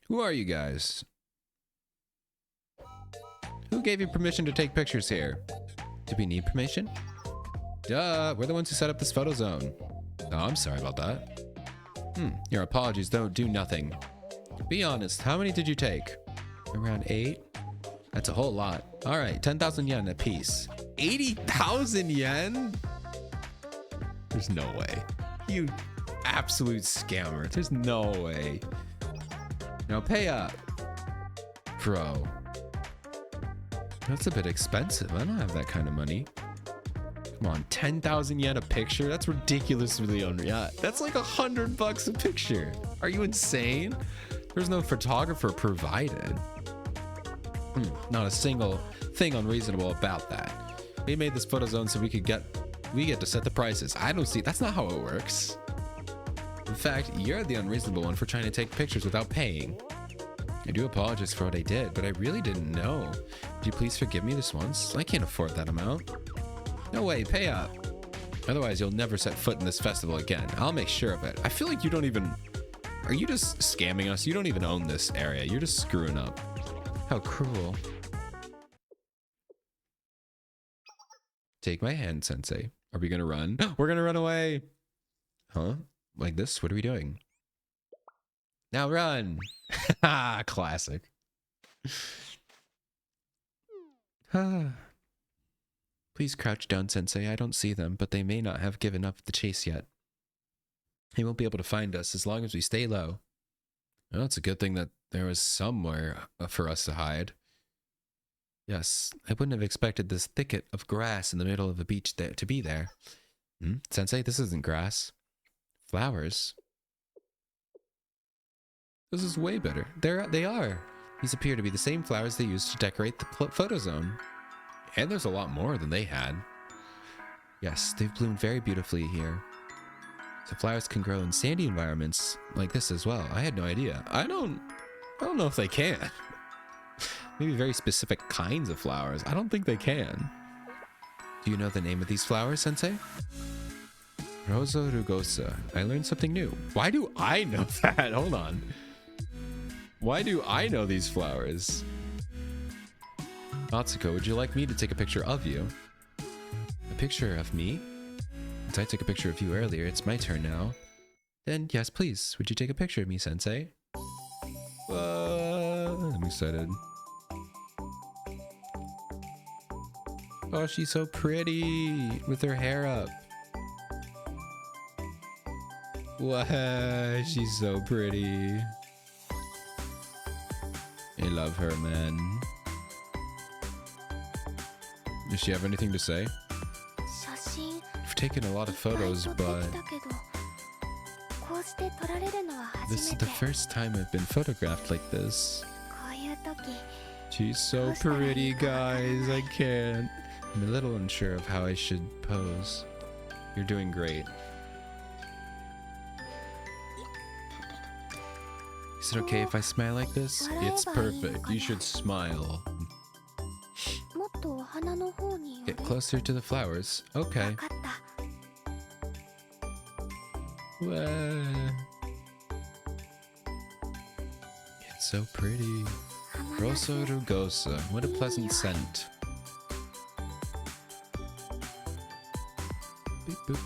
who are you guys? Who gave you permission to take pictures here? Do we need permission? Duh, we're the ones who set up this photo zone. Oh, I'm sorry about that. Your apologies don't do nothing. Be honest, how many did you take? Around 8? That's a whole lot. All right, 10,000 yen a piece. 80,000 yen? There's no way. You absolute scammer. There's no way. Now pay up. Bro. That's a bit expensive. I don't have that kind of money. Come on, 10,000 yen a picture? That's ridiculously unreal. That's like $100 a picture. Are you insane? There's no photographer provided. Not a single thing unreasonable about that. We made this photo zone so we get to set the prices. I don't see, that's not how it works. In fact, you're the unreasonable one for trying to take pictures without paying. I do apologize for what I did, but I really didn't know. Would you please forgive me this once? I can't afford that amount. No way, pay up. Otherwise, you'll never set foot in this festival again. I'll make sure of it. I feel like you don't even... Are you just scamming us? You don't even own this area. You're just screwing up. How cruel. Take my hand, Sensei. Are we gonna run? We're gonna run away! Huh? Like this? What are we doing? Now run! Classic. Please crouch down, Sensei. I don't see them, but they may not have given up the chase yet. They won't be able to find us as long as we stay low. Well, it's a good thing that there was somewhere for us to hide. Yes, I wouldn't have expected this thicket of grass in the middle of the beach to be there. Sensei, this isn't grass. Flowers. This is way better. They are. These appear to be the same flowers they used to decorate the photo zone. And there's a lot more than they had. Yes, they've bloomed very beautifully here. So flowers can grow in sandy environments like this as well. I had no idea. I don't know if they can. Maybe very specific kinds of flowers. I don't think they can. Do you know the name of these flowers, Sensei? Rosa rugosa. I learned something new. Why do I know that? Hold on. Why do I know these flowers? Atsuko, would you like me to take a picture of you? A picture of me? Since I took a picture of you earlier, it's my turn now. Then, yes, please. Would you take a picture of me, Sensei? I'm excited. Oh, she's so pretty with her hair up. Wow, she's so pretty. I love her, man. Does she have anything to say? 写真 I've taken a lot of photos, いっぱい撮って but きたけどこうして撮られるのは this 初 is めて the first time I've been photographed like this. こういう時 She's so pretty, guys. I can't. I'm a little unsure of how I should pose. You're doing great. Is it okay if I smile like this? It's perfect. You should smile. もっとお花の方に寄り Get closer to the flowers. Okay. わかった Wow. It's so pretty. 浜 Rosa 夏 rugosa. What a pleasant scent.偶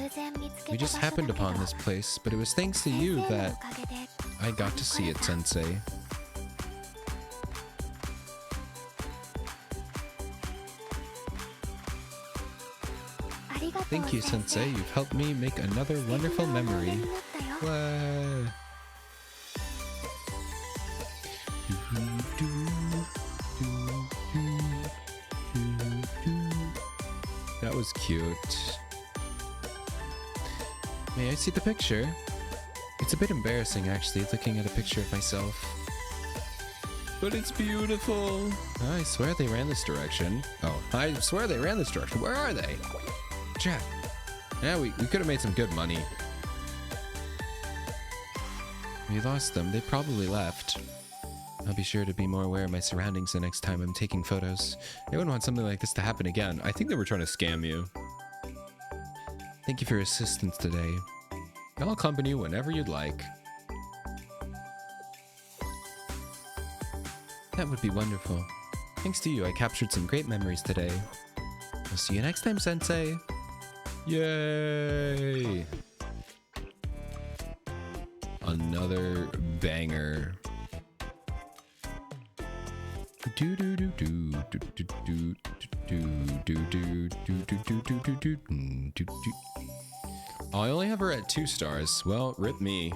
然見つけ We た just 場所だけ happened ど upon this place, but it was thanks to 先 you 生のお that かげで I got to see it, Sensei. Thank you, Sensei. You've helped me make another wonderful memory. Wow. That was cute. May I see the picture? It's a bit embarrassing, actually, looking at a picture of myself. But it's beautiful. I swear they ran this direction. Oh, I swear they ran this direction. Where are they? Jack. Yeah, we could have made some good money. We lost them. They probably left. I'll be sure to be more aware of my surroundings the next time I'm taking photos. I wouldn't want something like this to happen again. I think they were trying to scam you. Thank you for your assistance today. I'll accompany you whenever you'd like. That would be wonderful. Thanks to you, I captured some great memories today. I'll see you next time, Sensei. Yay! Another banger. Do do do do do do do do do do do do do do do. Oh, I only have her at 2 stars. Well, rip me.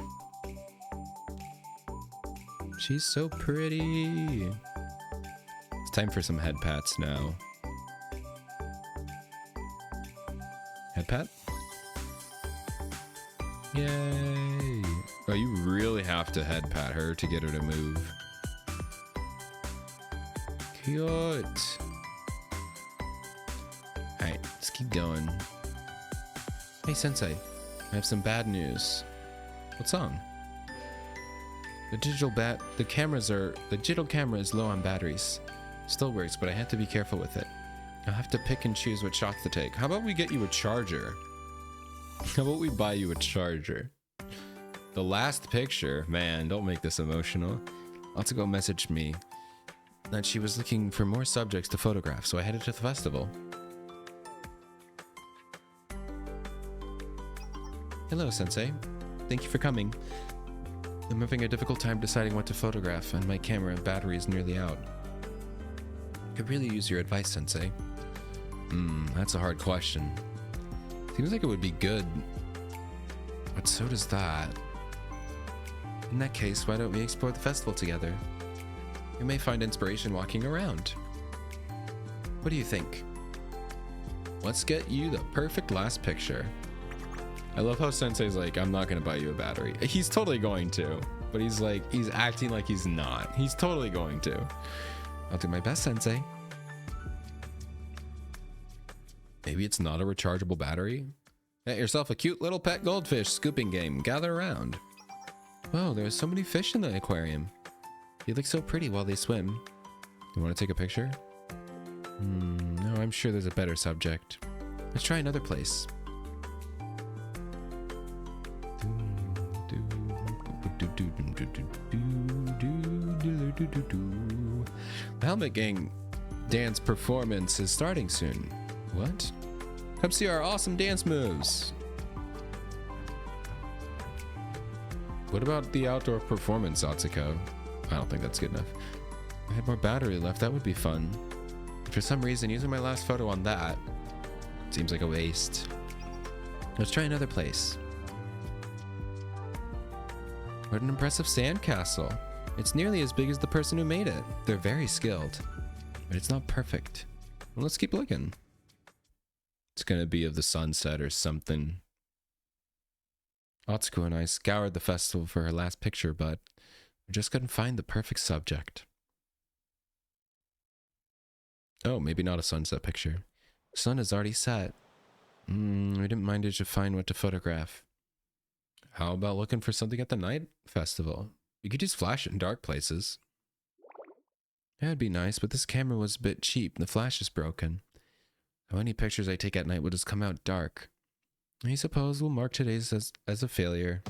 She's so pretty. It's time for some head pats now. Head pat? Yay! Oh, you really have to head pat her to get her to move. Cute. Alright, let's keep going. Hey, Sensei. I have some bad news. What's on? The digital camera is low on batteries. Still works, but I have to be careful with it. I'll have to pick and choose what shots to take. How about we get you a charger? How about we buy you a charger? The last picture, man, don't make this emotional. Atsuko messaged me that she was looking for more subjects to photograph, so I headed to the festival. Hello, Sensei. Thank you for coming. I'm having a difficult time deciding what to photograph, and my camera battery is nearly out. Could really use your advice, Sensei. That's a hard question. Seems like it would be good, but so does that. In that case, why don't we explore the festival together? We may find inspiration walking around. What do you think? Let's get you the perfect last picture. I love how Sensei's like, I'm not gonna buy you a battery. He's totally going to. but he's acting like he's not. He's totally going to. I'll do my best, Sensei. Maybe it's not a rechargeable battery? Get yourself a cute little pet goldfish scooping game. Gather around. Whoa, there's so many fish in the aquarium. They look so pretty while they swim. You want to take a picture? No, I'm sure there's a better subject. Let's try another place. The Helmet Gang dance performance is starting soon. What? Come see our awesome dance moves. What about the outdoor performance, Atsuko? I don't think that's good enough. If I had more battery left, that would be fun. For some reason, using my last photo on that seems like a waste. Let's try another place. What an impressive sandcastle. It's nearly as big as the person who made it. They're very skilled, but it's not perfect. Well, let's keep looking. It's gonna be of the sunset or something. Atsuko and I scoured the festival for her last picture, but we just couldn't find the perfect subject. Oh, maybe not a sunset picture. The sun has already set. We didn't mind it to find what to photograph. How about looking for something at the night festival? You could just flash it in dark places. That'd be nice, but this camera was a bit cheap and the flash is broken. How any pictures I take at night will just come out dark. I suppose we'll mark today's as a failure.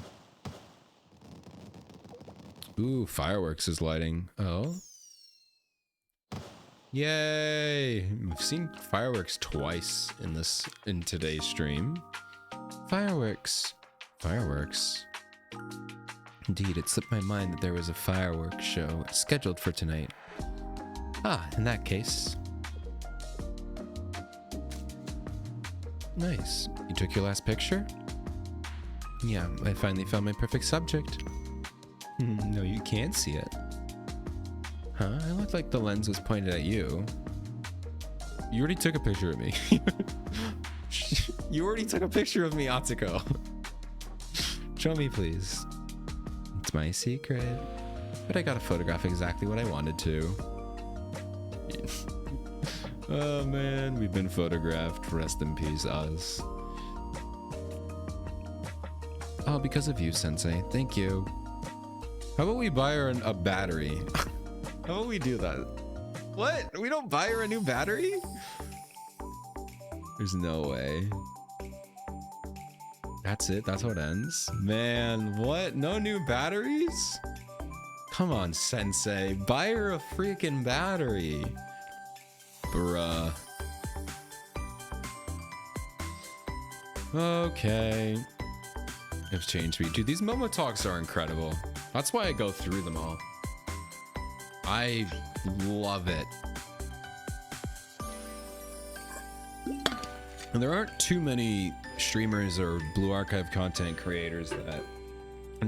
Ooh, fireworks is lighting. Oh. Yay! We've seen fireworks twice in today's stream. Fireworks. Fireworks. Indeed, it slipped my mind that there was a fireworks show scheduled for tonight. Ah, in that case. Nice. You took your last picture? Yeah, I finally found my perfect subject. No, you can't see it. Huh? I looked like the lens was pointed at you. You already took a picture of me. You already took a picture of me, Atsuko. Show me, please. It's my secret. But I got to photograph exactly what I wanted to. Oh man, we've been photographed. Rest in peace, us. Oh, because of you, Sensei. Thank you. How about we buy her a battery? How about we do that? What? We don't buy her a new battery? There's no way. That's it? That's how it ends? Man, what? No new batteries? Come on, Sensei. Buy her a freaking battery. Bruh. Okay. I've changed me. Dude, these Momo talks are incredible. That's why I go through them all. I love it. And there aren't too many streamers or Blue Archive content creators that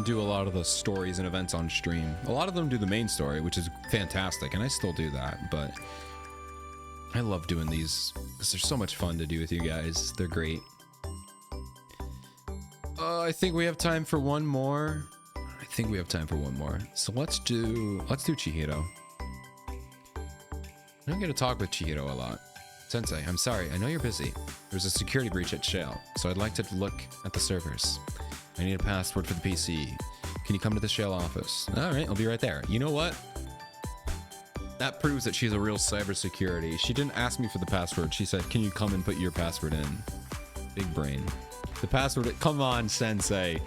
do a lot of the stories and events on stream. A lot of them do the main story, which is fantastic, and I still do that, but I love doing these because they're so much fun to do with you guys. They're great. I think we have time for one more. So let's do Chihiro. I don't get to talk with Chihiro a lot. Sensei, I'm sorry. I know you're busy. There's a security breach at Shale, so I'd like to look at the servers. I need a password for the PC. Can you come to the Shale office? All right, I'll be right there. You know what? That proves that she's a real cybersecurity. She didn't ask me for the password. She said, can you come and put your password in? Big brain. The password, come on, Sensei.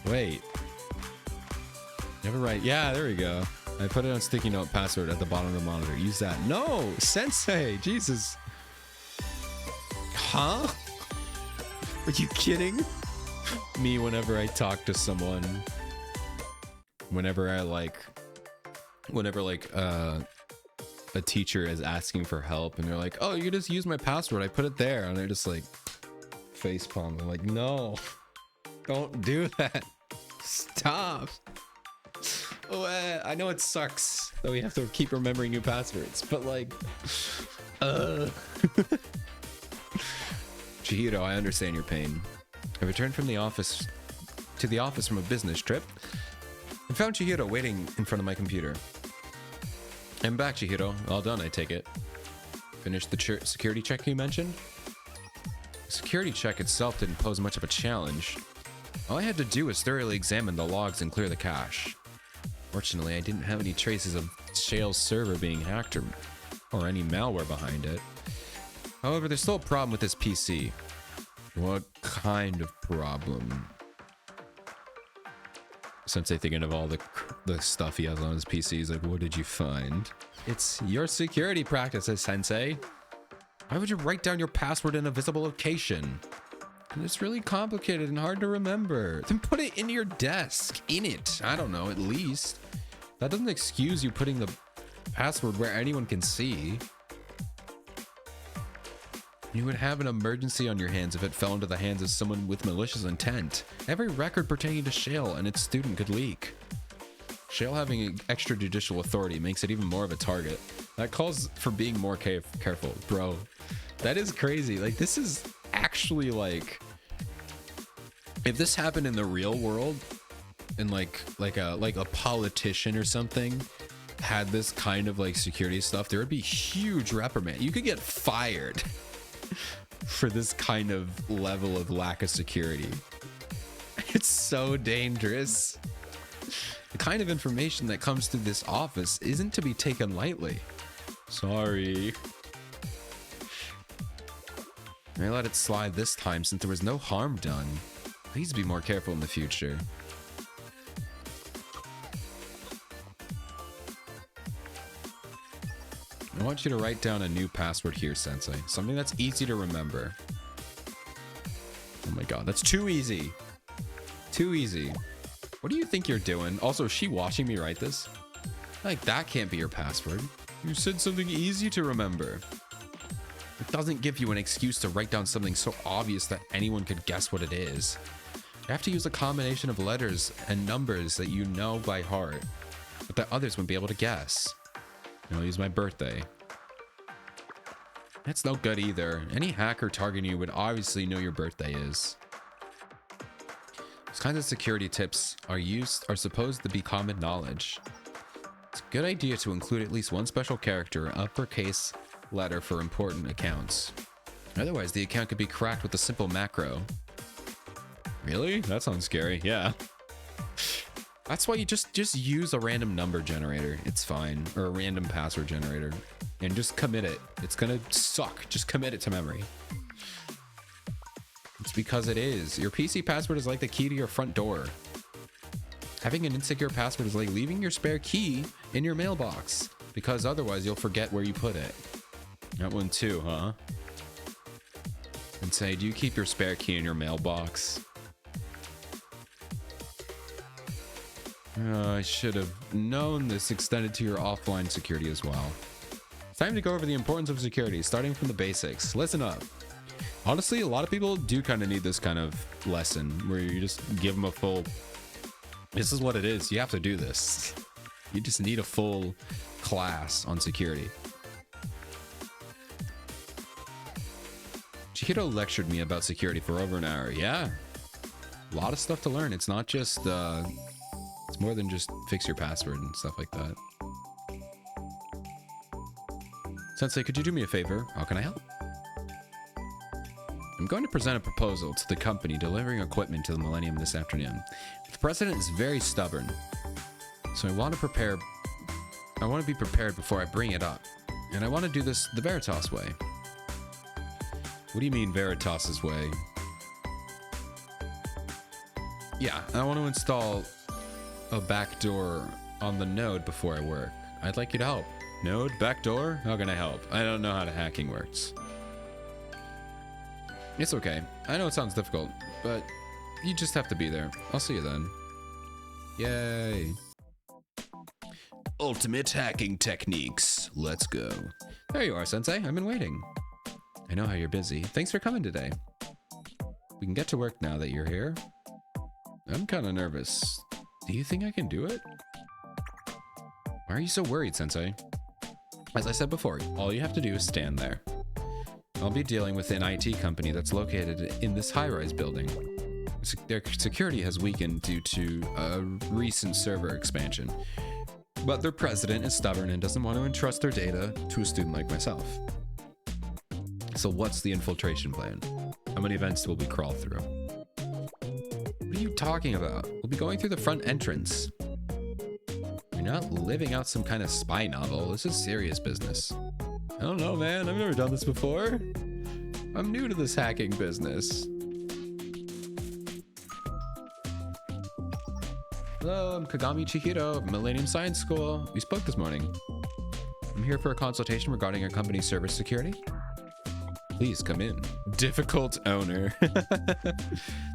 Wait. Never right. Yeah, there we go. I put it on sticky note password at the bottom of the monitor. Use that. No, Sensei, Jesus. Huh? Are you kidding? Me, whenever I talk to someone, whenever a teacher is asking for help and they're like, oh, you just use my password. I put it there. And they're just like face palm. I'm like, no, don't do that. Stop. Oh, I know it sucks that we have to keep remembering new passwords, but like, Chihiro, I understand your pain. I returned from the office from a business trip. I found Chihiro waiting in front of my computer. I'm back, Chihiro. All done, I take it. Finished the security check you mentioned? The security check itself didn't pose much of a challenge. All I had to do was thoroughly examine the logs and clear the cache. Fortunately, I didn't have any traces of Shale's server being hacked or any malware behind it. However, there's still a problem with this PC. What kind of problem? Sensei thinking of all the stuff he has on his PC. He's like, what did you find? It's your security practices, Sensei. Why would you write down your password in a visible location? And it's really complicated and hard to remember. Then put it in your desk. In it. I don't know, at least. That doesn't excuse you putting the password where anyone can see. You would have an emergency on your hands if it fell into the hands of someone with malicious intent. Every record pertaining to Shale and its student could leak. Shale having extrajudicial authority makes it even more of a target. That calls for being more careful. Bro, that is crazy. Like, this is actually like... If this happened in the real world, and like a politician or something had this kind of like security stuff, there would be huge reprimand. You could get fired for this kind of level of lack of security. It's so dangerous. The kind of information that comes through this office isn't to be taken lightly. Sorry. I let it slide this time since there was no harm done. Please be more careful in the future. I want you to write down a new password here, Sensei. Something that's easy to remember. Oh my god, that's too easy. Too easy. What do you think you're doing? Also, is she watching me write this? Like, that can't be your password. You said something easy to remember. It doesn't give you an excuse to write down something so obvious that anyone could guess what it is. You have to use a combination of letters and numbers that you know by heart, but that others wouldn't be able to guess. I'll use my birthday. That's no good either. Any hacker targeting you would obviously know your birthday is. These kinds of security tips are supposed to be common knowledge. It's a good idea to include at least one special character or uppercase letter for important accounts. Otherwise, the account could be cracked with a simple macro. Really? That sounds scary. Yeah. That's why you just use a random number generator. It's fine. Or a random password generator. And just commit it. It's gonna suck. Just commit it to memory. It's because it is. Your PC password is like the key to your front door. Having an insecure password is like leaving your spare key in your mailbox, because otherwise you'll forget where you put it. That one too, huh? And say, do you keep your spare key in your mailbox? I should have known this extended to your offline security as well. It's time to go over the importance of security, starting from the basics. Listen up. Honestly, a lot of people do kind of need this kind of lesson where you just give them a full... This is what it is. You have to do this. You just need a full class on security. Chihiro lectured me about security for over an hour. Yeah. A lot of stuff to learn. It's not just... It's more than just fix your password and stuff like that. Sensei, could you do me a favor? How can I help? I'm going to present a proposal to the company delivering equipment to the Millennium this afternoon. The president is very stubborn, so I want to be prepared before I bring it up. And I want to do this the Veritas way. What do you mean Veritas's way? Yeah, I want to install a backdoor on the node before I work. I'd like you to help. Node? Backdoor? How can I help? I don't know how hacking works. It's okay. I know it sounds difficult, but you just have to be there. I'll see you then. Yay. Ultimate hacking techniques. Let's go. There you are, Sensei. I've been waiting. I know how you're busy. Thanks for coming today. We can get to work now that you're here. I'm kind of nervous. Do you think I can do it? Why are you so worried, Sensei? As I said before, all you have to do is stand there. I'll be dealing with an IT company that's located in this high-rise building. their security has weakened due to a recent server expansion. But their president is stubborn and doesn't want to entrust their data to a student like myself. So what's the infiltration plan? How many events will we crawl through? What are you talking about? We'll be going through the front entrance. You're not living out some kind of spy novel. This is serious business. I don't know, man. I've never done this before. I'm new to this hacking business. Hello, I'm Kagami Chihiro of Millennium Science School. We spoke this morning. I'm here for a consultation regarding our company's server security. Please come in. Difficult owner.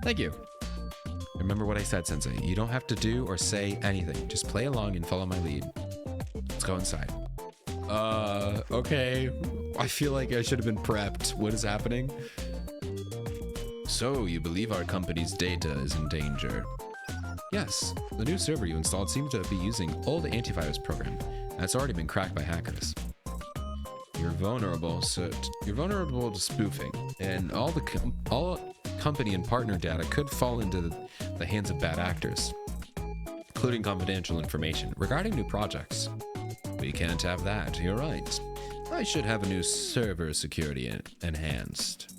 Thank you. Remember what I said, Sensei. You don't have to do or say anything. Just play along and follow my lead. Let's go inside. Okay. I feel like I should have been prepped. What is happening? So, you believe our company's data is in danger? Yes. The new server you installed seems to be using old antivirus program that's already been cracked by hackers. You're vulnerable to spoofing, and all company and partner data could fall into the hands of bad actors, including confidential information regarding new projects. We can't have that. You're right. I should have a new server security enhanced.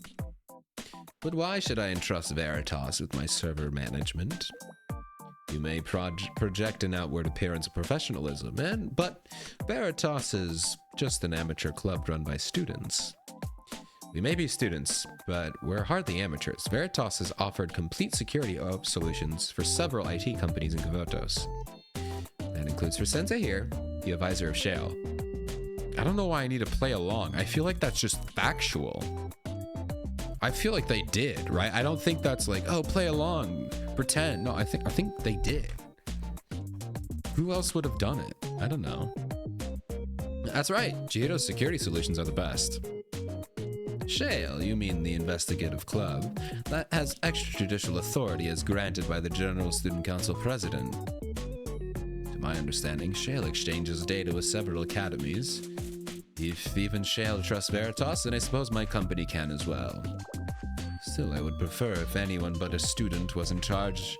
But why should I entrust Veritas with my server management? You may project an outward appearance of professionalism, but Veritas is just an amateur club run by students. We may be students, but we're hardly amateurs. Veritas has offered complete security solutions for several IT companies in Kavotos. That includes for Sensei here, the advisor of Shale. I don't know why I need to play along. I feel like that's just factual. I feel like they did, right? I don't think that's like, oh, play along, pretend. No, I think they did. Who else would have done it? I don't know. That's right. Chihiro's security solutions are the best. Shale, you mean the investigative club that has extrajudicial authority as granted by the General Student Council President. To my understanding, Shale exchanges data with several academies. If even Shale trusts Veritas, then I suppose my company can as well. Still, I would prefer if anyone but a student was in charge.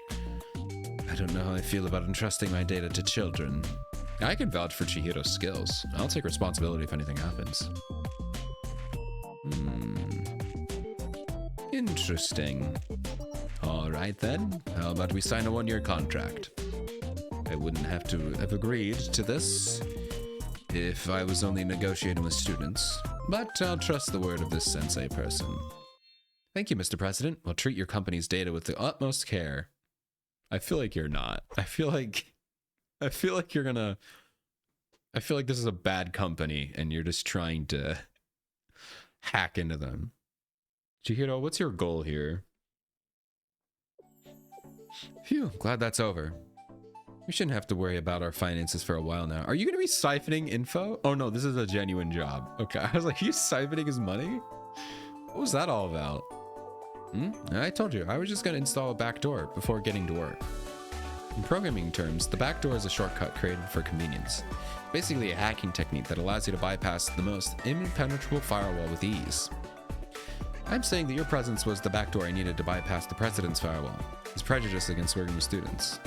I don't know how I feel about entrusting my data to children. I can vouch for Chihiro's skills. I'll take responsibility if anything happens. Interesting. Alright then, how about we sign a 1-year contract? I wouldn't have to have agreed to this if I was only negotiating with students, but I'll trust the word of this sensei person. Thank you, Mr. President. We'll treat your company's data with the utmost care. I feel like you're not. I feel like you're gonna... I feel like this is a bad company and you're just trying to hack into them. Chihiro, what's your goal here? Phew, glad that's over. We shouldn't have to worry about our finances for a while now. Are you going to be siphoning info? Oh no, this is a genuine job. Okay, I was like, are you siphoning his money? What was that all about? I told you, I was just going to install a backdoor before getting to work. In programming terms, the backdoor is a shortcut created for convenience. Basically a hacking technique that allows you to bypass the most impenetrable firewall with ease. I'm saying that your presence was the backdoor I needed to bypass the president's firewall, his prejudice against working with students.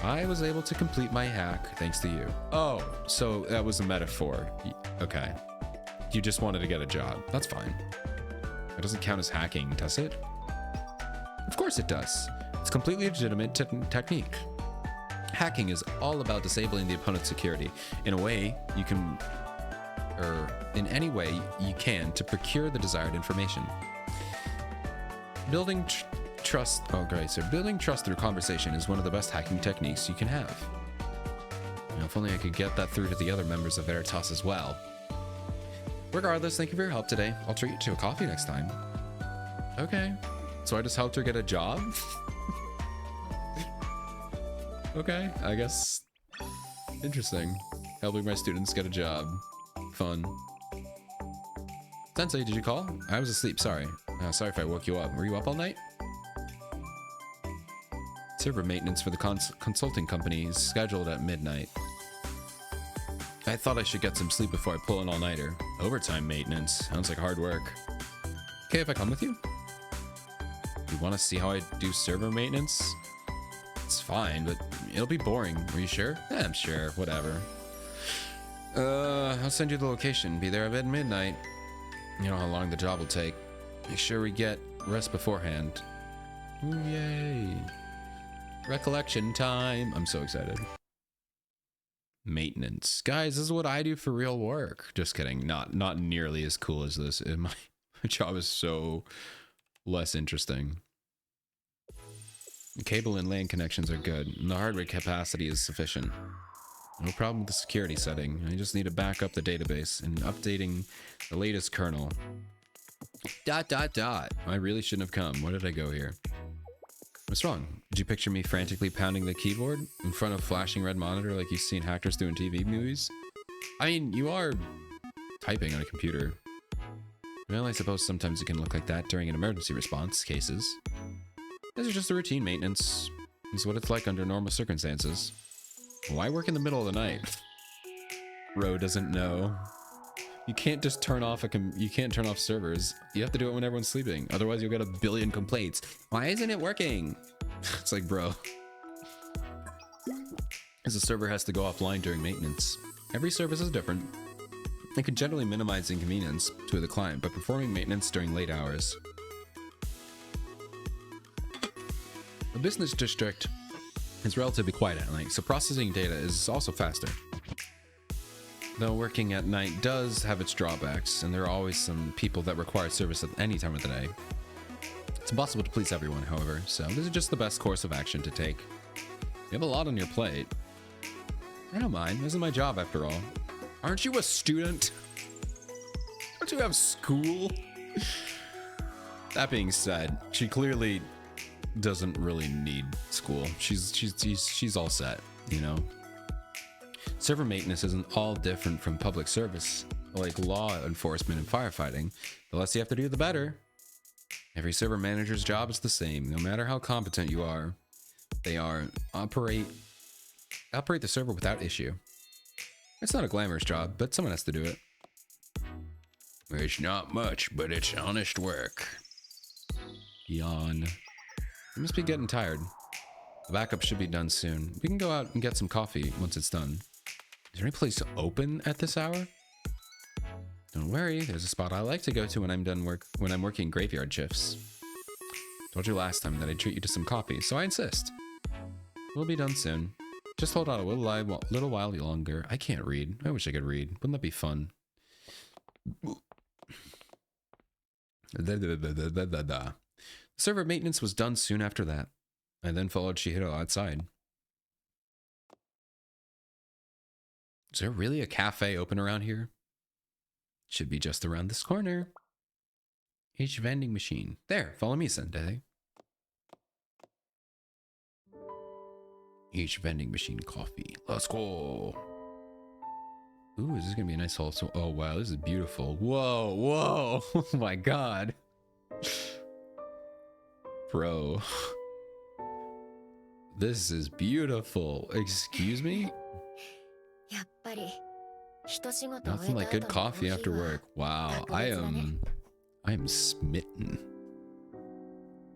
I was able to complete my hack thanks to you. Oh, so that was a metaphor. Okay. You just wanted to get a job. That's fine. That doesn't count as hacking, does it? Of course it does. It's a completely legitimate technique. Hacking is all about disabling the opponent's security in a way you can, or in any way you can to procure the desired information. Building trust through conversation is one of the best hacking techniques you can have. If only I could get that through to the other members of Veritas as well. Regardless, thank you for your help today. I'll treat you to a coffee next time. Okay. So I just helped her get a job? Okay, I guess. Interesting. Helping my students get a job. Fun. Sensei, did you call? I was asleep, sorry. Sorry if I woke you up. Were you up all night? Server maintenance for the consulting company is scheduled at midnight. I thought I should get some sleep before I pull an all-nighter. Overtime maintenance. Sounds like hard work. Okay if I come with you? You want to see how I do server maintenance? It's fine, but it'll be boring. Are you sure? Yeah, I'm sure. Whatever. I'll send you the location. Be there at midnight. You know how long the job will take. Make sure we get rest beforehand. Ooh, yay. Recollection time. I'm so excited. Maintenance. Guys, this is what I do for real work. Just kidding. Not nearly as cool as this. My job is so less interesting. The cable and LAN connections are good, and the hardware capacity is sufficient. No problem with the security setting. I just need to back up the database and updating the latest kernel. ... I really shouldn't have come. Why did I go here? What's wrong? Did you picture me frantically pounding the keyboard in front of a flashing red monitor like you've seen hackers do in TV movies? I mean, you are typing on a computer. Well, I suppose sometimes it can look like that during an emergency response cases. This is just a routine maintenance. It's what it's like under normal circumstances. Why work in the middle of the night? Ro doesn't know. You can't just turn off you can't turn off servers. You have to do it when everyone's sleeping. Otherwise, you'll get a billion complaints. Why isn't it working? It's like, bro. As a server has to go offline during maintenance. Every service is different. It can generally minimize inconvenience to the client by performing maintenance during late hours. The business district is relatively quiet at night, so processing data is also faster. Though working at night does have its drawbacks, and there are always some people that require service at any time of the day. It's impossible to please everyone, however, so this is just the best course of action to take. You have a lot on your plate. I don't mind. This is my job, after all. Aren't you a student? Don't you have school? That being said, she clearly doesn't really need school. She's all set, you know? Server maintenance isn't all different from public service, like law enforcement and firefighting. The less you have to do, the better. Every server manager's job is the same, no matter how competent you are. They operate the server without issue. It's not a glamorous job, but someone has to do it. It's not much, but it's honest work. Yawn. You must be getting tired. The backup should be done soon. We can go out and get some coffee once it's done. Is there any place open at this hour? Don't worry, there's a spot I like to go to when I'm working graveyard shifts. Told you last time that I'd treat you to some coffee, so I insist. We'll be done soon. Just hold on a little while longer. I can't read. I wish I could read. Wouldn't that be fun? Server maintenance was done soon after that. I then followed Shihiro outside. Is there really a cafe open around here? Should be just around this corner. Each vending machine. There, follow me, Sensei. Each vending machine coffee. Let's go. Ooh, is this gonna be a nice haul? So, oh wow, this is beautiful. Whoa, whoa, oh my god. Bro. This is beautiful. Excuse me? Nothing like good coffee after work. Wow, I am smitten.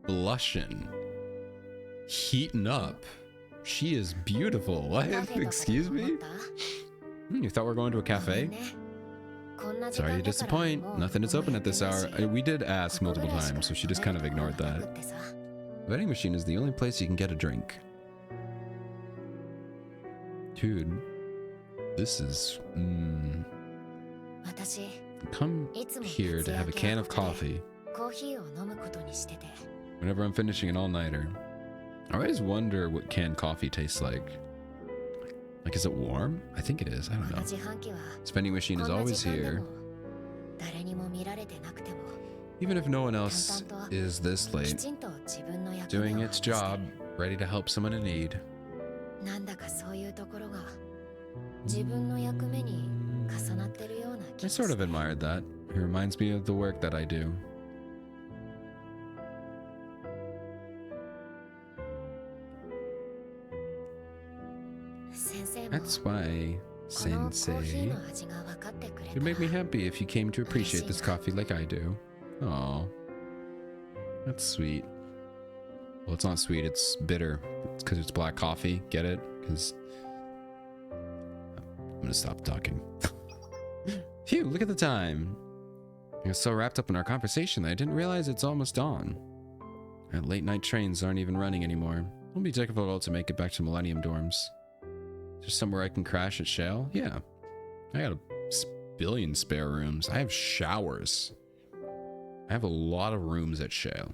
Blushing. Heating up. She is beautiful. What? Excuse me? You thought we were going to a cafe? Sorry to disappoint. Nothing is open at this hour. We did ask multiple times, so she just kind of ignored that. The vending machine is the only place you can get a drink. Dude. This is... Come here to have a can of coffee. Whenever I'm finishing an all-nighter. I always wonder what canned coffee tastes like. Like, is it warm? I think it is. I don't know. This vending machine is always here. Even if no one else is this late. Doing its job, ready to help someone in need. I sort of admired that. It reminds me of the work that I do. That's why, Sensei, it'd make me happy if you came to appreciate this coffee like I do. Aw, that's sweet. Well, it's not sweet, it's bitter. It's because it's black coffee. Get it? Because I'm gonna stop talking. Phew, look at the time. I was so wrapped up in our conversation that I didn't realize it's almost dawn. And late night trains aren't even running anymore. It'll be difficult to make it back to Millennium dorms. Is there somewhere I can crash at Shale? Yeah. I got a billion spare rooms. I have showers. I have a lot of rooms at Shale.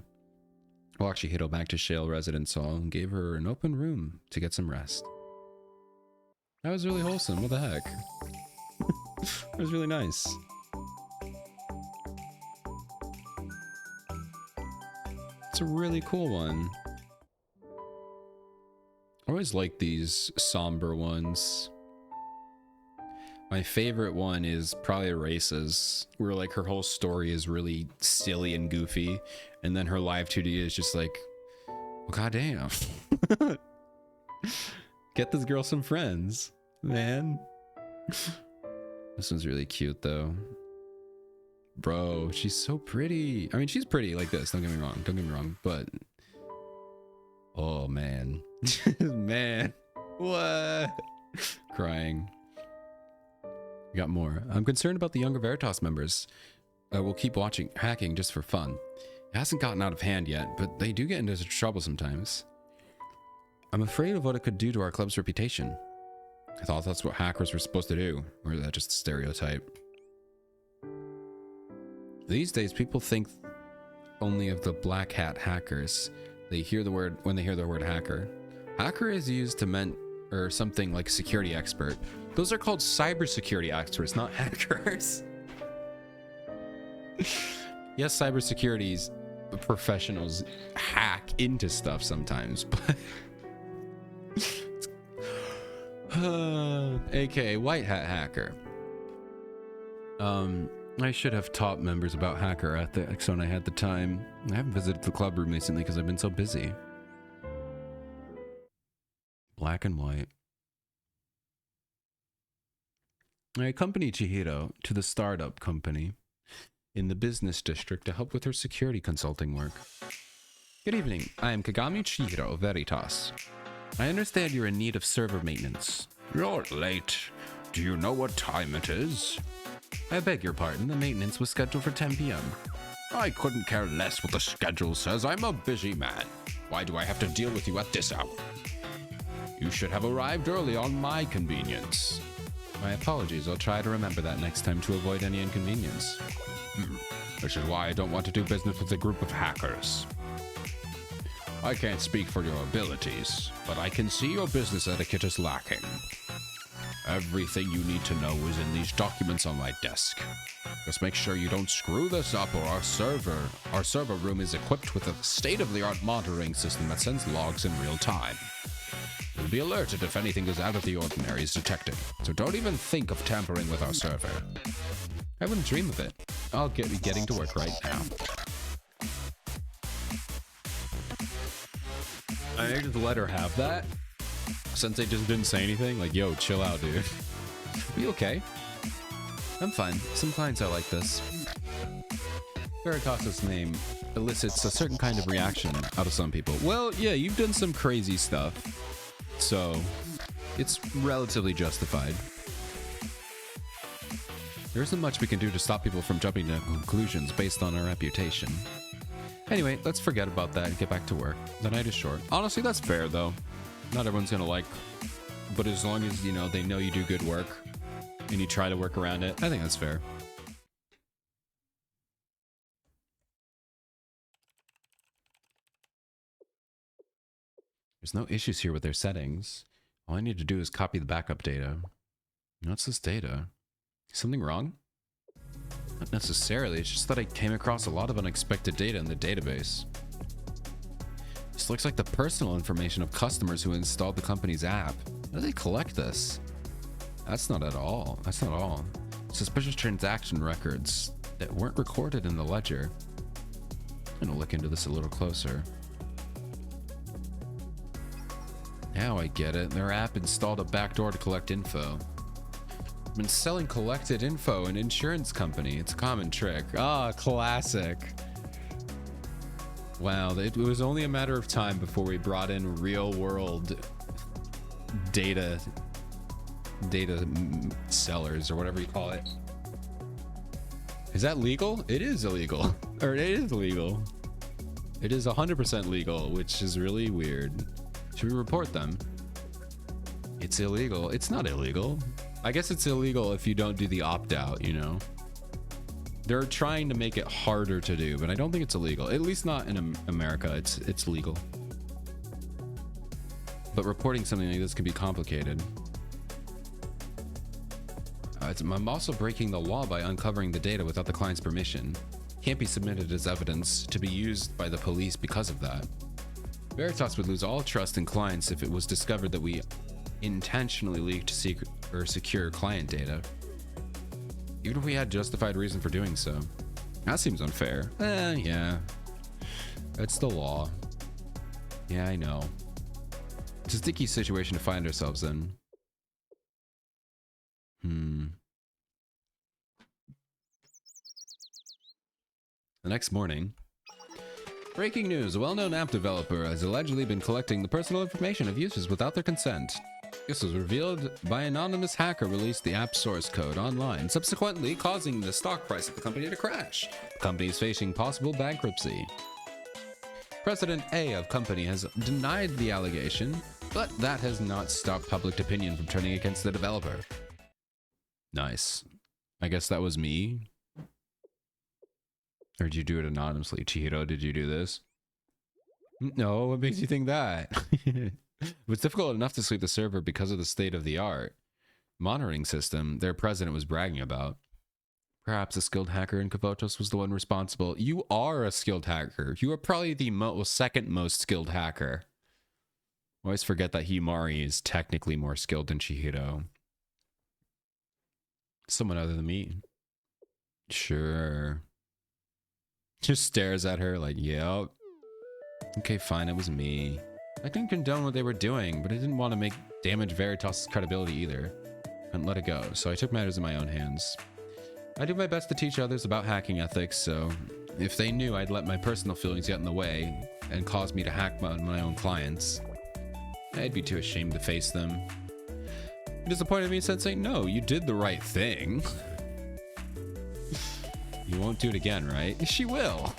We'll actually head back to Shale Residence Hall and gave her an open room to get some rest. That was really wholesome. What the heck? That was really nice. It's a really cool one. I always like these somber ones. My favorite one is probably Races, where like her whole story is really silly and goofy, and then her live 2D is just like, well, goddamn. Get this girl some friends, man. This one's really cute though. Bro, she's so pretty. I mean, she's pretty like this, don't get me wrong, but oh man. Man, what? Crying. We got more. I'm concerned about the younger Veritas members. We'll keep watching hacking just for fun. It hasn't gotten out of hand yet, but they do get into trouble sometimes. I'm afraid of what it could do to our club's reputation. I thought that's what hackers were supposed to do, or is that just a stereotype? These days, people think only of the black hat hackers. They hear the word when they hear the word hacker. Hacker is used to mean or something like security expert. Those are called cybersecurity experts, not hackers. Yes, cybersecurity professionals hack into stuff sometimes, but aka white hat hacker. I should have taught members about hacker ethics when I had the time. I haven't visited the club room recently because I've been so busy. Black and white. I accompanied Chihiro to the startup company in the business district to help with her security consulting work. Good evening. I am Kagami Chihiro, Veritas. I understand you're in need of server maintenance. You're late. Do you know what time it is? I beg your pardon. The maintenance was scheduled for 10 p.m. I couldn't care less what the schedule says. I'm a busy man. Why do I have to deal with you at this hour? You should have arrived early on my convenience. My apologies. I'll try to remember that next time to avoid any inconvenience. Which is why I don't want to do business with a group of hackers. I can't speak for your abilities, but I can see your business etiquette is lacking. Everything you need to know is in these documents on my desk. Just make sure you don't screw this up, or our server room is equipped with a state-of-the-art monitoring system that sends logs in real time. You'll be alerted if anything is out of the ordinary is detected, so don't even think of tampering with our server. I wouldn't dream of it. I'll be getting to work right now. I just let her have that. Sensei just didn't say anything. Like, yo, chill out, dude. Are you okay? I'm fine. Some clients are like this. Veritas' name elicits a certain kind of reaction out of some people. Well, yeah, you've done some crazy stuff, so it's relatively justified. There isn't much we can do to stop people from jumping to conclusions based on our reputation. Anyway, let's forget about that and get back to work. The night is short. Honestly, that's fair, though. Not everyone's gonna like, but as long as, you know, they know you do good work and you try to work around it, I think that's fair. There's no issues here with their settings. All I need to do is copy the backup data. What's this data? Something wrong? Not necessarily, it's just that I came across a lot of unexpected data in the database. This looks like the personal information of customers who installed the company's app. How do they collect this? That's not all. Suspicious transaction records that weren't recorded in the ledger. I'm gonna look into this a little closer. Now I get it. Their app installed a backdoor to collect info. I've been selling collected info in an insurance company. It's a common trick. Ah, classic. Wow, it was only a matter of time before we brought in real world data sellers or whatever you call it. Is that legal? It is illegal. Or it is legal. It is 100% legal, which is really weird. Should we report them? It's illegal. It's not illegal. I guess it's illegal if you don't do the opt-out, you know? They're trying to make it harder to do, but I don't think it's illegal. At least not in America. It's legal. But reporting something like this can be complicated. I'm also breaking the law by uncovering the data without the client's permission. Can't be submitted as evidence to be used by the police because of that. Veritas would lose all trust in clients if it was discovered that we intentionally leaked secure client data. Even if we had justified reason for doing so. That seems unfair. Yeah. It's the law. Yeah, I know. It's a sticky situation to find ourselves in. The next morning. Breaking news, a well-known app developer has allegedly been collecting the personal information of users without their consent. This was revealed by an anonymous hacker released the app source code online, subsequently causing the stock price of the company to crash. The company is facing possible bankruptcy. President A of company has denied the allegation, but that has not stopped public opinion from turning against the developer. Nice. I guess that was me. Or did you do it anonymously? Chihiro, did you do this? No, what makes you think that? It was difficult enough to sweep the server because of the state of the art monitoring system their president was bragging about. Perhaps a skilled hacker in Kavotos was the one responsible. You are a skilled hacker. You are probably the second most skilled hacker. I always forget that Himari is technically more skilled than Chihiro. Someone other than me. Sure. Just stares at her like, yep. Okay, fine, it was me. I didn't condone what they were doing, but I didn't want to damage Veritas' credibility either. And let it go, so I took matters in my own hands. I do my best to teach others about hacking ethics, so if they knew I'd let my personal feelings get in the way and cause me to hack my own clients, I'd be too ashamed to face them. It disappointed me sensing, no, you did the right thing. You won't do it again, right? She will.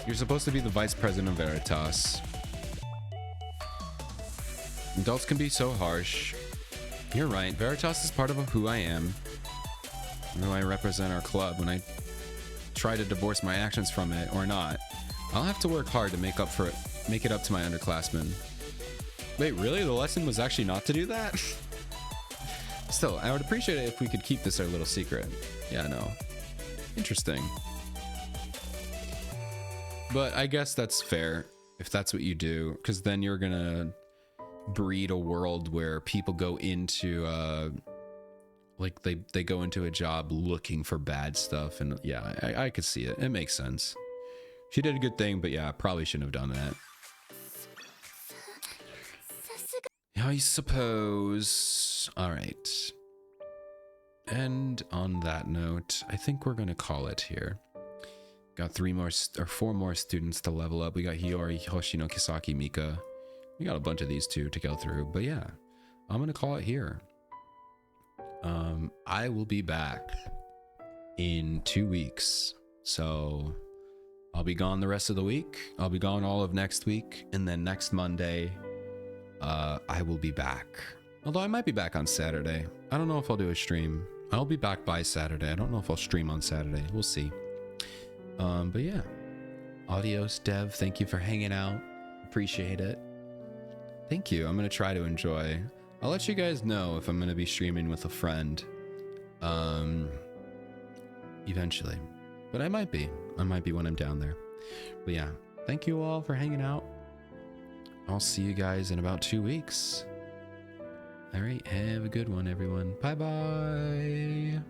You're supposed to be the vice president of Veritas. Adults can be so harsh. You're right. Veritas is part of who I am. Who I represent our club. When I try to divorce my actions from it or not, I'll have to work hard to make it up to my underclassmen. Wait, really? The lesson was actually not to do that? Still, I would appreciate it if we could keep this our little secret. Yeah, no. Interesting. But I guess that's fair if that's what you do, because then you're gonna breed a world where people go into like they go into a job looking for bad stuff, and yeah, I could see it. It makes sense. She did a good thing, but yeah, probably shouldn't have done that. I suppose. All right. And on that note, I think we're gonna call it here. Got 4 more students to level up. We got Hiyori, Hoshino, Kisaki, Mika. We got a bunch of these two to go through, but yeah, I'm gonna call it here. I will be back in 2 weeks, so I'll be gone the rest of the week. I'll be gone all of next week, and then next Monday, I will be back. Although I might be back on Saturday. I don't know if I'll do a stream. I'll be back by Saturday. I don't know if I'll stream on Saturday. We'll see. But yeah. Adios, Dev. Thank you for hanging out. Appreciate it. Thank you. I'm going to try to enjoy. I'll let you guys know if I'm going to be streaming with a friend. Eventually. But I might be. I might be when I'm down there. But yeah. Thank you all for hanging out. I'll see you guys in about 2 weeks. All right, have a good one, everyone. Bye-bye.